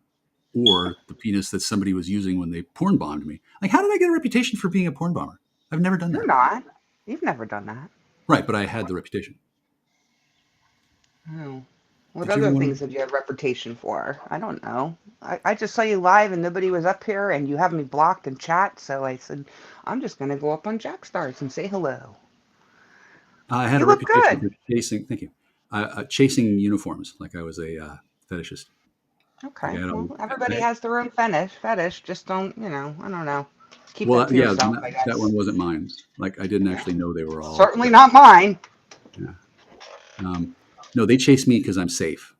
or the penis that somebody was using when they porn bombed me. Like, how did I get a reputation for being a porn bomber? I've never done that. You're not. You've never done that. Right, but I had the reputation. Oh. What Did you ever other want things did you have reputation for? I don't know. I just saw you live and nobody was up here and you have me blocked in chat, so I said, I'm just going to go up on Jackstars and say hello. I had a You look reputation good. for chasing. Thank you. Chasing uniforms, like I was a fetishist. Like Okay. Well, everybody has their own fetish. Just don't, I don't know. Keep that well, to yeah, yourself, I that guess. one wasn't mine. Like I didn't Yeah. actually know they were all. Certainly not mine. Yeah. No, they chase me because I'm safe.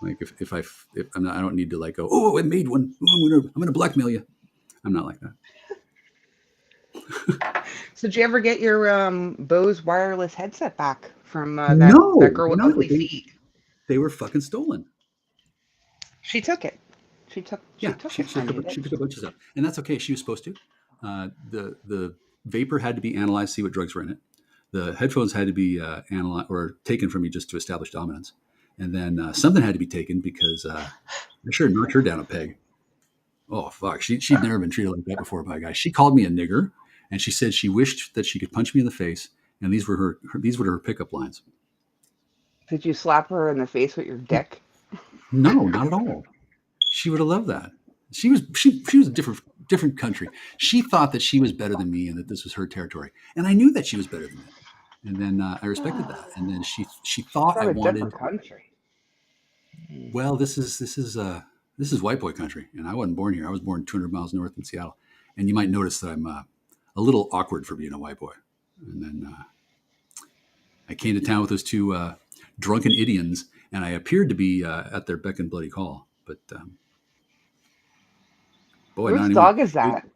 Like if I'm not, I don't need to like go. Oh, I made one. Oh, I'm gonna blackmail you. I'm not like that. So did you ever get your Bose wireless headset back from that No, girl with no, ugly feet? they were fucking stolen. She took it. She Yeah, took she, it she from took you, a, she didn't took a she? bunch of stuff, and that's okay. She was supposed to. The vapor had to be analyzed, see what drugs were in it. The headphones had to be analyzed or taken from me just to establish dominance, and then something had to be taken because I sure knocked her down a peg. Oh fuck, she'd never been treated like that before by a guy. She called me a nigger, and she said she wished that she could punch me in the face, and these were her pickup lines. Did you slap her in the face with your dick? No, not at all. She would have loved that. She was a different country. She thought that she was better than me and that this was her territory, and I knew that she was better than me. And then I respected that. And then she thought I From a wanted. different country. Well, this is white boy country, and I wasn't born here. I was born 200 miles north in Seattle, and you might notice that I'm a little awkward for being a white boy. And then I came to town with those two drunken Indians, and I appeared to be at their beck and bloody call, but. Boy, not Whose anymore. dog is that?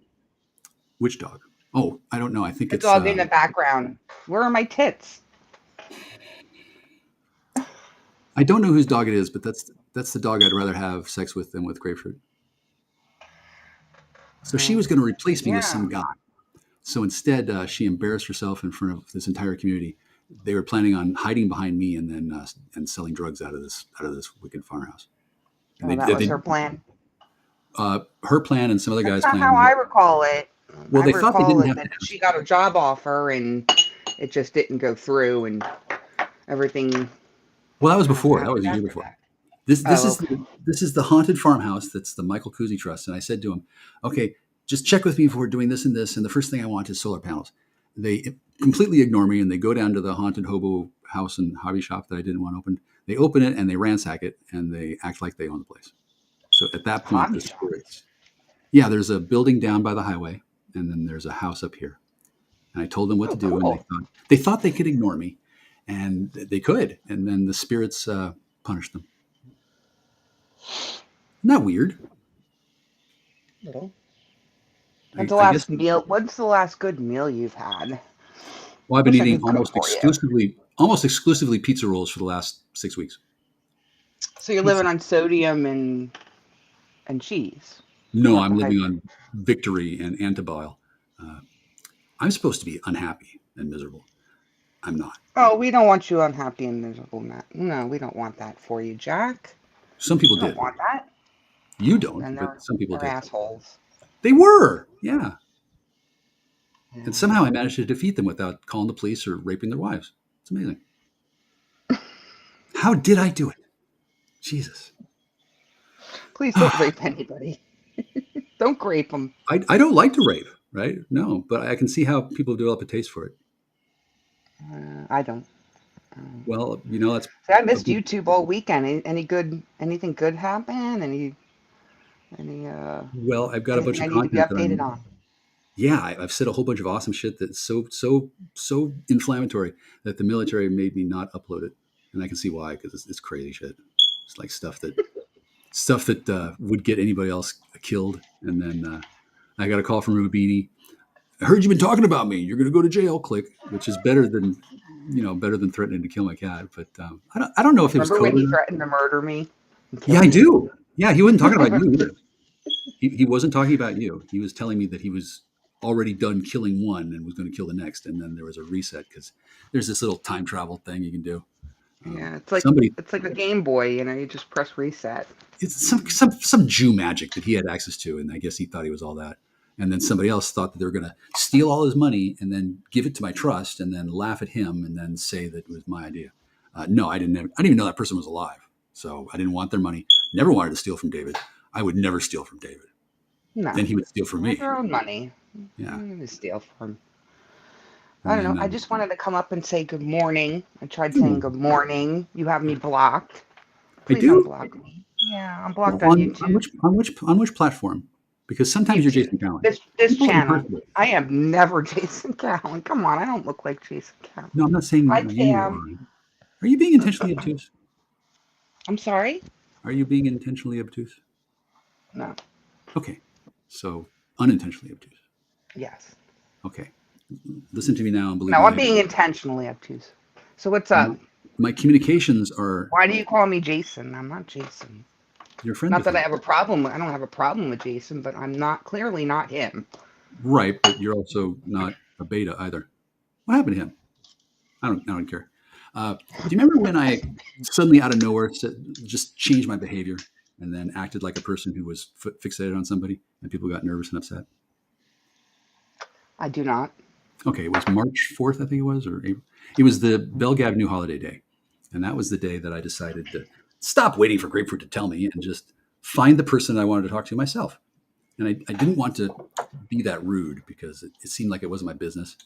Which dog? Oh, I don't know. I think The it's. dog in the background. Where are my tits? I don't know whose dog it is, but that's the dog I'd rather have sex with than with grapefruit. So she was going to replace me with Yeah. some guy. So instead, she embarrassed herself in front of this entire community. They were planning on hiding behind me and then and selling drugs out of this wicked farmhouse. And Oh, that was her plan. her plan and some other That's guys' not how plan. I recall it. Well, I they thought they recall didn't it have that to. she got a job offer and it just didn't go through and everything Well, that was before. That happened was a year after before. that. This Oh, is okay. this is the haunted farmhouse that's the Michael Kuzi Trust. And I said to him, okay, just check with me if we're doing this and this. And the first thing I want is solar panels. They completely ignore me and they go down to the haunted hobo house and hobby shop that I didn't want opened. They open it and they ransack it and they act like they own the place. So at that point, Hobby the shop. spirits. Yeah, there's a building down by the highway and then there's a house up here. And I told them what Oh, to do, and cool. they thought they could ignore me, and they could. And then the spirits punished them. Isn't that weird? Little. I guess. What's the last good meal you've had? Well, I've been Wish I eating could cook for you. almost exclusively pizza rolls for the last 6 weeks. So you're living Pizza. on sodium and cheese. No, I'm living Carbohydrate. on Victory and Antibile. Uh, I'm supposed to be unhappy and miserable. I'm not. Oh, we don't want you unhappy and miserable, Matt. No, we don't want that for you, Jack. Some people We don't did. want that. You don't, Then but some people they're did. assholes. They were, yeah. And Yeah. somehow I managed to defeat them without calling the police or raping their wives. It's amazing. How did I do it? Jesus. Please don't rape anybody. Don't grape them. I don't like to rape, right? No, but I can see how people develop a taste for it. I don't. Well, that's See, I a missed big. YouTube all weekend. Anything good happen? Any Well, I've got a bunch anything I of need to be content that updated on? yeah, I've said a whole bunch of awesome shit that's so inflammatory that the military made me not upload it, and I can see why because it's crazy shit. It's like stuff that would get anybody else killed, and then I got a call from Rubini. I heard you've been talking about me. You're going to go to jail. Click, which is better than threatening to kill my cat. But I don't know if it was Remember when he coded. threatened to murder me and Yeah, kill I me? do. Yeah, he wasn't talking about you either. He wasn't talking about you. He was telling me that he was already done killing one and was going to kill the next, and then there was a reset because there's this little time travel thing you can do. Yeah, Somebody, it's like a Game Boy. You just press reset. it's some Jew magic that he had access to, and I guess he thought he was all that. And then somebody else thought that they were going to steal all his money and then give it to my trust, and then laugh at him, and then say that it was my idea. No, I didn't even know that person was alive. So I didn't want their money. Never wanted to steal from David. I would never steal from David. No. Then he would steal from Have me. your own money. Yeah. I'm gonna steal from. I And don't know. then I just wanted to come up and say good morning. I tried saying good morning. You have me blocked. I Please do. unblock me. Yeah, I'm Well, blocked on YouTube. on which platform? Because sometimes you're YouTube. Jason Cowan. This People are channel. impersonate. I am never Jason Cowan. Come on, I don't look like Jason Cowan. No, I'm not saying Hi you Tam. are. Are you being intentionally obtuse? I'm sorry? Are you being intentionally obtuse? No. Okay. So unintentionally obtuse. Yes. Okay. Listen to me now and believe No, me I'm later. being intentionally obtuse. So what's up? My communications are. Why do you call me Jason? I'm not Jason. You're friends Not with that I him. have a problem. I don't have a problem with Jason, but I'm not clearly not him. Right, but you're also not a beta either. What happened to him? I don't care. Do you remember when I suddenly out of nowhere just changed my behavior and then acted like a person who was fixated on somebody and people got nervous and upset? I do not. Okay, it was March 4th, I think it was, or April. It was the Belgab New Holiday Day. And that was the day that I decided to stop waiting for Grapefruit to tell me and just find the person I wanted to talk to myself. And I didn't want to be that rude because it seemed like it wasn't my business.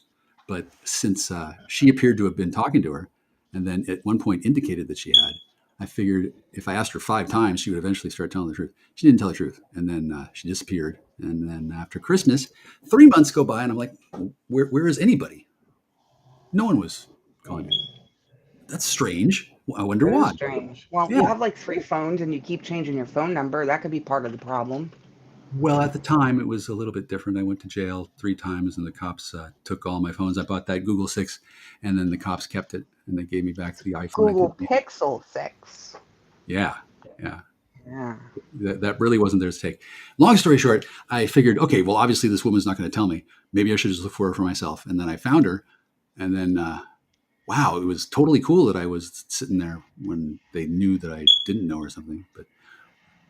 But since she appeared to have been talking to her and then at one point indicated that she had, I figured if I asked her 5 times, she would eventually start telling the truth. She didn't tell the truth. And then she disappeared. And then after Christmas, 3 months go by and I'm like, where is anybody? No one was calling me. That's strange. I wonder That is why. strange. Well, Yeah. you have like 3 phones and you keep changing your phone number. That could be part of the problem. Well, at the time, it was a little bit different. I went to jail 3 times, and the cops took all my phones. I bought that Google 6, and then the cops kept it, and they gave me back the iPhone. Google Pixel 6. Yeah. Yeah. That really wasn't theirs to take. Long story short, I figured, okay, well, obviously this woman's not going to tell me. Maybe I should just look for her for myself. And then I found her, and then, wow, it was totally cool that I was sitting there when they knew that I didn't know or something. But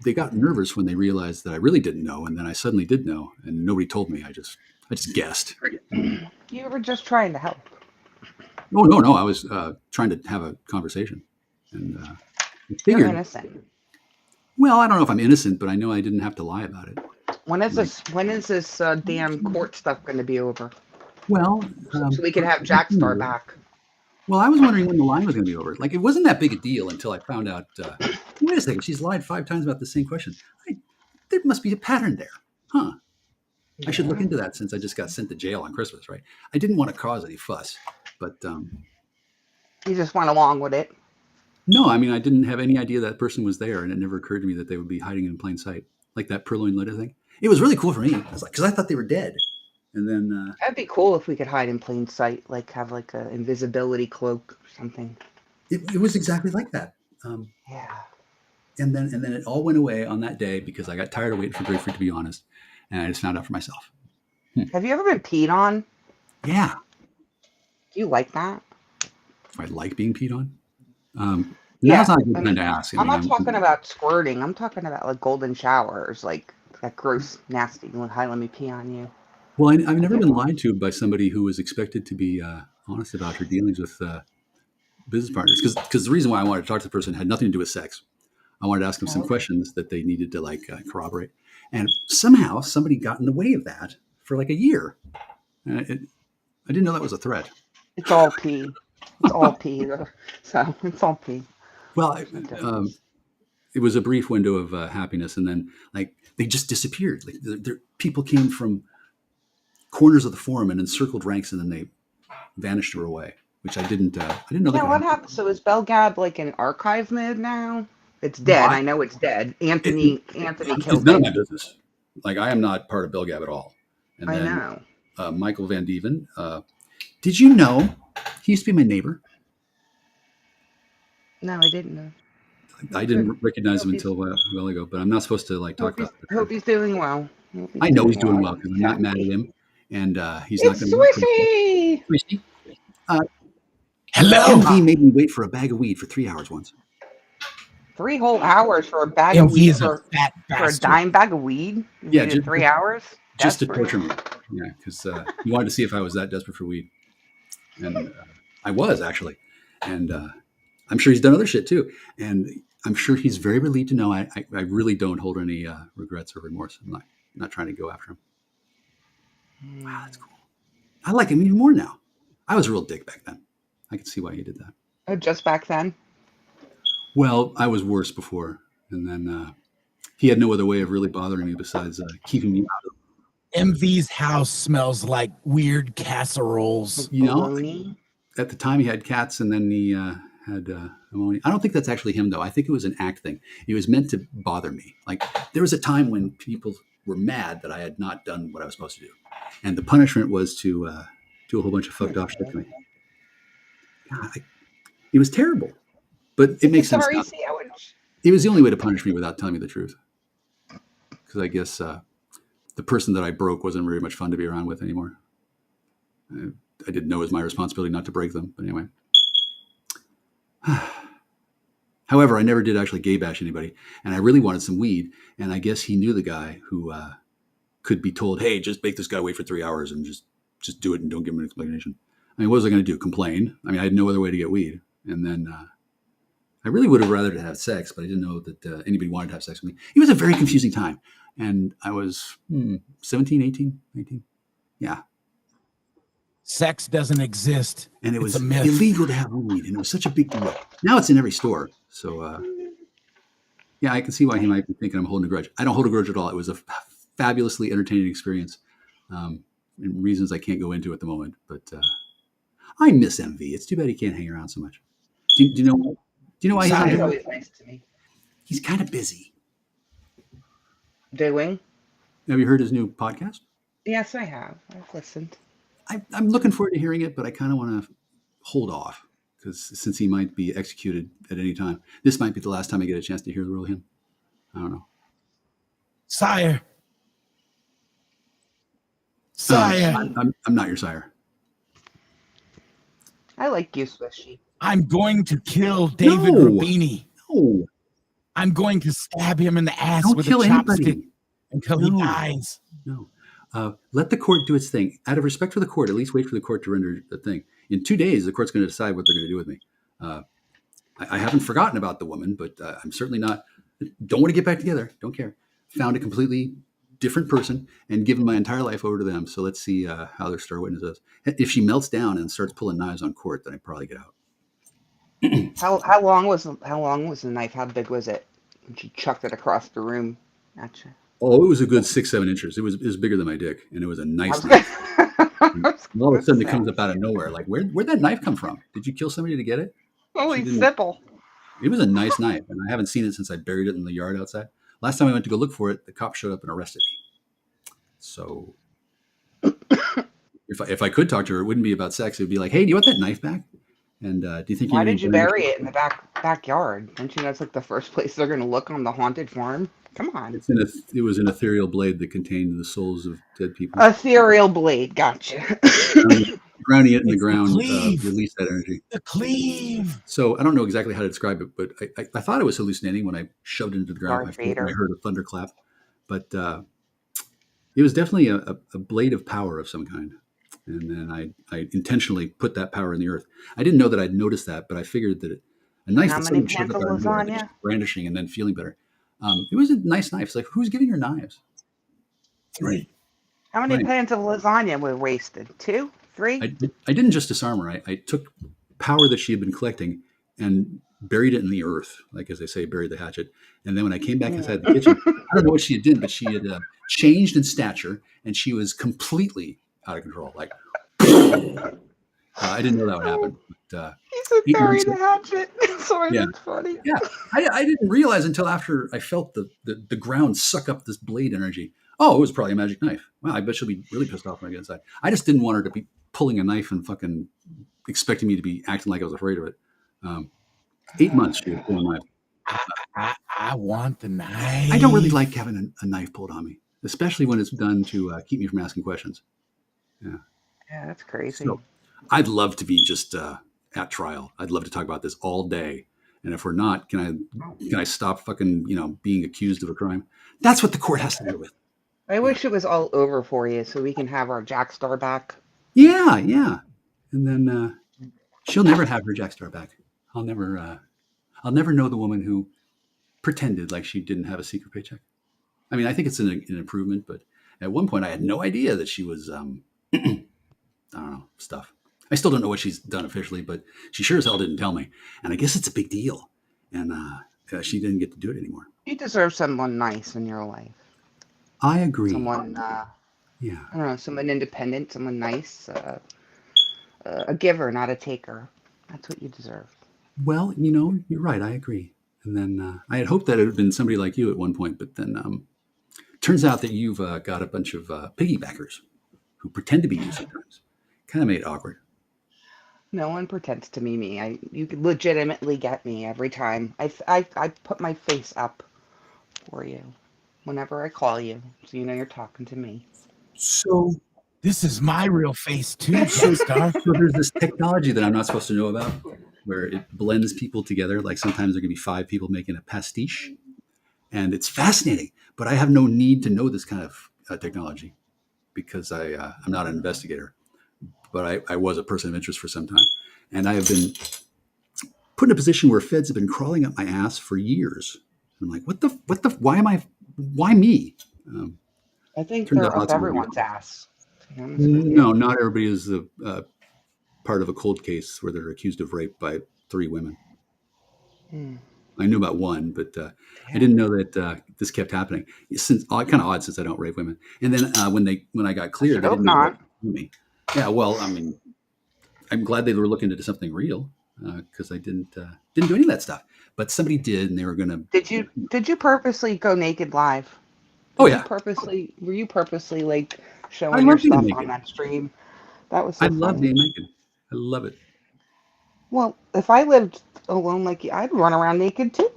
they got nervous when they realized that I really didn't know, and then I suddenly did know, and nobody told me. I just guessed. You were just trying to help. No. I was trying to have a conversation, and I You're figured. innocent. Well, I don't know if I'm innocent, but I know I didn't have to lie about it. When is this damn court stuff going to be over? Well, So we can have Jackstar back. Well, I was wondering when the line was going to be over. Like, it wasn't that big a deal until I found out. Wait a second, she's lied 5 times about the same question. There must be a pattern there, huh? I should look into that since I just got sent to jail on Christmas, right? I didn't want to cause any fuss, but You just went along with it. no, I mean, I didn't have any idea that person was there, and it never occurred to me that they would be hiding in plain sight, like that purloined letter thing. It was really cool for me. I was like, because I thought they were dead, and then That'd be cool if we could hide in plain sight, like have like an invisibility cloak or something. it was exactly like that. Yeah. And then it all went away on that day because I got tired of waiting for Grapefruit to be honest, and I just found out for myself. Have you ever been peed on? Yeah. Do you like that? Do I like being peed on? Yeah. Now's not a good time to ask. I'm not talking about squirting. I'm talking about like golden showers, like that gross, nasty. Hi, let me pee on you. Well, I've never been lied to by somebody who was expected to be honest about her dealings with business partners. Because the reason why I wanted to talk to the person had nothing to do with sex. I wanted to ask them some questions that they needed to corroborate. And somehow somebody got in the way of that for like a year. I didn't know that was a threat. It's all pee. It's all pee. So it's all pee. Well, it was a brief window of happiness, and then they just disappeared. People came from corners of the forum and encircled ranks, and then they vanished or away, which I didn't know. Yeah, what happened? So is Belgab like in archive mode now? It's dead. I know it's dead. Anthony killed it's it. none of my business. Like, I am not part of Belgab at all. And I then, know. Michael Van Dieven. Did you know he used to be my neighbor? No, I didn't know. I didn't recognize him until a while ago, but I'm not supposed to talk about it. Hope he's doing well. I know he's doing well because I'm not mad at him, and he's not It's going to. Swishy! Hello. MV made me wait for a bag of weed for 3 hours once. 3 whole hours for a bag of MV weed is a fat for a bastard. dime bag of weed? You Yeah, waited 3 hours? Just to Desperate. torture me. Yeah, because he wanted to see if I was that desperate for weed, and I was actually. And I'm sure he's done other shit too, and I'm sure he's very relieved to know I really don't hold any regrets or remorse. I'm not trying to go after him. Wow, that's cool. I like him even more now. I was a real dick back then. I can see why he did that. Oh, just back then? Well, I was worse before, and then he had no other way of really bothering me besides keeping me out of. MV's house smells like weird casseroles. You know, Baloney? at the time he had cats, and then he had ammonia. I don't think that's actually him, though. I think it was an act thing. It was meant to bother me. Like, there was a time when people were mad that I had not done what I was supposed to do, and the punishment was to do a whole bunch of fucked off shit to me. God, it was terrible, but it makes sense now. It was the only way to punish me without telling me the truth, because I guess the person that I broke wasn't very much fun to be around with anymore. I didn't know it was my responsibility not to break them, but anyway. However, I never did actually gay bash anybody, and I really wanted some weed, and I guess he knew the guy who could be told, hey, just make this guy wait for 3 hours and just do it and don't give him an explanation. I mean, what was I going to do? Complain? I mean, I had no other way to get weed. And then I really would have rather to have sex, but I didn't know that anybody wanted to have sex with me. It was a very confusing time. And I was 17, 18, 19. Yeah. Sex doesn't exist. And it was a myth. illegal to have weed, and it was such a big deal. Now it's in every store. So, yeah, I can see why he might be thinking I'm holding a grudge. I don't hold a grudge at all. It was a fabulously entertaining experience, and reasons I can't go into at the moment. But I miss MV. It's too bad he can't hang around so much. Do you know why He's always nice to me. He's kind of busy. Doing? Have you heard his new podcast? Yes, I have. I've listened. I'm looking forward to hearing it, but I kind of want to hold off because since he might be executed at any time, this might be the last time I get a chance to hear the real him. I don't know. Sire. I'm not your sire. I like you, Swishy. I'm going to kill David Rubini. No. I'm going to stab him in the ass Don't with kill a chopstick anybody. until he dies. No. Let the court do its thing. Out of respect for the court, at least wait for the court to render the thing. In 2 days, the court's going to decide what they're going to do with me. I haven't forgotten about the woman, but I'm certainly not. Don't want to get back together. Don't care. Found a completely different person and given my entire life over to them. So let's see how their star witness is. If she melts down and starts pulling knives on court, then I'd probably get out. How long was the knife? How big was it? When she chucked it across the room at you. Oh, it was a good 6-7 inches. It was bigger than my dick, and it was a nice knife. All of a sudden, it comes up out of nowhere. Like, where'd that knife come from? Did you kill somebody to get it? Holy simple. It was a nice knife, and I haven't seen it since I buried it in the yard outside. Last time I went to go look for it, the cop showed up and arrested me. So, if I could talk to her, it wouldn't be about sex. It would be like, hey, do you want that knife back? And do you think? Why did you bury it in the backyard? Don't you know that's like the first place they're going to look on the haunted farm? Come on. It was an ethereal blade that contained the souls of dead people. Ethereal blade, gotcha. Grounding it in the ground, release that energy. The cleave. So I don't know exactly how to describe it, but I thought it was hallucinating when I shoved it into the ground. I heard a thunderclap, but it was definitely a blade of power of some kind. And then I intentionally put that power in the earth. I didn't know that I'd noticed that, but I figured that a knife How that many someone pans of lasagna? brandishing and then feeling better. It was a nice knife. It's like, who's giving your knives? 3. How many pans of lasagna were wasted? 2? 3? I didn't just disarm her. I took power that she had been collecting and buried it in the earth, like as they say, bury the hatchet. And then when I came back inside the kitchen, I don't know what she did, but she had changed in stature, and she was completely out of control. Like, I didn't know that would happen. But, he said bury the hatchet. Sorry, yeah. That's funny. Yeah, I didn't realize until after I felt the ground suck up this blade energy. Oh, it was probably a magic knife. Well, I bet she'll be really pissed off when I get inside. I just didn't want her to be pulling a knife and fucking expecting me to be acting like I was afraid of it. 8 months she was pulling a knife. I want the knife. I don't really like having a knife pulled on me, especially when it's done to keep me from asking questions. Yeah. Yeah, that's crazy. So, I'd love to be just at trial. I'd love to talk about this all day. And if we're not, can I stop fucking, being accused of a crime? That's what the court has to deal with. I wish it was all over for you so we can have our Jack Star back. Yeah. And then she'll never have her Jack Star back. I'll never know the woman who pretended like she didn't have a secret paycheck. I mean, I think it's an improvement, but at one point I had no idea that she was, I don't know, stuff. I still don't know what she's done officially, but she sure as hell didn't tell me. And I guess it's a big deal. And she didn't get to do it anymore. You deserve someone nice in your life. I agree. Someone, Yeah. I don't know, someone independent, someone nice, a giver, not a taker. That's what you deserve. Well, you're right. I agree. And then I had hoped that it had been somebody like you at one point, but then turns out that you've got a bunch of piggybackers who pretend to be you sometimes. Kind of made it awkward. No one pretends to be me. You could legitimately get me every time. I put my face up for you whenever I call you, so you know you're talking to me. So This is my real face too, Jackstar. So there's this technology that I'm not supposed to know about where it blends people together. Like sometimes there can be 5 people making a pastiche. And it's fascinating. But I have no need to know this kind of technology because I'm not an investigator. But I was a person of interest for some time. And I have been put in a position where feds have been crawling up my ass for years. I'm like, why me? I think Turns they're out up lots of them do. everyone's ass. To be honest with you. No, not everybody is part of a cold case where they're accused of rape by 3 women. I knew about one, but I didn't know that this kept happening. Since kind of odd, since I don't rape women. And then when I got cleared, they hope didn't know not. what to do me. Yeah, well, I mean, I'm glad they were looking into something real because I didn't do any of that stuff. But somebody did, and they were going to. Did you purposely go naked live? Oh yeah, Were you purposely like I showing your love being stuff on naked. that stream? That was I so love funny. being naked. I love it. Well, if I lived alone like you, I'd run around naked too.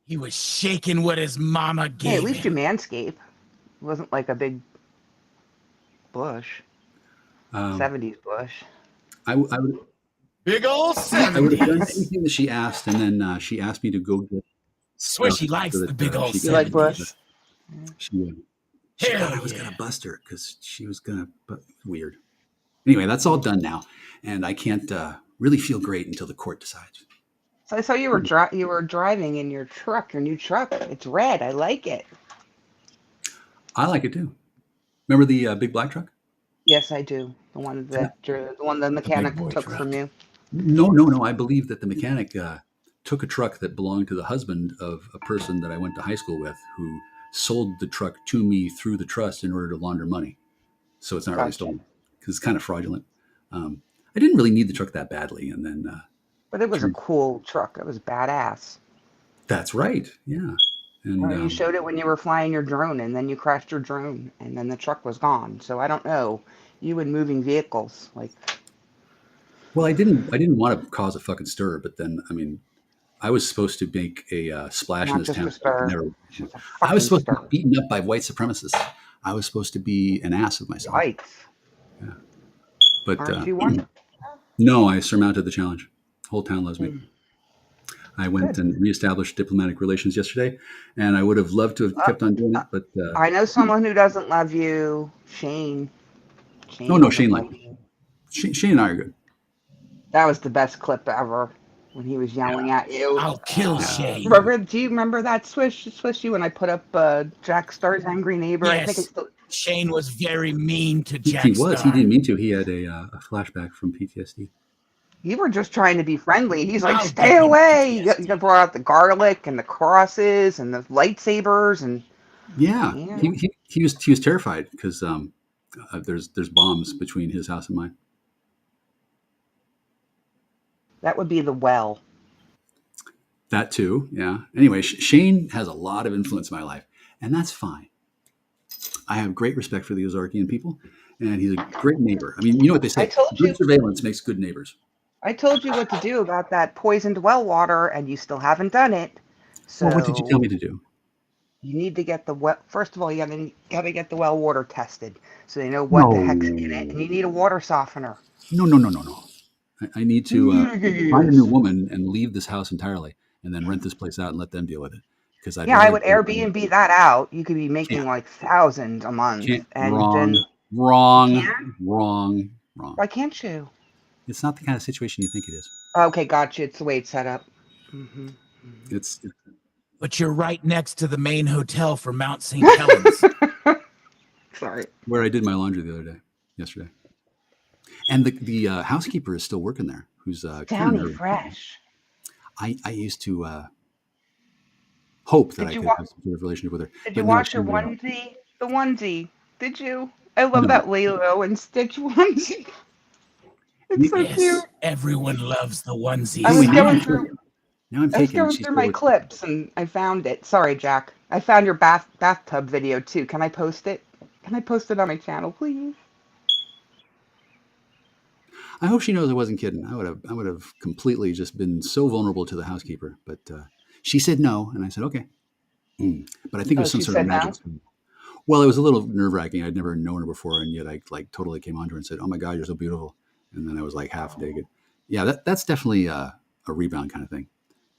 He was shaking what his mama Hey, at gave least you him. manscape. It wasn't like a big bush, Um, 70s bush. I would Big old I would have done 70s. anything that she asked, and then she asked me to go get stuff Swishy so likes the big that old she You could. like bush? 70s. She she thought Hell I was gonna yeah. bust her because she was gonna. But weird. Anyway, that's all done now, and I can't really feel great until the court decides. So I saw you were driving in your truck, your new truck. It's red. I like it. I like it too. Remember the big black truck? Yes, I do. The one the The big mechanic boy took from truck. you. No. I believe that the mechanic took a truck that belonged to the husband of a person that I went to high school with, who sold the truck to me through the trust in order to launder money. So it's not really Gotcha. stolen because it's kind of fraudulent. I didn't really need the truck that badly, and then But it was a turned. cool truck. It was badass. That's right. Yeah, and You showed it when you were flying your drone, and then you crashed your drone, and then the truck was gone. So I don't know. You and moving vehicles, like well, I didn't want to cause a fucking stir, but then I mean, I was supposed to make a splash in not this just town. a stir, Never. just a I was fucking supposed to be stir. beaten up by white supremacists. I was supposed to be an ass of myself. Yikes! Yeah. But Aren't you one? no, I surmounted the challenge. The whole town loves me. Hmm, I went good. and reestablished diplomatic relations yesterday, and I would have loved to have Uh, kept on doing uh, it, but I know someone who doesn't love you, Shane. oh Shane no, doesn't Shane liked like me. you. Shane and I are good. That was the best clip ever when he was Yeah, yelling at you. I'll kill yeah. Shane. Remember? Do you remember that Swishy when I put up Jack Star's angry neighbor? I think it's Yes, still. Shane was very mean to He was. He Jackstar. didn't mean to. He had a flashback from PTSD. You were just trying to be friendly. He's like, I'll give stay him away. You PTSD. brought out the garlic and the crosses and the lightsabers and Yeah, yeah, he was terrified because there's bombs between his house and mine. that would be the well. That too. Yeah. Anyway, Shane has a lot of influence in my life, and that's fine. I have great respect for the Ozarkian people, and he's a great neighbor. I mean, you know what they I say: told good you. surveillance makes good neighbors. I told you what to do about that poisoned well water, and you still haven't done it. Well, what did you tell So me to do? you need to get the well. First of all, you gotta get the well water tested so they know what the heck's in it, No, and you need a water softener. no. I need to find a new Yes. woman and leave this house entirely, and then rent this place out and let them deal with it. Because I'd Yeah, I rather would Airbnb that out. You could be making can't like thousands a month, can't and then wrong you wrong can. wrong wrong. Why can't you? It's not the kind of situation you think it is. Okay, gotcha. It's the way it's set up. Mm-hmm. It's But you're right next to the main hotel for Mount St. Helens. Sorry. where I did my laundry the other day, yesterday. And the housekeeper is still working there, who's kind of Downy nervous. Fresh. I used to hope that Did I you could wa- have some sort of relationship with her, Did you but no, wash she your onesie? The onesie. Did you? I love no. that Lilo and Stitch onesie. It's You- so cute. Yes, everyone loves the I Anyway, was onesies. going through now I'm I was taken. going She's through still my with. clips and I found it. Sorry, Jack. I found your bathtub video too. Can I post it? Can I post it on my channel, please? I hope she knows I wasn't kidding. I would have completely just been so vulnerable to the housekeeper, but she said no, and I said okay. But I think it Oh, was some she sort of said magic no. spell. Well, it was a little nerve wracking. I'd never known her before, and yet I like totally came on to her and said, "Oh my God, you're so beautiful." And then I was like half naked. Yeah, that's definitely a rebound kind of thing.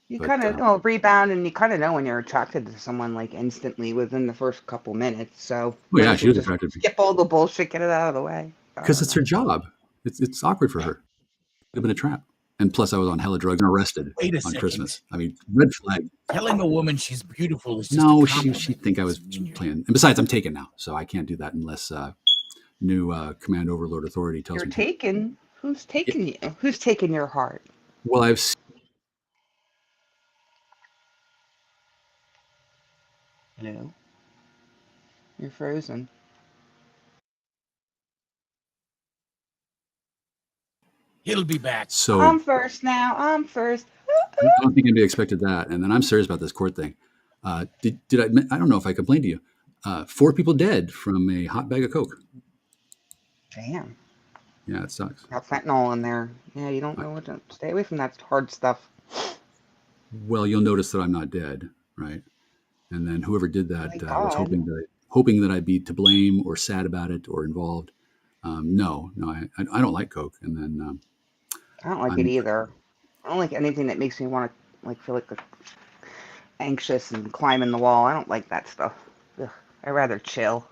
You But kind of rebound, and you kind of know when you're attracted to someone like instantly within the first couple minutes. So oh might yeah, as she well was just attracted to me skip all the bullshit, get it out of the way. I because don't it's her know. job. It's awkward for her. It'd have been a trap. And plus, I was on hella drugs and arrested Wait a on second. Christmas. I mean, red flag. Telling a woman she's beautiful is just a No, compliment. she'd think I was It's when you're- playing. And besides, I'm taken now, so I can't do that unless new command overlord authority tells You're me to. taken. Who's Yeah. taking you? Who's taking your heart? Well, Hello. You're frozen. He'll be back. so I'm first now. I'm first. I don't think anybody expected that. And then I'm serious about this court thing. Did I? I don't know if I complained to you. 4 people dead from a hot bag of coke. Damn. Yeah, it sucks. Got fentanyl in there. Yeah, you don't I, know what to stay away from that hard stuff. well, you'll notice that I'm not dead, right? And then whoever did that Thank was God. hoping that I'd be to blame or sad about it or involved. No, I don't like coke. And then I don't like it I'm either. I don't like anything that makes me want to feel like anxious and climbing the wall. I don't like that stuff. Ugh. I rather chill.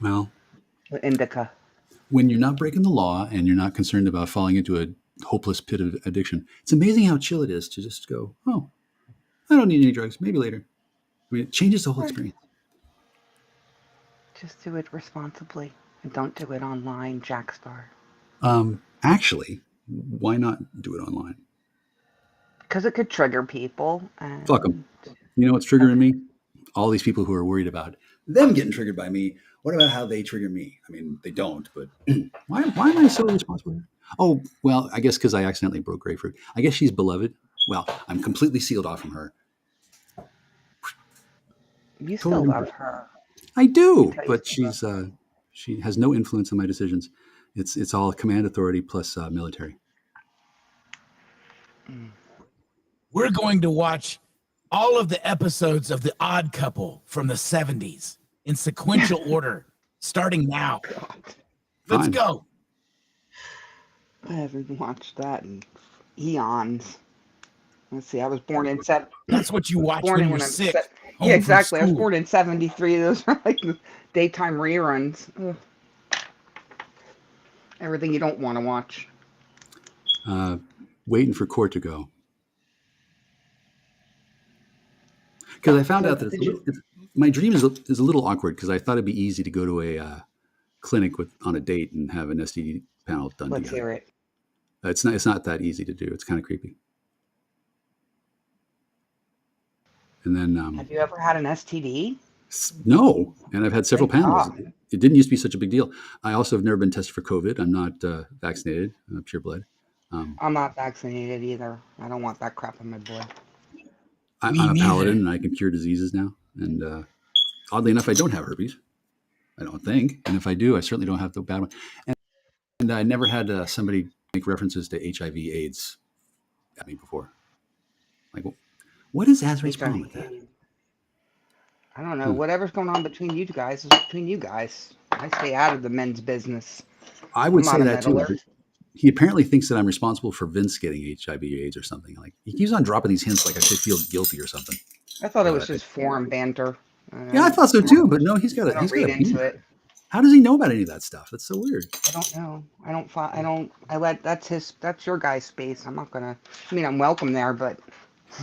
well, With indica. when you're not breaking the law and you're not concerned about falling into a hopeless pit of addiction, it's amazing how chill it is to just go, oh, I don't need any drugs. Maybe later. I mean, it changes the whole experience. Just do it responsibly and don't do it online, Jackstar. Actually, why not do it online? Because it could trigger people. Fuck them. And You know what's okay. triggering me? All these people who are worried about them getting triggered by me. What about how they trigger me? I mean, they don't, but why am I so responsible? Oh, well, I guess because I accidentally broke grapefruit. I guess she's beloved. Well, I'm completely sealed off from her. You still Totally love impressed. her. I You do, tell you but still love her. she has no influence on my decisions. It's all command authority plus military. Mm. We're going to watch all of the episodes of The Odd Couple from the 70s in sequential order, starting now. God. Let's Fine. go. I haven't watched that in eons. Let's see. I was born in That's what you watch born when in you're when I'm sick, yeah, home from exactly. I was school. born in '73. Those are like the daytime reruns. Ugh. Everything you don't want to watch. Waiting for court to go. Because I found So out that did you? my dream is a little awkward because I thought it'd be easy to go to a clinic on a date and have an STD panel done Let's together. hear it. It's not that easy to do. It's kind of creepy. And then Have you ever had an STD? no, and I've had several Thank panels. God. It didn't used to be such a big deal. I also have never been tested for COVID. I'm not vaccinated. I'm pureblood. Um, I'm not vaccinated either. I don't want that crap in my blood. Me I'm a paladin neither. and I can cure diseases now. And oddly enough, I don't have herpes. I don't think. And if I do, I certainly don't have the bad one. And I never had somebody make references to HIV/AIDS at me before. Like, what is Azrae's problem with that? HIV. I don't know. Hmm. Whatever's going on between you guys is between you guys. I stay out of the men's business. I I'm would not say a that too. meddler. But he apparently thinks that I'm responsible for Vince getting HIV/AIDS or something. Like he keeps on dropping these hints, like I should feel guilty or something. I thought it was But just forum banter. yeah, I thought so too. But no, he's got I don't a read into beef. it. How does he know about any of that stuff? That's so weird. I don't know. That's your guy's space. I'm not gonna, I mean, I'm welcome there, but.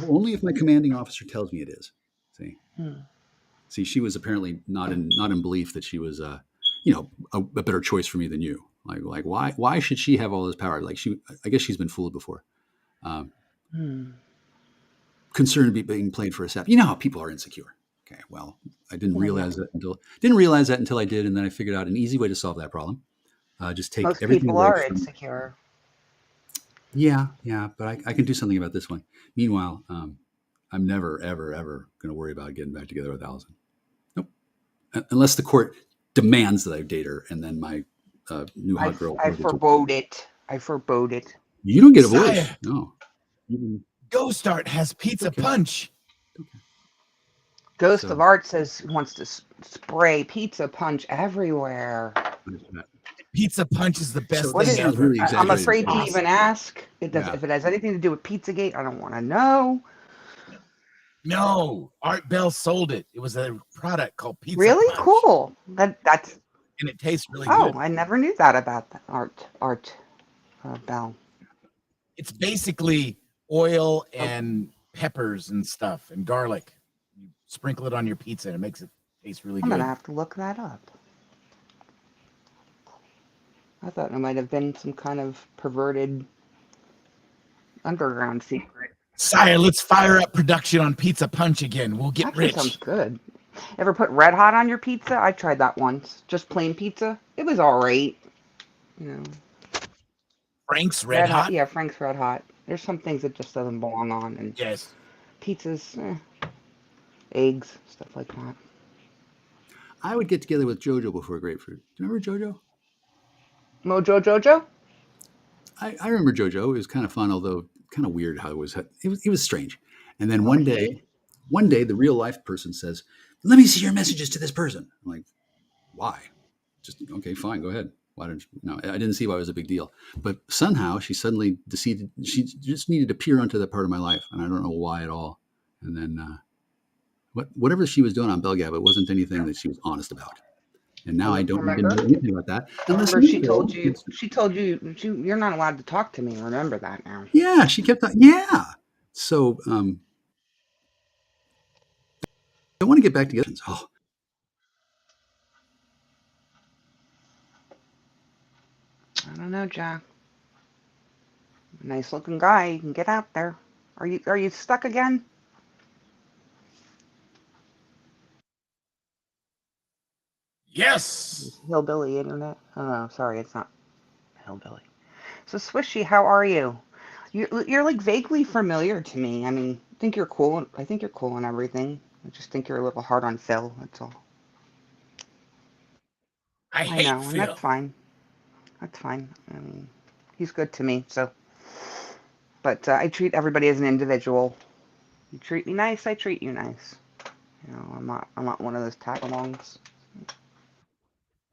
Well, only if my commanding officer tells me it is. See, Hmm. see, she was apparently not in belief that she was, you know, a better choice for me than you. Like why should she have all this power? Like I guess she's been fooled before. Um, Hmm. Concerned being played for a sap. You know how people are insecure. Okay, well, I didn't Yeah, realize that until I did, and then I figured out an easy way to solve that problem. Just take most everything people away are from. insecure. Yeah, yeah, but I can do something about this one. Meanwhile, I'm never, ever, ever going to worry about getting back together with Allison. Nope. Unless the court demands that I date her, and then my new hot girl. I forebode it. I forebode it. You don't get a voice. Sire, No. You, Ghost Art has pizza okay. punch. Okay. Ghost So, of Art says he wants to spray pizza punch everywhere. Pizza punch is the best So What this thing is? sounds ever. really I'm exaggerated. afraid to even ask. It does. Yeah. If it has anything to do with Pizzagate, I don't want to know. No, Art Bell sold it. It was a product called Pizza Really Punch, cool. That's. and it tastes really Oh, good. I never knew that about the Art Bell. It's basically oil and peppers and stuff and garlic. You sprinkle it on your pizza, and it makes it taste really I'm good. gonna have to look that up. I thought it might have been some kind of perverted underground secret. Sire, let's fire up production on Pizza Punch again. We'll get Actually, sounds rich. good. Ever put Red Hot on your pizza? I tried that once. Just plain pizza. It was all right. You know, Frank's Red Hot? Yeah, Frank's Red Hot. There's some things that just doesn't belong on, and Yes. pizzas, eggs, stuff like that. I would get together with JoJo before Grapefruit. Do you remember JoJo? Mojo Jojo? I remember JoJo. It was kind of fun, although kind of weird how it was. It was strange. And then Oh, one day, the real life person says, "Let me see your messages to this person." I'm like, "Why?" Just okay, fine, go ahead. Why don't you? No, I didn't see why it was a big deal. But somehow she suddenly decided she just needed to peer onto that part of my life, and I don't know why at all. And then whatever she was doing on Belgab, it wasn't anything that she was honest about. And now I don't even Remember? know anything about that unless Remember, you she Phil. told you. She told you you're not allowed to talk to me. Remember that now. Yeah, she kept on. Yeah. So I want to get back together. Oh, I don't know, Jack. Nice looking guy. You can get out there. Are you stuck again? Yes. Hillbilly internet. Oh no, sorry, it's not hillbilly. So Swishy, how are you? You're like vaguely familiar to me. I mean, I think you're cool. I think you're cool and everything. I just think you're a little hard on Phil. That's all. I I hate know, and Phil. that's fine. That's fine. I mean, he's good to me. So, but I treat everybody as an individual. You treat me nice, I treat you nice. You know, I'm not one of those tag-alongs.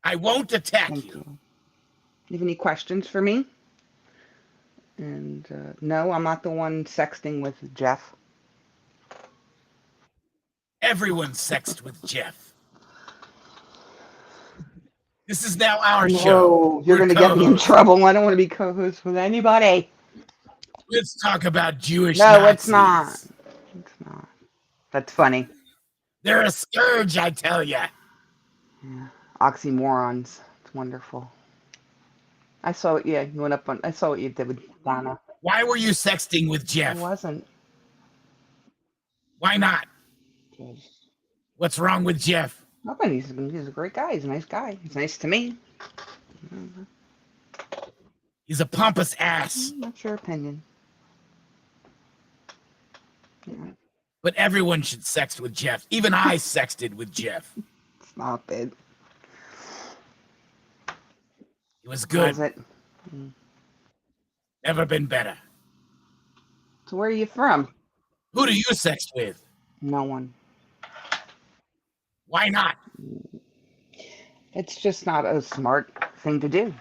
I won't attack Thank you. you. You have any questions for me? And no, I'm not the one sexting with Jeff. Everyone sexed with Jeff. This is now our show. No, you're We're going to get me in co-hosts. trouble. I don't want to be co-host with anybody. Let's talk about Jewish No, Nazis. it's not. It's not. That's funny. They're a scourge, I tell ya. Yeah. Oxymorons. It's wonderful. I saw it. Yeah, you went up on. I saw what you did with Donna. Why were you sexting with I Jeff? wasn't. Why not? Just, What's wrong with Jeff? nothing. He's a great guy. He's a nice guy. He's nice to me. He's a pompous ass. That's your opinion. Yeah. But everyone should sext with Jeff. Even I sexted with Jeff. Stop it. It was Was good. it? Never been better. So where are you from? Who do you sext with? No one. Why not? It's just not a smart thing to do.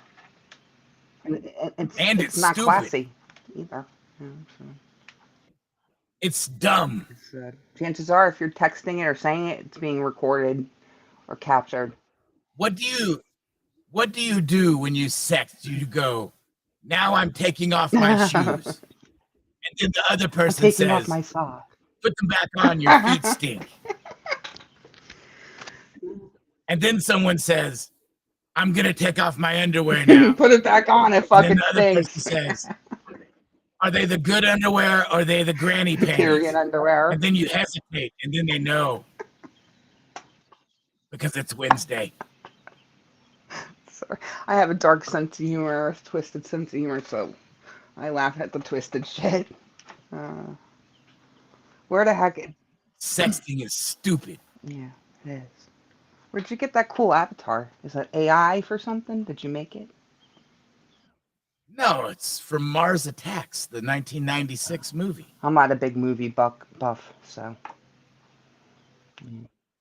And it's not stupid. classy either. Yeah, so. It's dumb. Chances are, if you're texting it or saying it, it's being recorded or captured. What do you What do you do when you sext? You go, now I'm taking off my shoes. And then the other I'm person taking off says, my socks. put them back on, your feet stink. And then someone says, I'm going to take off my underwear now. Put it back on. It And then fucking the other person stinks. says, are they the good underwear or are they the granny panties? Period underwear. And then you hesitate, and then they know. Because it's Wednesday. Sorry. I have a dark sense of humor, a twisted sense of humor, so I laugh at the twisted shit. Where the heck? Sexting is stupid. Yeah, it is. Where'd you get that cool avatar? Is that AI for something? Did you make it? No, it's from Mars Attacks, the 1996 movie. I'm not a big movie buff, so.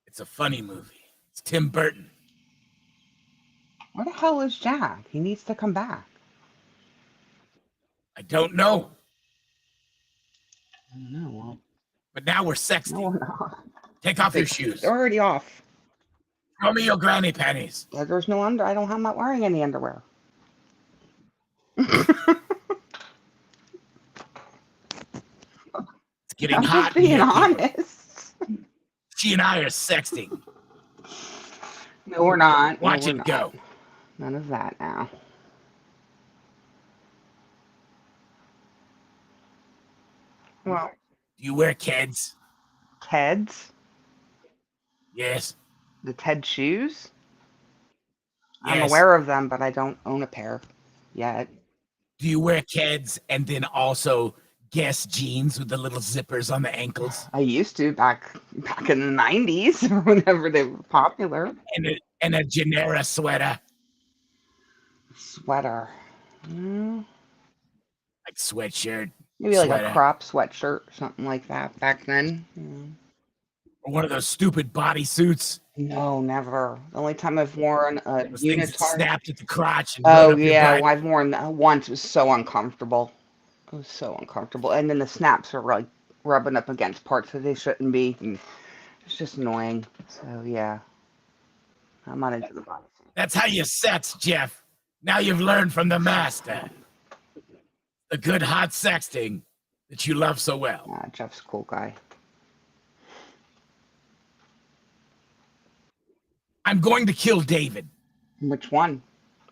It's a funny movie. It's Tim Burton. Where the hell is Jack? He needs to come back. I don't know. I don't know. Well, But now we're sexting. no, we're not. Take off your shoes. They're already off. Show me your granny panties. Yeah, there's no under. I'm not wearing any underwear. It's getting I'm hot. just being in here, people. honest. She and I are sexting. No, we're not. Watch no, it we're go. not. None of that now. Well, Do you wear Keds? Ted's? Yes. The Ted shoes? I'm Yes. aware of them, but I don't own a pair yet. Do you wear Keds and then also Guess jeans with the little zippers on the ankles? I used to back in the 90s or whenever they were popular. And a Genera sweater. Sweater. Like sweatshirt. Maybe like Sweater. a crop sweatshirt, something like that back then. Or one of those stupid bodysuits. No, never. The only time I've worn a Those things that unitard. snapped at the crotch and Oh rode up your yeah, butt. well, I've worn that once. It was so uncomfortable. It was so uncomfortable, and then the snaps are like rubbing up against parts that they shouldn't be, and it's just annoying. So yeah, I'm not into the bodysuit. That's how you sex, Jeff. Now you've learned from the master. The good hot sexting that you love so well. Yeah, Jeff's a cool guy. I'm going to kill David. Which one?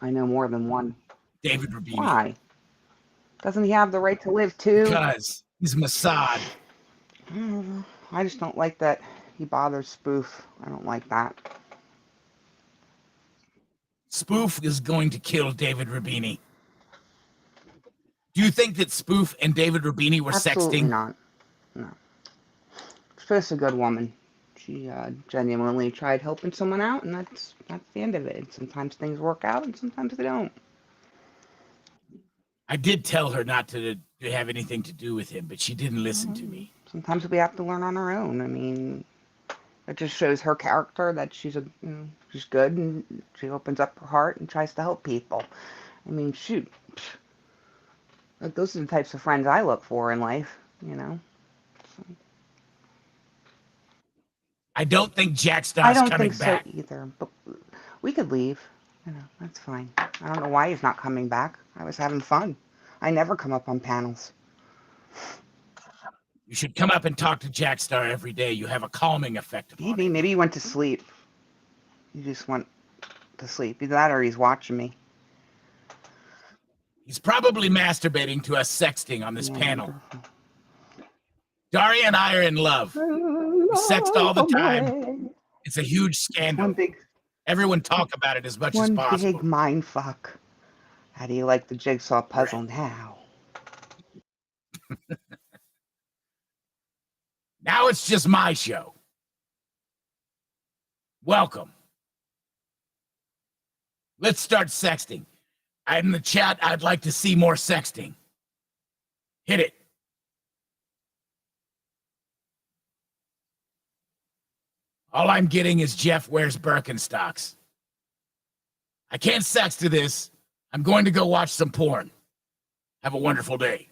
I know more than one. David Rubini. Why? Doesn't he have the right to live too? Because he's Mossad. I just don't like that he bothers Spoof. I don't like that. Spoof is going to kill David Rubini. Do you think that Spoof and David Rubini were Absolutely sexting? not. No. Spoof's a good woman. She genuinely tried helping someone out, and that's the end of it. Sometimes things work out, and sometimes they don't. I did tell her not to have anything to do with him, but she didn't listen to me. Sometimes we have to learn on our own. I mean, it just shows her character that she's she's good, and she opens up her heart and tries to help people. I mean, shoot, like those are the types of friends I look for in life, you know. So, I don't think Jack I Star's don't coming think back. so either, but we could leave. You know, that's fine. I don't know why he's not coming back. I was having fun. I never come up on panels. You should come up and talk to Jack Star every day. You have a calming effect upon him. Maybe he went to sleep. He just went to sleep. Either that or he's watching me. He's probably masturbating to us sexting on this Yeah, panel. Daria and I are in love. We sext all the time. It's a huge scandal. Everyone talk about it as much as One possible. big mind fuck. How do you like the jigsaw puzzle now? Now it's just my show. Welcome. Let's start sexting. In the chat, I'd like to see more sexting. Hit it. All I'm getting is Jeff wears Birkenstocks. I can't sex to this. I'm going to go watch some porn. Have a wonderful day.